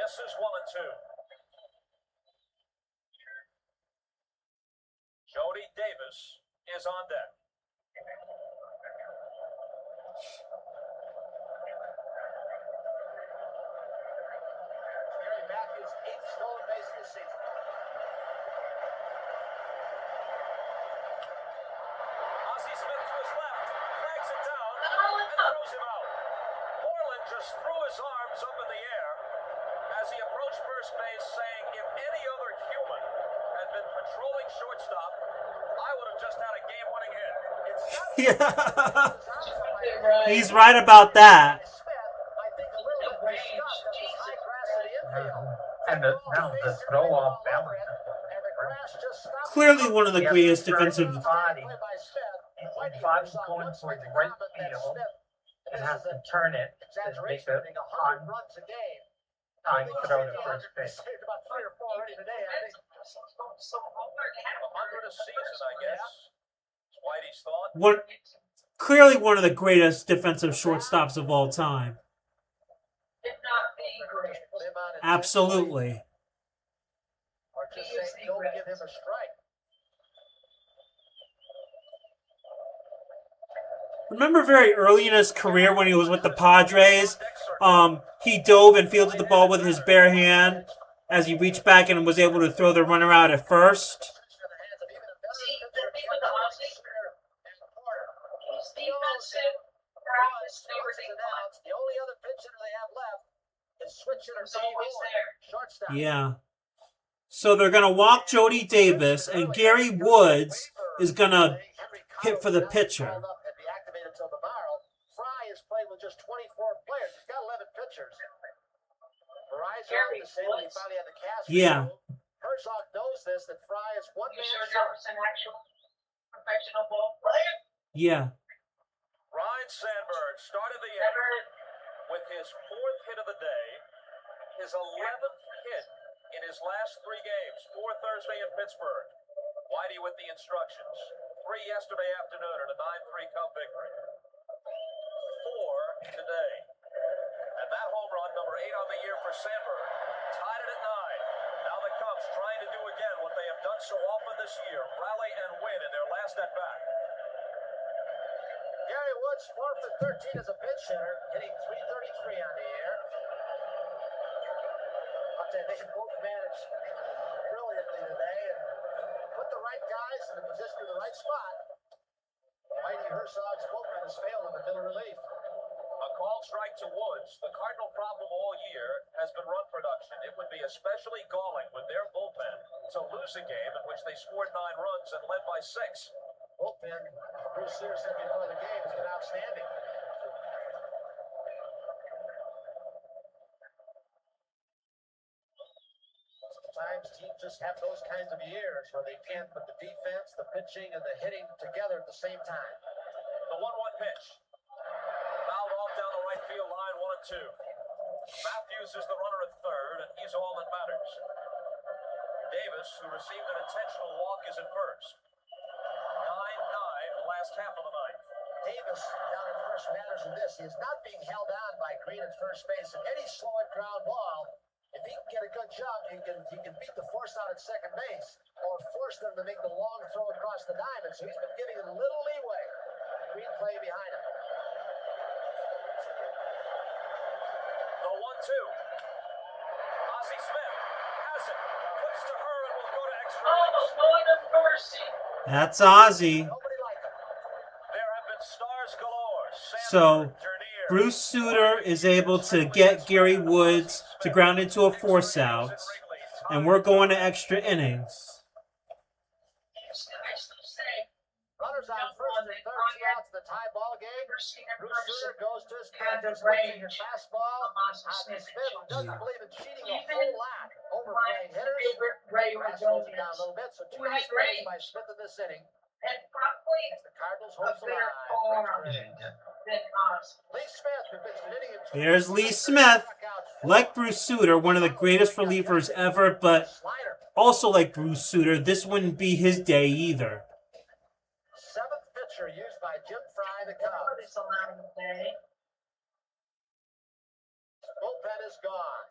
Misses 1 and 2. Jody Davis is on deck. Gary Matthews' 8th stolen base this season. Ozzie Smith to his left, flags it down, and throws him out. Moreland just threw his arms up in the air as he approached first base, saying, if any other human had been patrolling shortstop, I would have just had a game-winning hit. It's not Yeah. He's right about that. Smith, I think a little bit disgusted at the high grass of the infield. And the throw off balance. And the grass just stopped. Clearly one of the greatest defensive. Body. Play by Smith. His body's going towards the right field and has to turn it to make a Exaggeration, 100 runs a game. time throw to first base. Saved about 3 or 4 already today, I think. 100 a season, I guess. Whitey's thought. Clearly one of the greatest defensive shortstops of all time. Did not be great. Put him on his Absolutely. Or just say, don't give him a strike. Remember very early in his career when he was with the Padres, he dove and fielded the ball with his bare hand as he reached back and was able to throw the runner out at first. See, the thing with the Ozzie, he's defensive, practice, everything fun. The only other pitcher they have left is switching or He's always there. shortstop. Yeah. So they're going to walk Jody Davis, and Gary Woods is going to hit for the pitcher. And be activated until tomorrow. Fry is playing with just 24 players. He's got 11 pitchers. Verizon Gary is saying he Woods. finally had the cast. Yeah. Herzog knows this, that Fry is one You man sure short. that was an actual professional ball player? Yeah. Ryne Sandberg started the Never. inning with his 4th hit of the day, his 11th hit in his last 3 games, 4 Thursday in Pittsburgh. Whitey with the instructions. 3 yesterday afternoon and a 9-3 Cub victory. 4 today. And that home run, number 8 on the year for Sandberg, tied it at 9. Now the Cubs trying to do again what they have done so often this year, rally and win in their last at-bat. Gary Woods, 4 for 13 as a pinch hitter, hitting .333 on the air. I'll tell you, they both managed brilliantly today and put the right guys in the position in the right spot. Whitey Herzog's bullpen has failed him in middle relief. A called strike to Woods. The Cardinal problem all year has been run production. It would be especially galling with their bullpen to lose a game in which they scored 9 runs and led by 6. Bullpen, Bruce Sutter said before the game, has been outstanding. Sometimes teams just have those kinds of years where they can't put the defense, the pitching, and the hitting together at the same time. The 1-1 pitch. Fouled off down the right field line, 1-2. Matthews is the runner at third, and he's all that matters. Davis, who received an intentional walk, is at first. 9-9, the last half of the ninth. Davis down at first matters in this. He is not being held on by Green at first base. And any slow and ground ball, if he can get a good jump, he can beat the force out at second base or force them to make the long throw across the diamond. So he's been giving it a little leeway. Green play behind him. The 1-2. Ozzie Smith has it. Puts to her and will go to extra innings. Oh, Lord of mercy. That's Ozzy. Nobody like him. There have been stars galore. So, Sandberg, Dernier, Bruce Sutter is able to get Gary Woods to ground into a force out, and we're going to extra innings. I still say, Runners on first and third, 2 outs, the tie ball game. never seen a Bruce Sutter person goes to his had the pitch, swinging range a fastball. of Ozzie Ozzie Smith. Smith, who doesn't believe in cheating a Even whole lot. Overplaying my hitters. favorite Ray That slows it down a Rodriguez, little bit. So 2 who had nice plays range. by Smith in this inning. and probably The Cardinals a hopes better alive. arm than Ozzie. Lee Smith, who pitched an inning in 2 Here's Lee Smith. Like Bruce Sutter, one of the greatest relievers ever, but Slider. also like Bruce Sutter, this wouldn't be his day either. 7th pitcher used by Jim Fry, the Nobody's Cubs. allowed today. Bullpen is gone.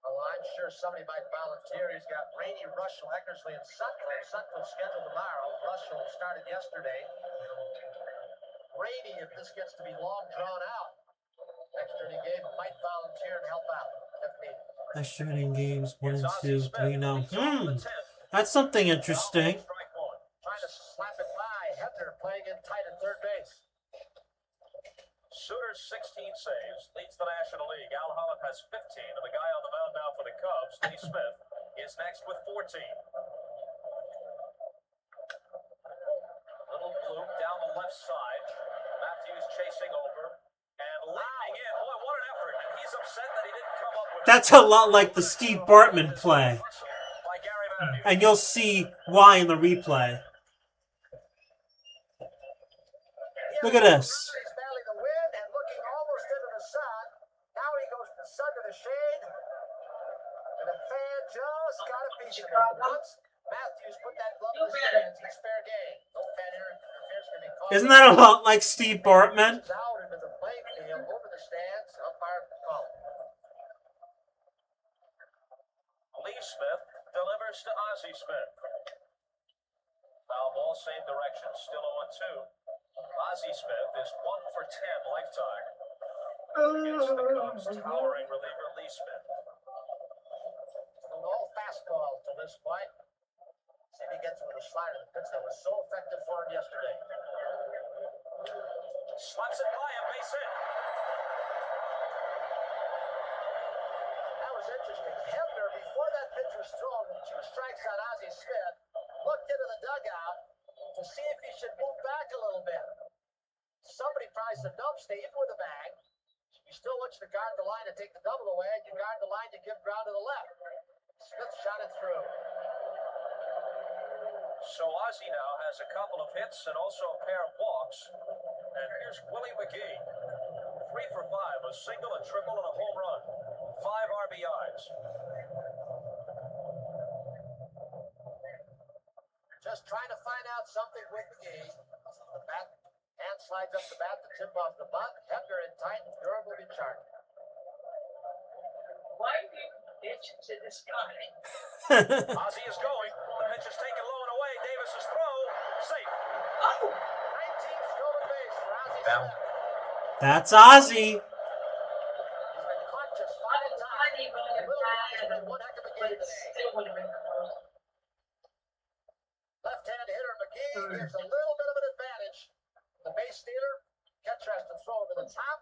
Oh, I'm sure somebody might volunteer. He's got Rainey, Russell, Eckersley, and Sutcliffe. Sutcliffe scheduled tomorrow. Russell started yesterday. Rainey, if this gets to be long drawn out, extra inning game, might volunteer and help out if needed. Extra inning games, 1 It's and Ozzie 2, Smith. 3 now. He's on the 10th. That's something interesting. Strike 1. Trying to slap it by. Hebner playing in tight at third base. Sutter's 16 saves, leads the National League. Al Holland has 15, and the guy on the mound now for the Cubs, Lee Smith, is next with 14. Little bloop down the left side. Matthews chasing over and leaping in. Boy, what an effort. And he's upset that he didn't come up with That's a lot like the Steve Bartman play. by Gary Matthews. And you'll see why in the replay. Look at this. He's battling the wind and looking almost into the sun. Now he goes from the sun to the shade. And the fan just got a piece of it. Once Matthews put that glove in his hands, he's fair game. No fan interference can be called. Isn't that a lot like Steve Bartman? It's out into the playing field, over the stands, umpire call. Lee Smith delivers to Ozzie Smith. Foul ball, same direction, still 0-2. Ozzie Smith is 1 for 10 lifetime against the Cubs' towering reliever Lee Smith. All fastballs to this point. See if he gets with a slider. The pitch that was so effective for him yesterday. Slaps it by him, base hit. That was interesting. Hebner, before that pitch was thrown, with 2 strikes on Ozzie Smith, looked into the dugout to see if he should move back a little bit. Somebody tries to dump, stay even with the bag. You still want you to guard the line to take the double away, and you guard the line to give ground to the left. Smith shot it through. So Ozzie now has a couple of hits and also a pair of walks. And here's Willie McGee. 3 for 5, a single, a triple, and a home run. 5 RBIs. Just trying to find out something with McGee. The bat, hand slides up the bat to tip off the bunt. Hebner in tight, and Durham will be charged. Why do you bitch to this guy? Ozzie is going. The pitch is taken low and away. Davis's throw. Safe. Oh, 19th stolen base for Ozzie Smith. That's Ozzy. He's been caught just 5 I times. even Will if has bad, been one heck of a but game it today. still would have been close. Left-hand hitter McGee gives a little bit of an advantage. The base stealer, catcher has to throw over the top.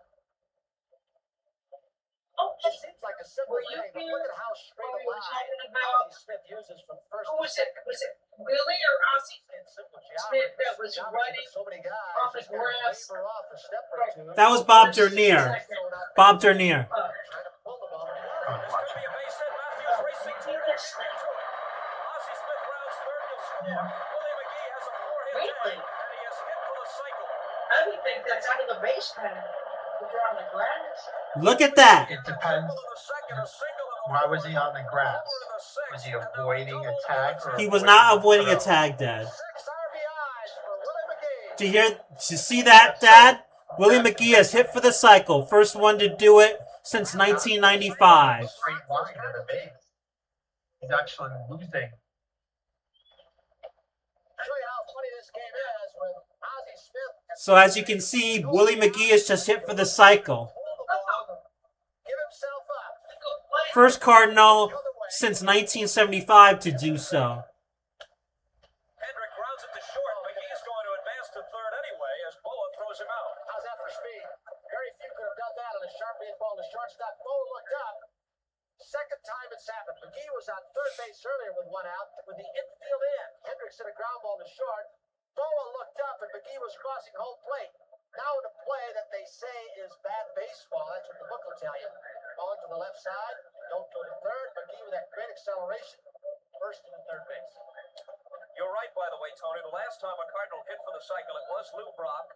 Oh, It seems like a simple were you thing, but here look at how straight when a we were line talking about, Ozzie Smith uses from first who to was it? second. Was it Willie or Ozzie It's simple Smith that was geometry, running but so many guys on the just kind of grass waver off a step or two. That was Bob first to Dernier. second? Bob Dernier. Trying to pull the ball. This could be a base hit. Matthews racing toward it. Can't get to it. Ozzie Smith rounds third. He'll score. Willie McGee has a 4-hit day, Really? and he is hit for the cycle. I don't think that's out of the base pad. If you're on the grass. Look at that. It depends. Double in the second, a single in the Why was fourth, he on the grass? homer in the sixth, Was he and now avoiding double a in tag the or He was avoiding not a avoiding a throw? tag, Dad. 6 RBIs for Willie McGee. Did you see that, Dad? Willie McGee has hit for the cycle. First one to do it since 1995. Straight line to the base. He's actually losing. Show you how funny this game is with Ozzie Smith. So as you can see, Willie McGee has just hit for the cycle. Hold the ball, give himself up. First Cardinal since 1975 to do so. Hendrick grounds it to short. McGee's going to advance to third anyway as Boa throws him out. How's that for speed? Very few could have done that on a sharp hit ball to shortstop. Bo looked up. Second time it's happened. McGee was on third base earlier with one out with the infield in. Hendricks hit a ground ball to short. Boa looked up and McGee was crossing home plate. Now in a play that they say is bad baseball. That's what the book will tell you. Ball to the left side. Don't go to third. McGee with that great acceleration. First to the third base. You're right, by the way, Tony. The last time a Cardinal hit for the cycle, it was Lou Brock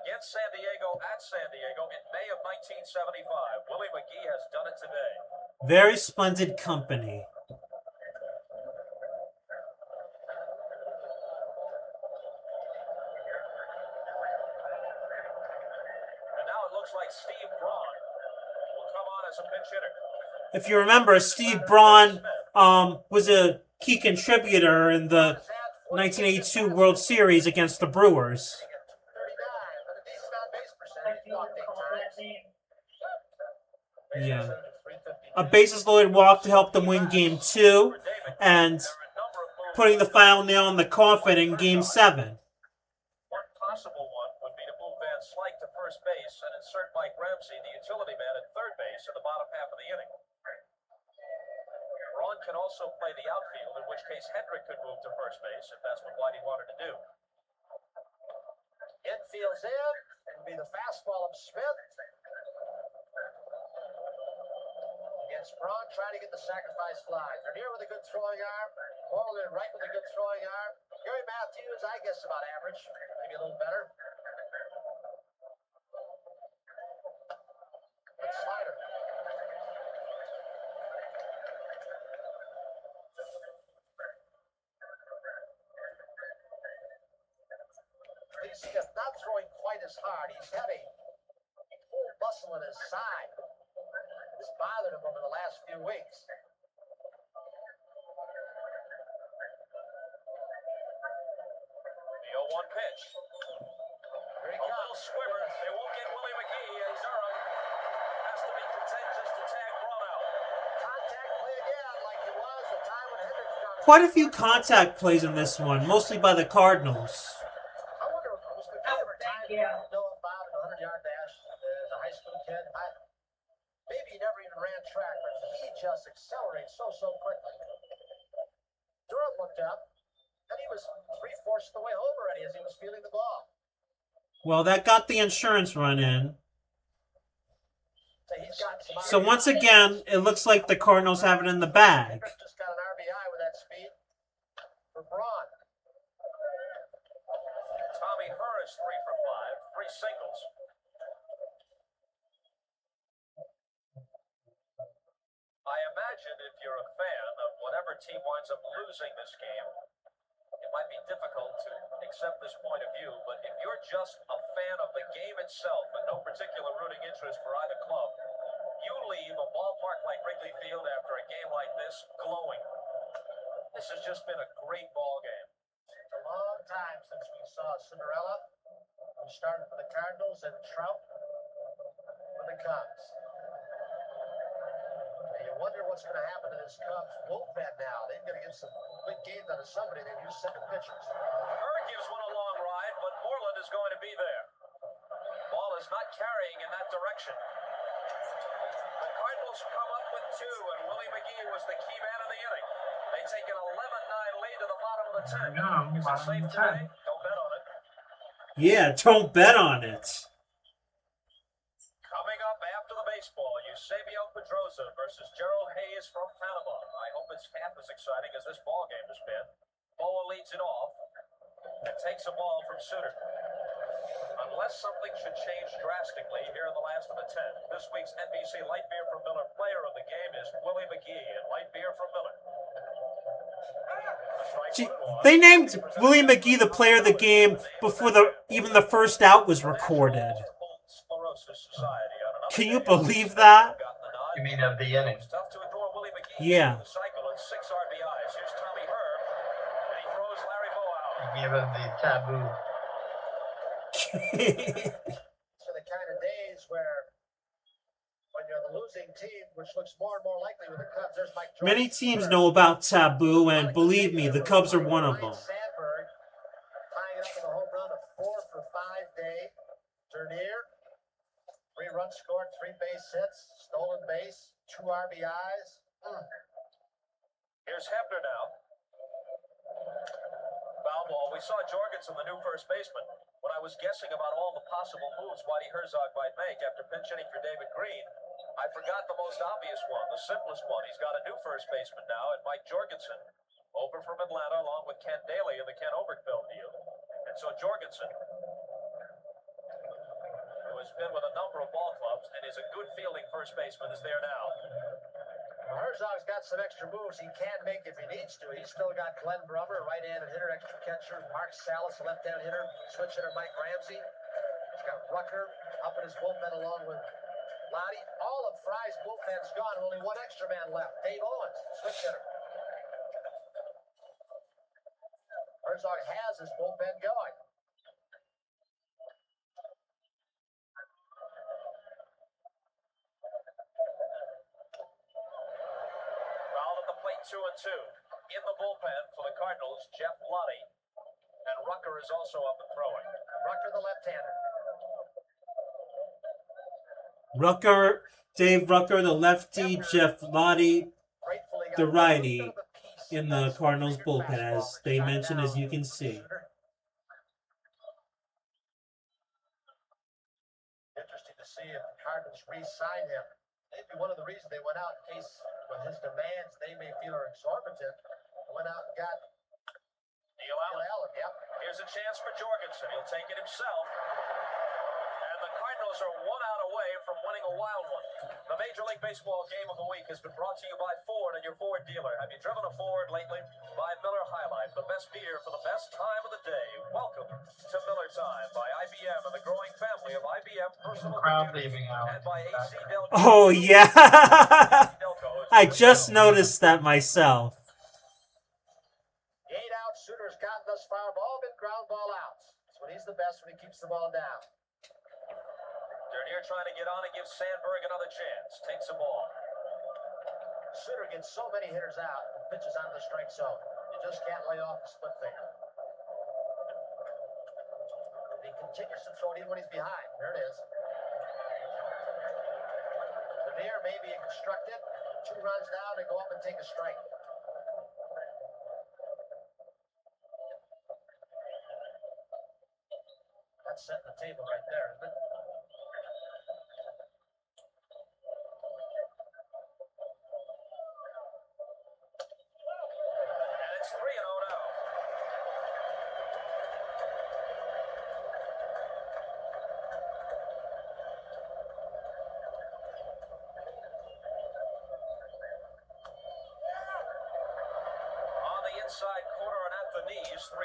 against San Diego at San Diego in May of 1975. Willie McGee has done it today. Very splendid company. And now it looks like Steve Braun will come on as a pinch hitter. If you remember, Steve Braun was a key contributor in the 1982 World Series against the Brewers. 39, but a decent on base percentage. He walked 8 times. Yeah. A bases loaded walk to help them win Game 2, and putting the final nail in the coffin in Game 7. One possible one would be to move Van Slyke to first base and insert Mike Ramsey, the utility man, at third base in the bottom half of the inning. Braun can also play the outfield, in which case Hendrick could move to first base if that's what Whitey wanted to do. Infield's in. It'll be the fastball of Smith. Against Braun, trying to get the sacrifice fly. Dernier with a good throwing arm. Moreland right with a good throwing arm. Gary Matthews, I guess about average. Maybe a little better. But slider. Lee Smith not throwing quite as hard. He's had a full muscle in his side. This bothered him over the last few weeks. The 0-1 pitch. Here he A little comes. swimmer. They won't get Willie McGee, and Durham has to be content just to tag Braun out. Contact play again like he was the time when Hendricks got it. Quite a few contact plays in this one, mostly by the Cardinals. I wonder, was McGee ever timed to know about an 100-yard dash as a high school kid? Maybe he never even ran track, but he just accelerates so quickly. Durham looked up, and he was 3/4 the way home already as he was feeling the ball. Well, that got the insurance run in. So he's got some So once again, it looks like the Cardinals have it in the bag. Hendricks just got an RBI with that speed for Braun. Tommy Herr is 3 for 5, 3 singles. I imagine if you're a fan of whatever team winds up losing this game, it might be difficult to accept this point of view, but if you're just a fan of the game itself and no particular rooting interest for either club, you leave a ballpark like Wrigley Field after a game like this glowing. This has just been a great ball game. It's a long time since we saw Cinderella. We started for the Cardinals and Trout for the Cubs. And you wonder what's going to happen to this Cubs bullpen now. They've got to get some big games out of somebody. They've used 7 pitchers. Herr gives one a long ride, but Moreland is going to be there. Ball is not carrying in that direction. The Cardinals come up with 2, and Willie McGee was the key man of the inning. They take an 11-9 lead to the bottom of the 10th. Is it safe today? Don't bet on it. Yeah, don't bet on it. Coming up after the baseball, Eusebio Pedrosa versus Gerald Hayes from Panama. I hope it's half as exciting as this ball game has been. Boa leads it off and takes a ball from Suter. Unless something should change drastically here in the last of the 10th, this week's NBC Light Beer from Miller player of the game is Willie McGee, and Light Beer from Miller. Gee, they named Willie McGee the player of the game before even the first out was recorded. Can you believe that? You mean of the inning? Yeah. You give him the taboo. So the kind of days where when you're the losing team, which looks more and more likely with the Cubs, there's Mike Jordan. Many teams know about taboo, and believe me, the Cubs are one of them. Ryne Sandberg tying up with a home run, a 4-for-5 day. Dernier, 3 runs scored, 3 base hits, stolen base, 2 RBIs. Here's Hebner now. Foul ball. We saw Jorgensen, the new first baseman. When I was guessing about all the possible moves Whitey Herzog might make after pinch hitting for David Green, I forgot the most obvious one, the simplest one. He's got a new first baseman now, and Mike Jorgensen, over from Atlanta, along with Ken Daly in the Ken Oberkfell deal. And so Jorgensen, who has been with a number of ball clubs and is a good fielding first baseman, is there now. Well, Herzog's got some extra moves he can make if he needs to. He's still got Glenn Brummer, right-handed hitter, extra catcher, Mark Salas, left-hand hitter, switch hitter Mike Ramsey. He's got Rucker up in his bullpen along with Lottie. All of Fry's bullpen's gone, only one extra man left. Dave Owens, switch hitter. Herzog has his bullpen going. Foul at the plate, 2-2. In the bullpen for the Cardinals, Jeff Lottie. And Rucker is also up and throwing. Rucker, the left-hander. Dave Rucker, the lefty, Jeff Lottie, the righty, in the Cardinals bullpen, as they mentioned, as you can see. Interesting to see if the Cardinals re-sign him. Maybe one of the reasons they went out in case with his demands they may feel are exorbitant. They went out and got Neil Allen. Yep. Here's a chance for Jorgensen. He'll take it himself. And the Cardinals are 1 out away from winning a wild one. The Major League Baseball Game of the Week has been brought to you by Ford and your Ford dealer. Have you driven a Ford lately? By Miller High Life, the best beer for the best time of the day. Welcome to Miller Time by IBM and the growing family of IBM personal Crowd computers. leaving out. And by AC Delco. Oh, yeah. I just noticed that myself. The 8-out Sooners gotten thus far have all been ground ball outs. So he's the best when he keeps the ball down. Dernier trying to get on and give Sandberg another chance. Takes the ball. Suter gets so many hitters out and pitches out of the strike zone. You just can't lay off the split finger. He continues to throw it even when he's behind. There it is. Dernier may be constructed. 2 runs down and go up and take a strike. That's setting the table right there, isn't it? And it's 3-0 now. On the inside corner and at the knees, 3-1.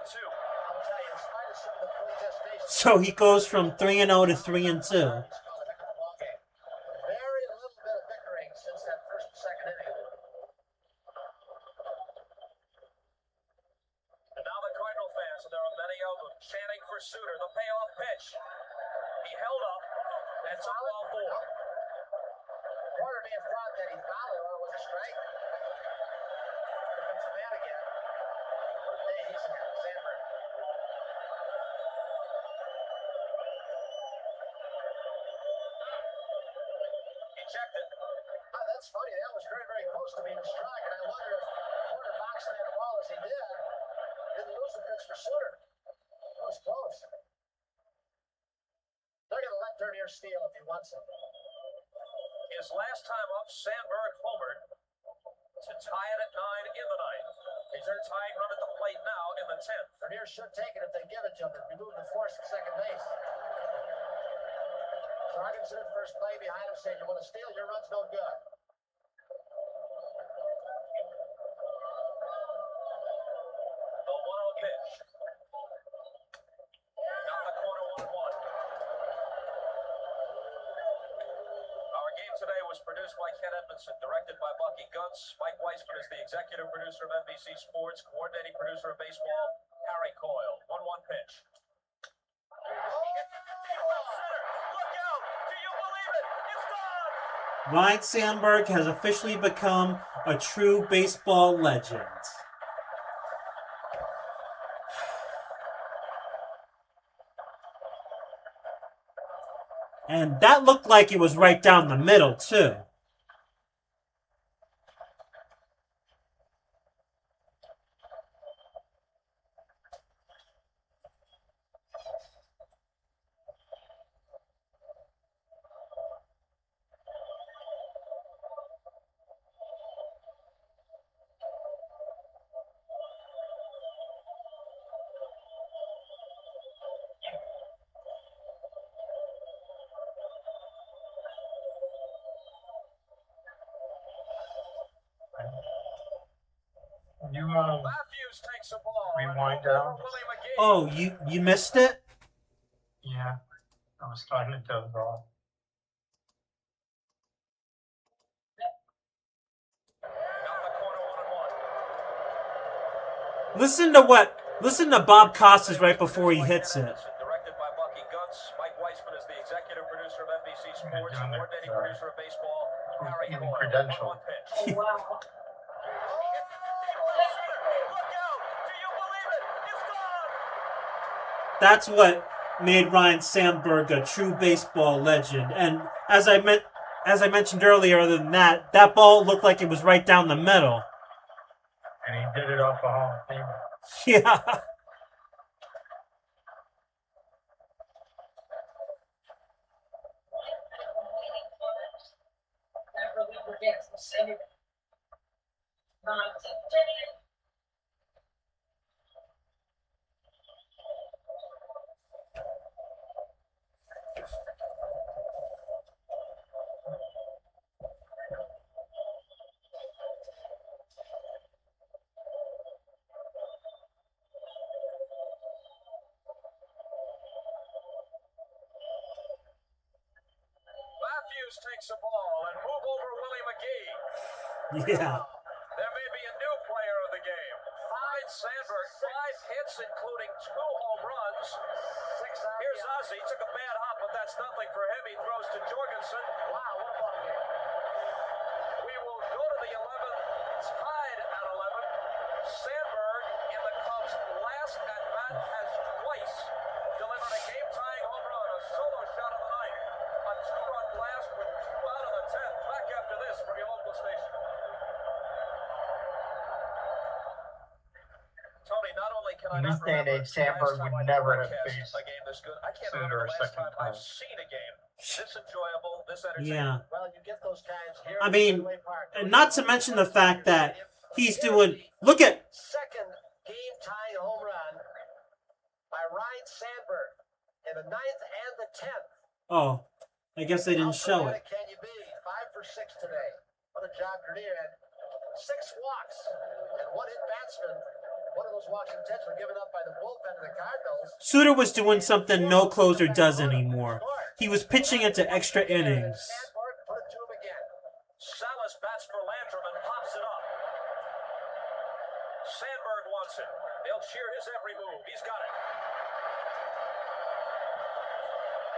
3-2. I'll tell you, in spite of some of the protestations. So he goes from 3-0 to 3-2. Very little bit of bickering since that first and second inning. And now the Cardinal fans, and there are many of them, chanting for Suter, the payoff pitch. He held up and took ball 4. Corner being thought that he fouled it or it was a strike. the man again. What a day he's had, Sandberg. He checked it. Oh, that's funny. That was very, very close to being a strike, and I wonder if Porter boxed that ball as he didn't lose the pitch for Sutter. That was close. They're going to let Dernier steal if he wants it. His last time up, Sandberg homered to tie it at 9 in the ninth. He's their tying run at the plate now in the 10th. Dernier should take it if they give it to him and remove the force at second base. Jorgensen at first play behind him saying, you want to steal, your run's no good. The 1-0 pitch. Got the corner 1-1. Our game today was produced by Ken Edmondson, directed by Bucky Gunts. Mike Weisman is the executive producer of NBC Sports, coordinating producer of baseball, Harry Coyle. 1-1 pitch. Ryne Sandberg has officially become a true baseball legend. And that looked like it was right down the middle, too. You Matthews takes a ball. rewind down. Oh, you missed it? Yeah, I was starting to draw. Listen to Bob Costas right before he hits it. Directed by Bucky Gunts. Mike Weisman is the executive producer of NBC Sports, coordinating producer of baseball, Harry Coyle. Credential. 1-1 pitch. Oh, wow. That's what made Ryne Sandberg a true baseball legend. And as I mentioned earlier, other than that, that ball looked like it was right down the middle. And he did it off a Hall of Fame. Yeah. Never leave forgets the same. Matthews takes a ball and move over Willie McGee. Yeah. There may be a new player of the game. Ryne Sandberg, 5 hits, including 2 home runs. Here's Ozzie. Took a bad hop, but that's nothing for him. He throws to Jorgensen. Wow, what a ball game. We will go to the 11th, tied at 11. Sandberg, in the Cubs' last at-bat, has twice delivered a game-tying home run, a solo shot of the night, a 2-run blast with 2 out of the 10th. Back after this from your local station. Tony, not only can I In this not day and remember age, Sandberg the last time would I never have broadcast faced a game this good, I can't Sutter remember a the last second time I've time. seen a game this enjoyable, this entertaining. Yeah. Well, you get those guys here. I at mean, Fenway Park. and not to mention the fact that he's doing. Look at. Second game-tying home run by Ryne Sandberg in the 9th and the 10th. Oh, I guess they didn't show it. How dramatic can you be? 5 for 6 today. What a job Dernier had. 6 walks and 1 hit batsman. One of those walks intentionally given up by the bullpen of the Cardinals. Sutter was doing something no closer does anymore. He was pitching into extra innings. Sandberg put it to him again. Salas bats for Landrum and pops it up. Sandberg wants it. They'll cheer his every move. He's got it.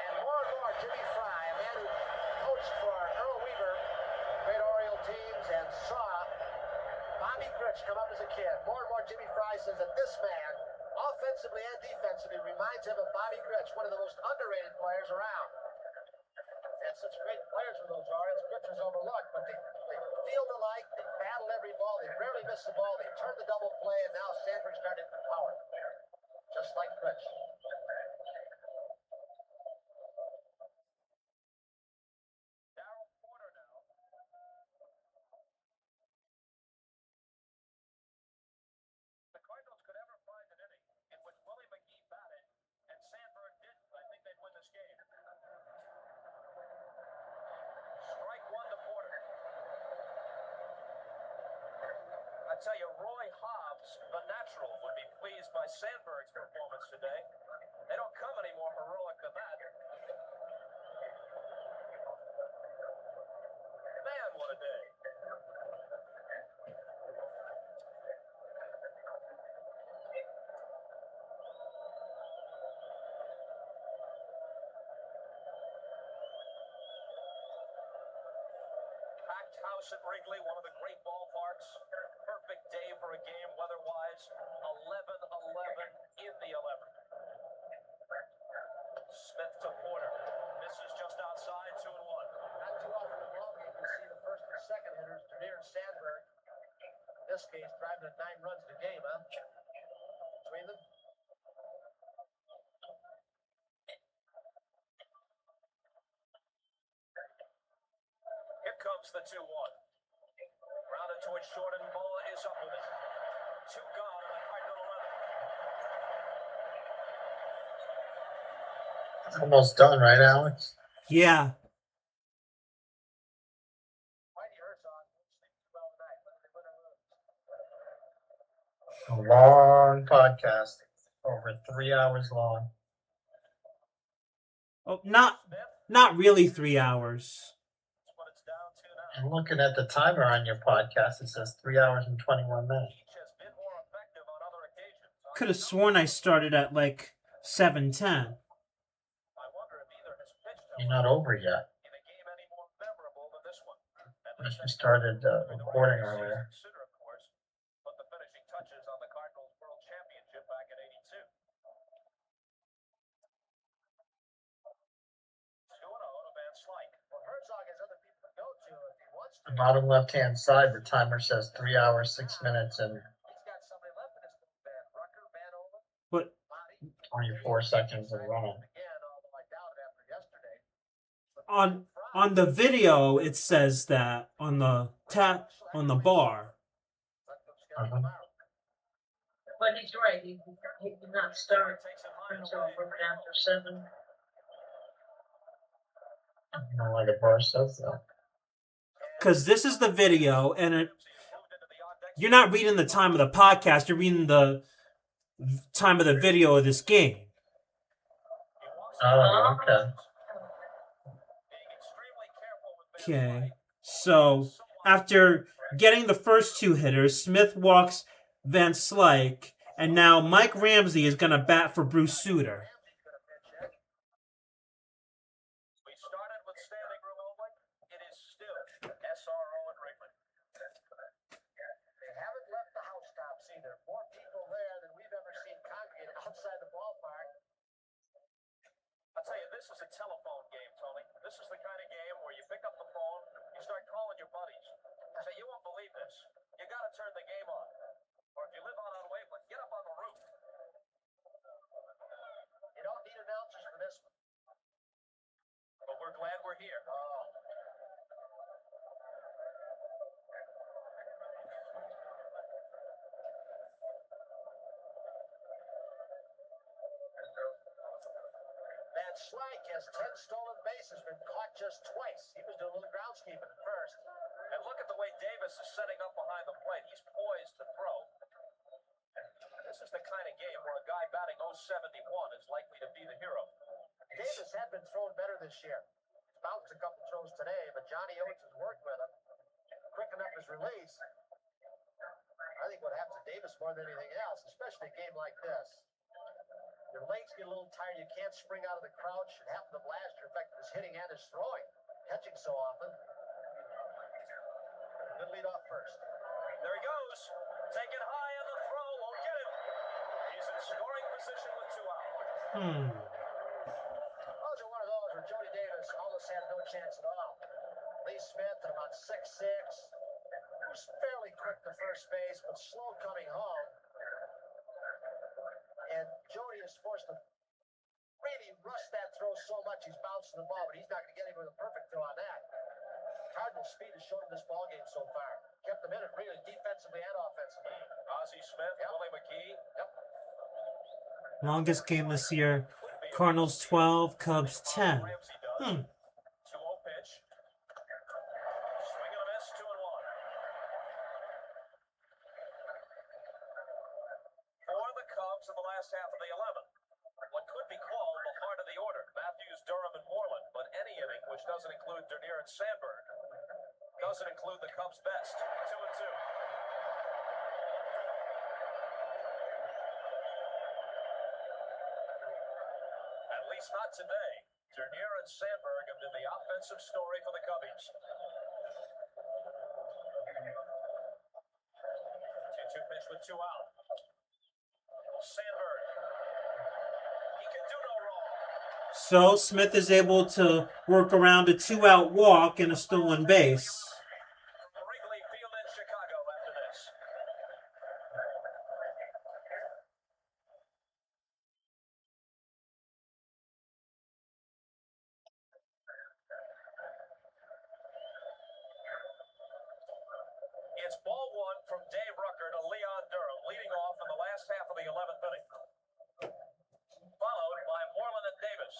And more, Jimmy Fry, a man who coached for Earl Weaver, great Oriole teams, and saw Bobby Gritch come up as a kid. More and more Jimmy Fry says that this man, offensively and defensively, reminds him of Bobby Gritch, one of the most underrated players around. And such great players for those Giants. Gritch was overlooked, but they field alike, they battle every ball, they rarely miss the ball, they turn the double play, and now Sandberg's starting to power. Just like Gritch. The Cardinals could ever find an inning in which Willie McGee batted and Sandberg didn't, I think they'd win this game. Strike one to Porter. I tell you, Roy Hobbs, the natural, would be pleased by Sandberg's performance today. They don't come any more heroic than that. Man, what a day. Packed house at Wrigley, one of the great ballparks. Perfect day for a game weather-wise. 11-11 in the 11th. Smith to Porter. Misses just outside, 2-1. Not too often in a ball game you see the first and second hitters, Dernier and Sandberg. In this case, driving at 9 runs in the game, huh? Between them. Here comes the 2-1. Rounded towards short, and Mola is up with it. 2 gone in the Cardinal 11. It's almost done, right, Alex? Yeah. Whitey Herzog won't sleep too well tonight, whether they win or lose. A long podcast, over 3 hours long. Oh, not really 3 hours. That's what it's down to now. I'm looking at the timer on your podcast. It says 3 hours and 21 minutes. Each has been more effective on other occasions. Could have sworn I started at like 7:10. I wonder if either has pitched You're not over yet. in a game any more memorable than this one. At We least started during the recording regular earlier. season, Suter, of course, put the finishing touches on the Cardinals World Championship back in '82. 2-0 to Van Slyke. Well, Herzog has other people to go to if he wants to. The bottom left-hand side, the timer says 3 hours, 6 minutes, and He's got somebody left in his band. Rucker, Van Oven, But Body. 24 seconds and running. Again, although I doubt it after yesterday. But on the video it says that on the bar. Uh-huh. But he's right, he did not start Takes it high and until away. after 7. You know why the bar says that? Because this is the video, and He's moved into the on deck. you're not reading the time of the podcast, you're reading the time of the video of this game. He walks Oh, okay. being extremely careful with Van Okay. Slyke. So after getting the first 2 hitters, Smith walks Van Slyke, and now Mike Ramsey is going to bat for Bruce Suter. We started with standing room only. It is still SRO at Wrigley. They haven't left the housetops either. More people there than we've ever seen congregate outside the ballpark. I'll tell you, this is a telephone game, Tony. This is the kind of game where you pick up the phone, you start calling your buddies. Say, you won't believe this. You got to turn the game on. Or if you live on Waveland, get up on the roof. You don't need announcers for this one. But we're glad we're here. Oh. Van Slyke has 10 stolen bases, been caught just twice. He was doing a little groundskeeping at first. And look at the way Davis is setting up behind the plate. He's poised to throw. This is the kind of game where a guy batting 071 is likely to be the hero. Davis had been throwing better this year. He's bounced a couple throws today, but Johnny Oates has worked with him, quickened up his release. I think what happens to Davis more than anything else, especially a game like this, your legs get a little tired. You can't spring out of the crouch. It happened to him last year. In fact, his hitting and his throwing, catching so often. Good lead off first. There he goes. position with 2 out. Those are one of those where Jody Davis almost had no chance at all. Lee Smith at about 6'6", who's fairly quick to first base, but slow coming home. And Jody is forced to really rush that throw so much he's bouncing the ball, but he's not going to get him with a perfect throw on that. Cardinals' speed has shown him this ball game so far. Kept them in it really defensively and offensively. Ozzie Smith, Willie McGee. Longest game this year. Cardinals 12, Cubs 10. Ramsey does. 2-0 pitch. Swing and a miss, 2-1. For the Cubs in the last half of the 11th, what could be called the heart of the order. Matthews, Durham, and Moreland, but any inning which doesn't include Dernier and Sandberg doesn't include the Cubs' best. 2-2. At least not today. Dernier and Sandberg have been the offensive story for the Cubbies. 2-2 pitch with 2 out. Sandberg. He can do no wrong. So Smith is able to work around a 2-out walk and a stolen base. Wrigley Field in Chicago after this. It's ball one from Dave Rucker to Leon Durham, leading off in the last half of the 11th inning. Followed by Moreland and Davis.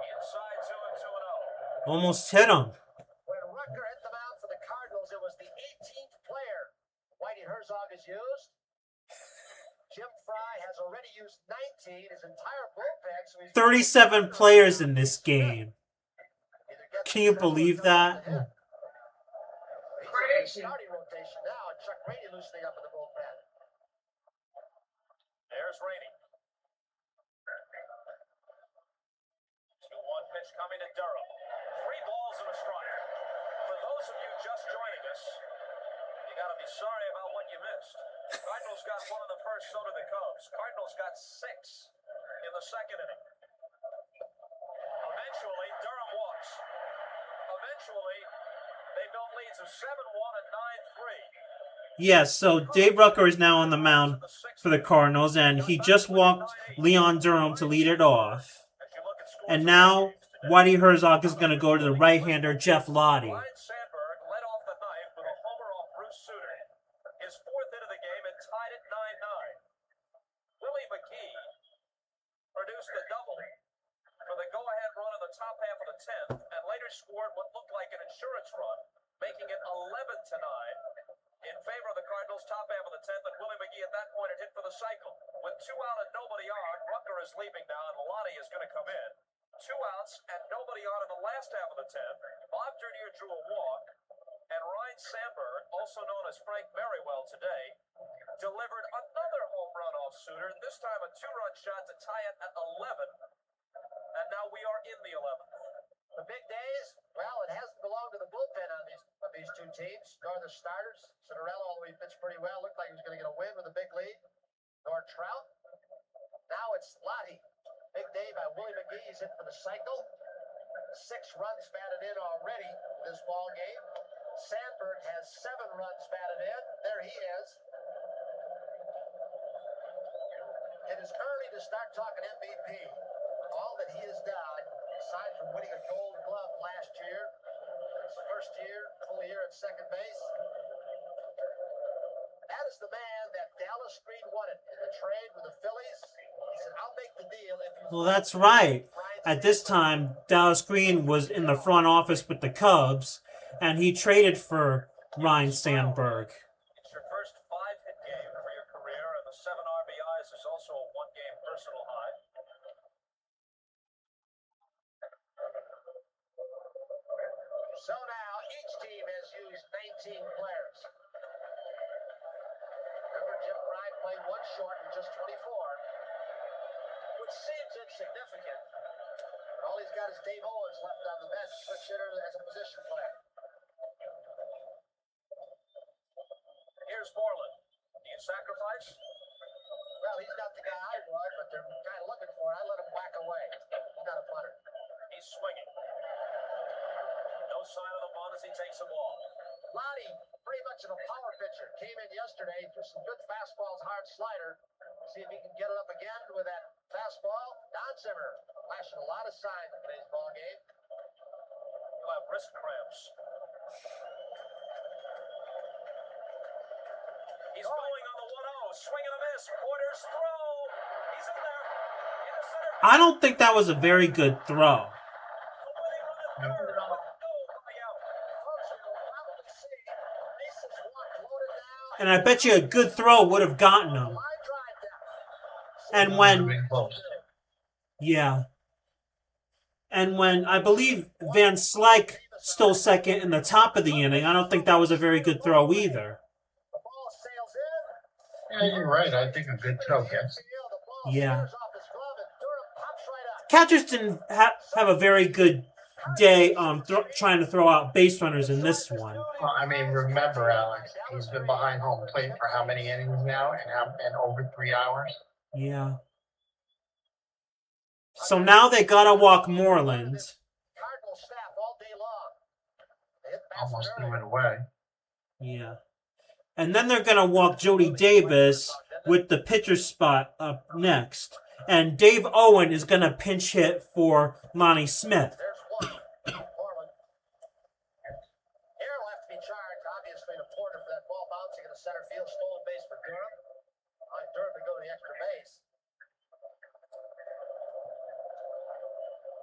Inside 2-2-0. Almost hit him. When Rucker hit the mound for the Cardinals, it was the 18th player Whitey Herzog has used. Jim Fry has already used 19, his entire bullpen. So he's 37 players in this game. Can you believe that? Crazy. Starting rotation now, and Chuck Rainey loosening up in the bullpen. There's Rainey. 2-1 pitch coming to Durham. 3 balls and a strike. For those of you just joining us, you got to be sorry about what you missed. Cardinals got one in the first, so did the Cubs. Cardinals got 6 in the second inning. Eventually, Durham walks. Eventually, they built leads of 7-1 and 9-3. Yes, so Dave Rucker is now on the mound for the Cardinals, and he just walked Leon Durham to lead it off. And now Whitey Herzog is going to go to the right-hander Jeff Lottie. Ryne Sandberg led off the ninth with a homer off Bruce Sutter. His 4th hit of the game and tied it 9-9. Willie McGee produced a double for the go-ahead run in the top half of the 10th, and later scored what looked like an insurance run, making it 11-9 in favor of the Cardinals' top half of the 10th, and Willie McGee at that point had hit for the cycle. With 2 out and nobody on, Rucker is leaving now, and Lottie is going to come in. 2 outs and nobody on in the last half of the 10th. Bob Dernier drew a walk, and Ryne Sandberg, also known as Frank Merriwell today, delivered another home run off Sutter, this time a 2-run shot to tie it at 11. And now we are in the 11th. The big days, well, it hasn't belonged to the bullpen on these 2 teams, nor the starters. Cinderella, although he pitched pretty well, looked like he was going to get a win with a big lead. Nor Trout. Now it's Lottie. Big day by Willie McGee. He's hit for the cycle. 6 runs batted in already this ball game. Sandberg has 7 runs batted in. There he is. It is early to start talking MVP. All that he has done, aside from winning a Gold Glove last year, his first year, full year at second base, that is the man that Dallas Green wanted in the trade with the Phillies. He said, I'll make the deal if you... Well, that's right. At this time, Dallas Green was in the front office with the Cubs, and he traded for Ryne Sandberg. It's your first 5-hit game for your career, and the 7 RBIs is also a 1-game personal high. So now each team has used 19 players. Remember, Jim Fry played 1 short and just 24, which seems insignificant. All he's got is Dave Owens left on the bench, switch hitter as a position player. Here's Moreland. Do you sacrifice? Well, he's not the guy I want, but they're kind of looking for it. I let him whack away. He's not a punter. He's swinging. No sign of the bunt as he takes the ball. Lonnie, pretty much of a power pitcher. Came in yesterday, threw some good fastballs, hard slider. See if he can get it up again with that fastball. Don Zimmer flashing a lot of signs in today's ball game. He'll have wrist cramps. He's going on the 1-0. Swing and a miss. Porter's throw. He's in there. Into center. I don't think that was a very good throw. The winning run at third. No, coming out. Folks, you'll probably see bases walked, loaded down. And I bet you a good throw would have gotten him. Line drive down. And when, yeah. And when I believe Van Slyke stole second in the top of the inning, I don't think that was a very good throw either. The ball sails in. Yeah, you're right. I think a good throw, yes. The ball Yeah. spears off his glove and Durham pops right up. Catchers didn't have a very good day trying to throw out base runners in this one. Well, I mean, remember, Alex, he's been behind home plate for how many innings now, and over 3 hours. Yeah. So now they gotta walk Moreland. Cardinal staff all day long. They hit the Almost basket threw early. it away. Yeah. And then they're gonna walk Jody Davis with the pitcher spot up next. And Dave Owen is gonna pinch hit for Lonnie Smith. There's one. Portland. Here will have to be charged, obviously, to Porter for that ball bouncing in the center field. Stolen base for Durham. Durham to go to the extra base.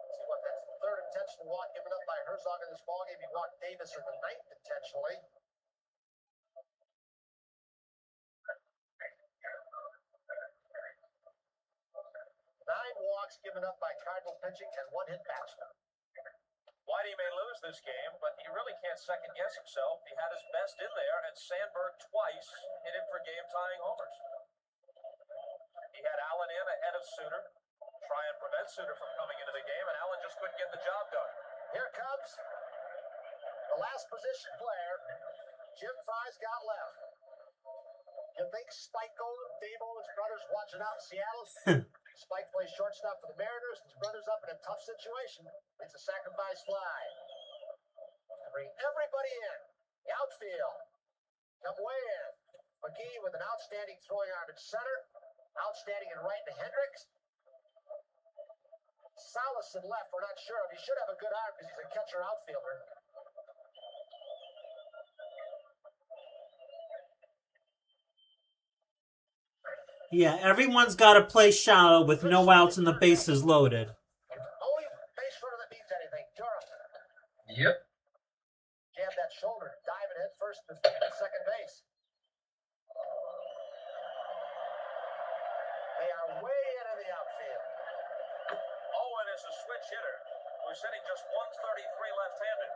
See what, that's the third intentional walk given up by Herzog in this ballgame. He walked Davis in the ninth intentionally. Nine walks given up by Cardinal pitching and one hit batsman. Whitey may lose this game, but he really can't second guess himself. He had his best in there, and Sandberg twice hit him for game-tying homers. He had Allen in ahead of Suter, try and prevent Suter from coming into the game, and Allen just couldn't get the job done. Here comes the last position player. Jim Fry's got left. You think Spike Owen, Dave Owen's brothers watching out in Seattle? Spike plays shortstop for the Mariners. His brother's up in a tough situation. It's a sacrifice fly. Bring everybody in. The outfield. Come way in. McGee with an outstanding throwing arm at center. Outstanding in right to Hendricks. Salas in left, we're not sure of. He should have a good arm because he's a catcher outfielder. Yeah, everyone's gotta play shallow with no outs and the bases loaded. Only base runner that means anything. Durham. Yep. Jab that shoulder. Diving head first to second base. They are way in the outfield. Owen is a switch hitter who's hitting just 133 left-handed,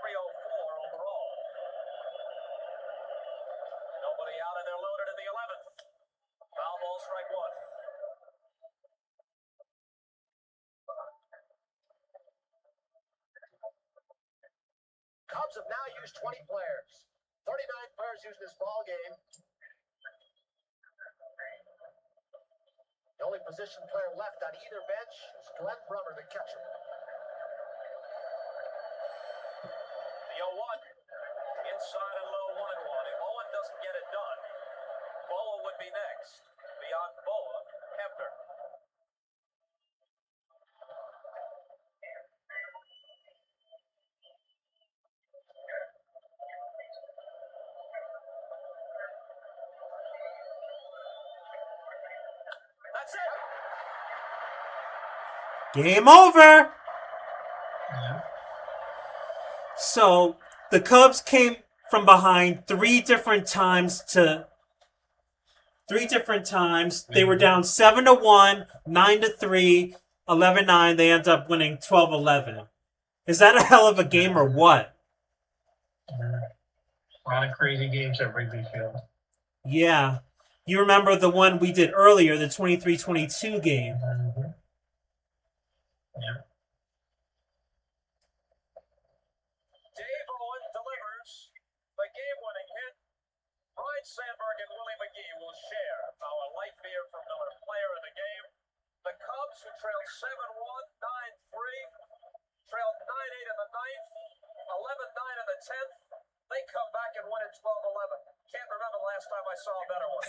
304 overall. Nobody out, and they're loaded in the 11th. Foul ball, strike one. Cubs have now used 20 players. 39 players used this ball game. The only position player left on either bench is Glenn Brummer, the catcher. The 0-1. Inside and low, 1-1. If Owen doesn't get it done, Boa would be next. Beyond Boa, Kepner. That's it. Game over! Yeah. So the Cubs came from behind three different times. They were down 7-1, 9-3, 11-9. They end up winning 12-11. Is that a hell of a game or what? A lot of crazy games at Wrigley Field. Yeah. You remember the one we did earlier, the 23-22 game. Mm-hmm. Yeah. Dave Owen delivers the game-winning hit. Ryne Sandberg and Willie McGee will share our life the 10th, they come back and win it 12-11. Can't remember the last time I saw a better one.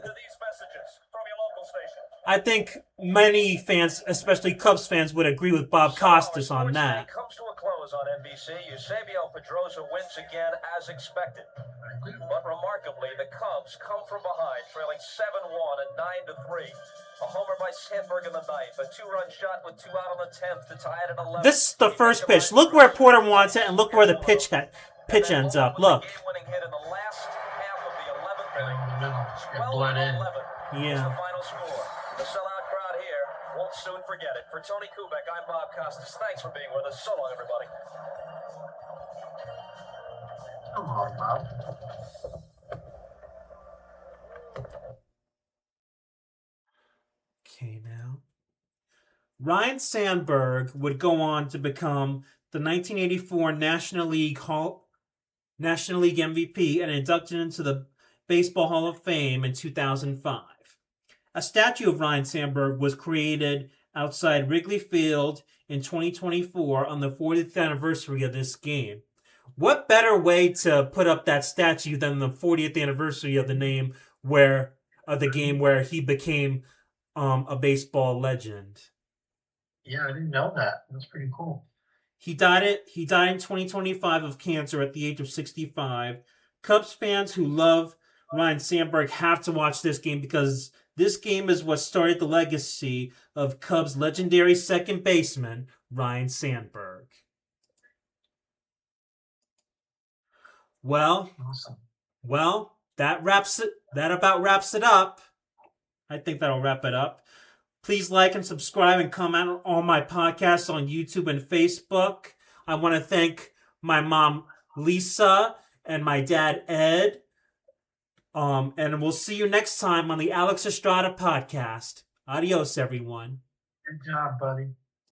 To these messages from your local station. I think many fans, especially Cubs fans, would agree with Bob Costas on that. Comes to a close on NBC. Eusebio Pedrosa wins again as expected. But remarkably, the Cubs come from behind, trailing 7-1 and 9-3. A homer by Sandberg in the ninth, a two-run shot with 2 out on the 10th to tie it at 11. This is the first pitch. Look where Porter wants it, and look where the pitch ends up. Look. Game-winning hit in the last half of the 11th Right inning. in the middle. It's getting 12-11 blood in. is the final score. The sellout crowd here won't soon forget it. For Tony Kubek, I'm Bob Costas. Thanks for being with us. So long, everybody. Come on, Bob. Okay, now. Ryne Sandberg would go on to become the 1984 National League MVP and inducted into the Baseball Hall of Fame in 2005. A statue of Ryne Sandberg was created outside Wrigley Field in 2024 on the 40th anniversary of this game. What better way to put up that statue than the 40th anniversary of the game where he became a baseball legend? Yeah, I didn't know that. That's pretty cool. He died in 2025 of cancer at the age of 65. Cubs fans who love Ryne Sandberg have to watch this game because this game is what started the legacy of Cubs legendary second baseman Ryne Sandberg. Well, Awesome. that about wraps it up. I think that'll wrap it up. Please like and subscribe and comment on my podcasts on YouTube and Facebook. I want to thank my mom, Lisa, and my dad, Ed. And we'll see you next time on the Alex Estrada podcast. Adios, everyone. Good job, buddy.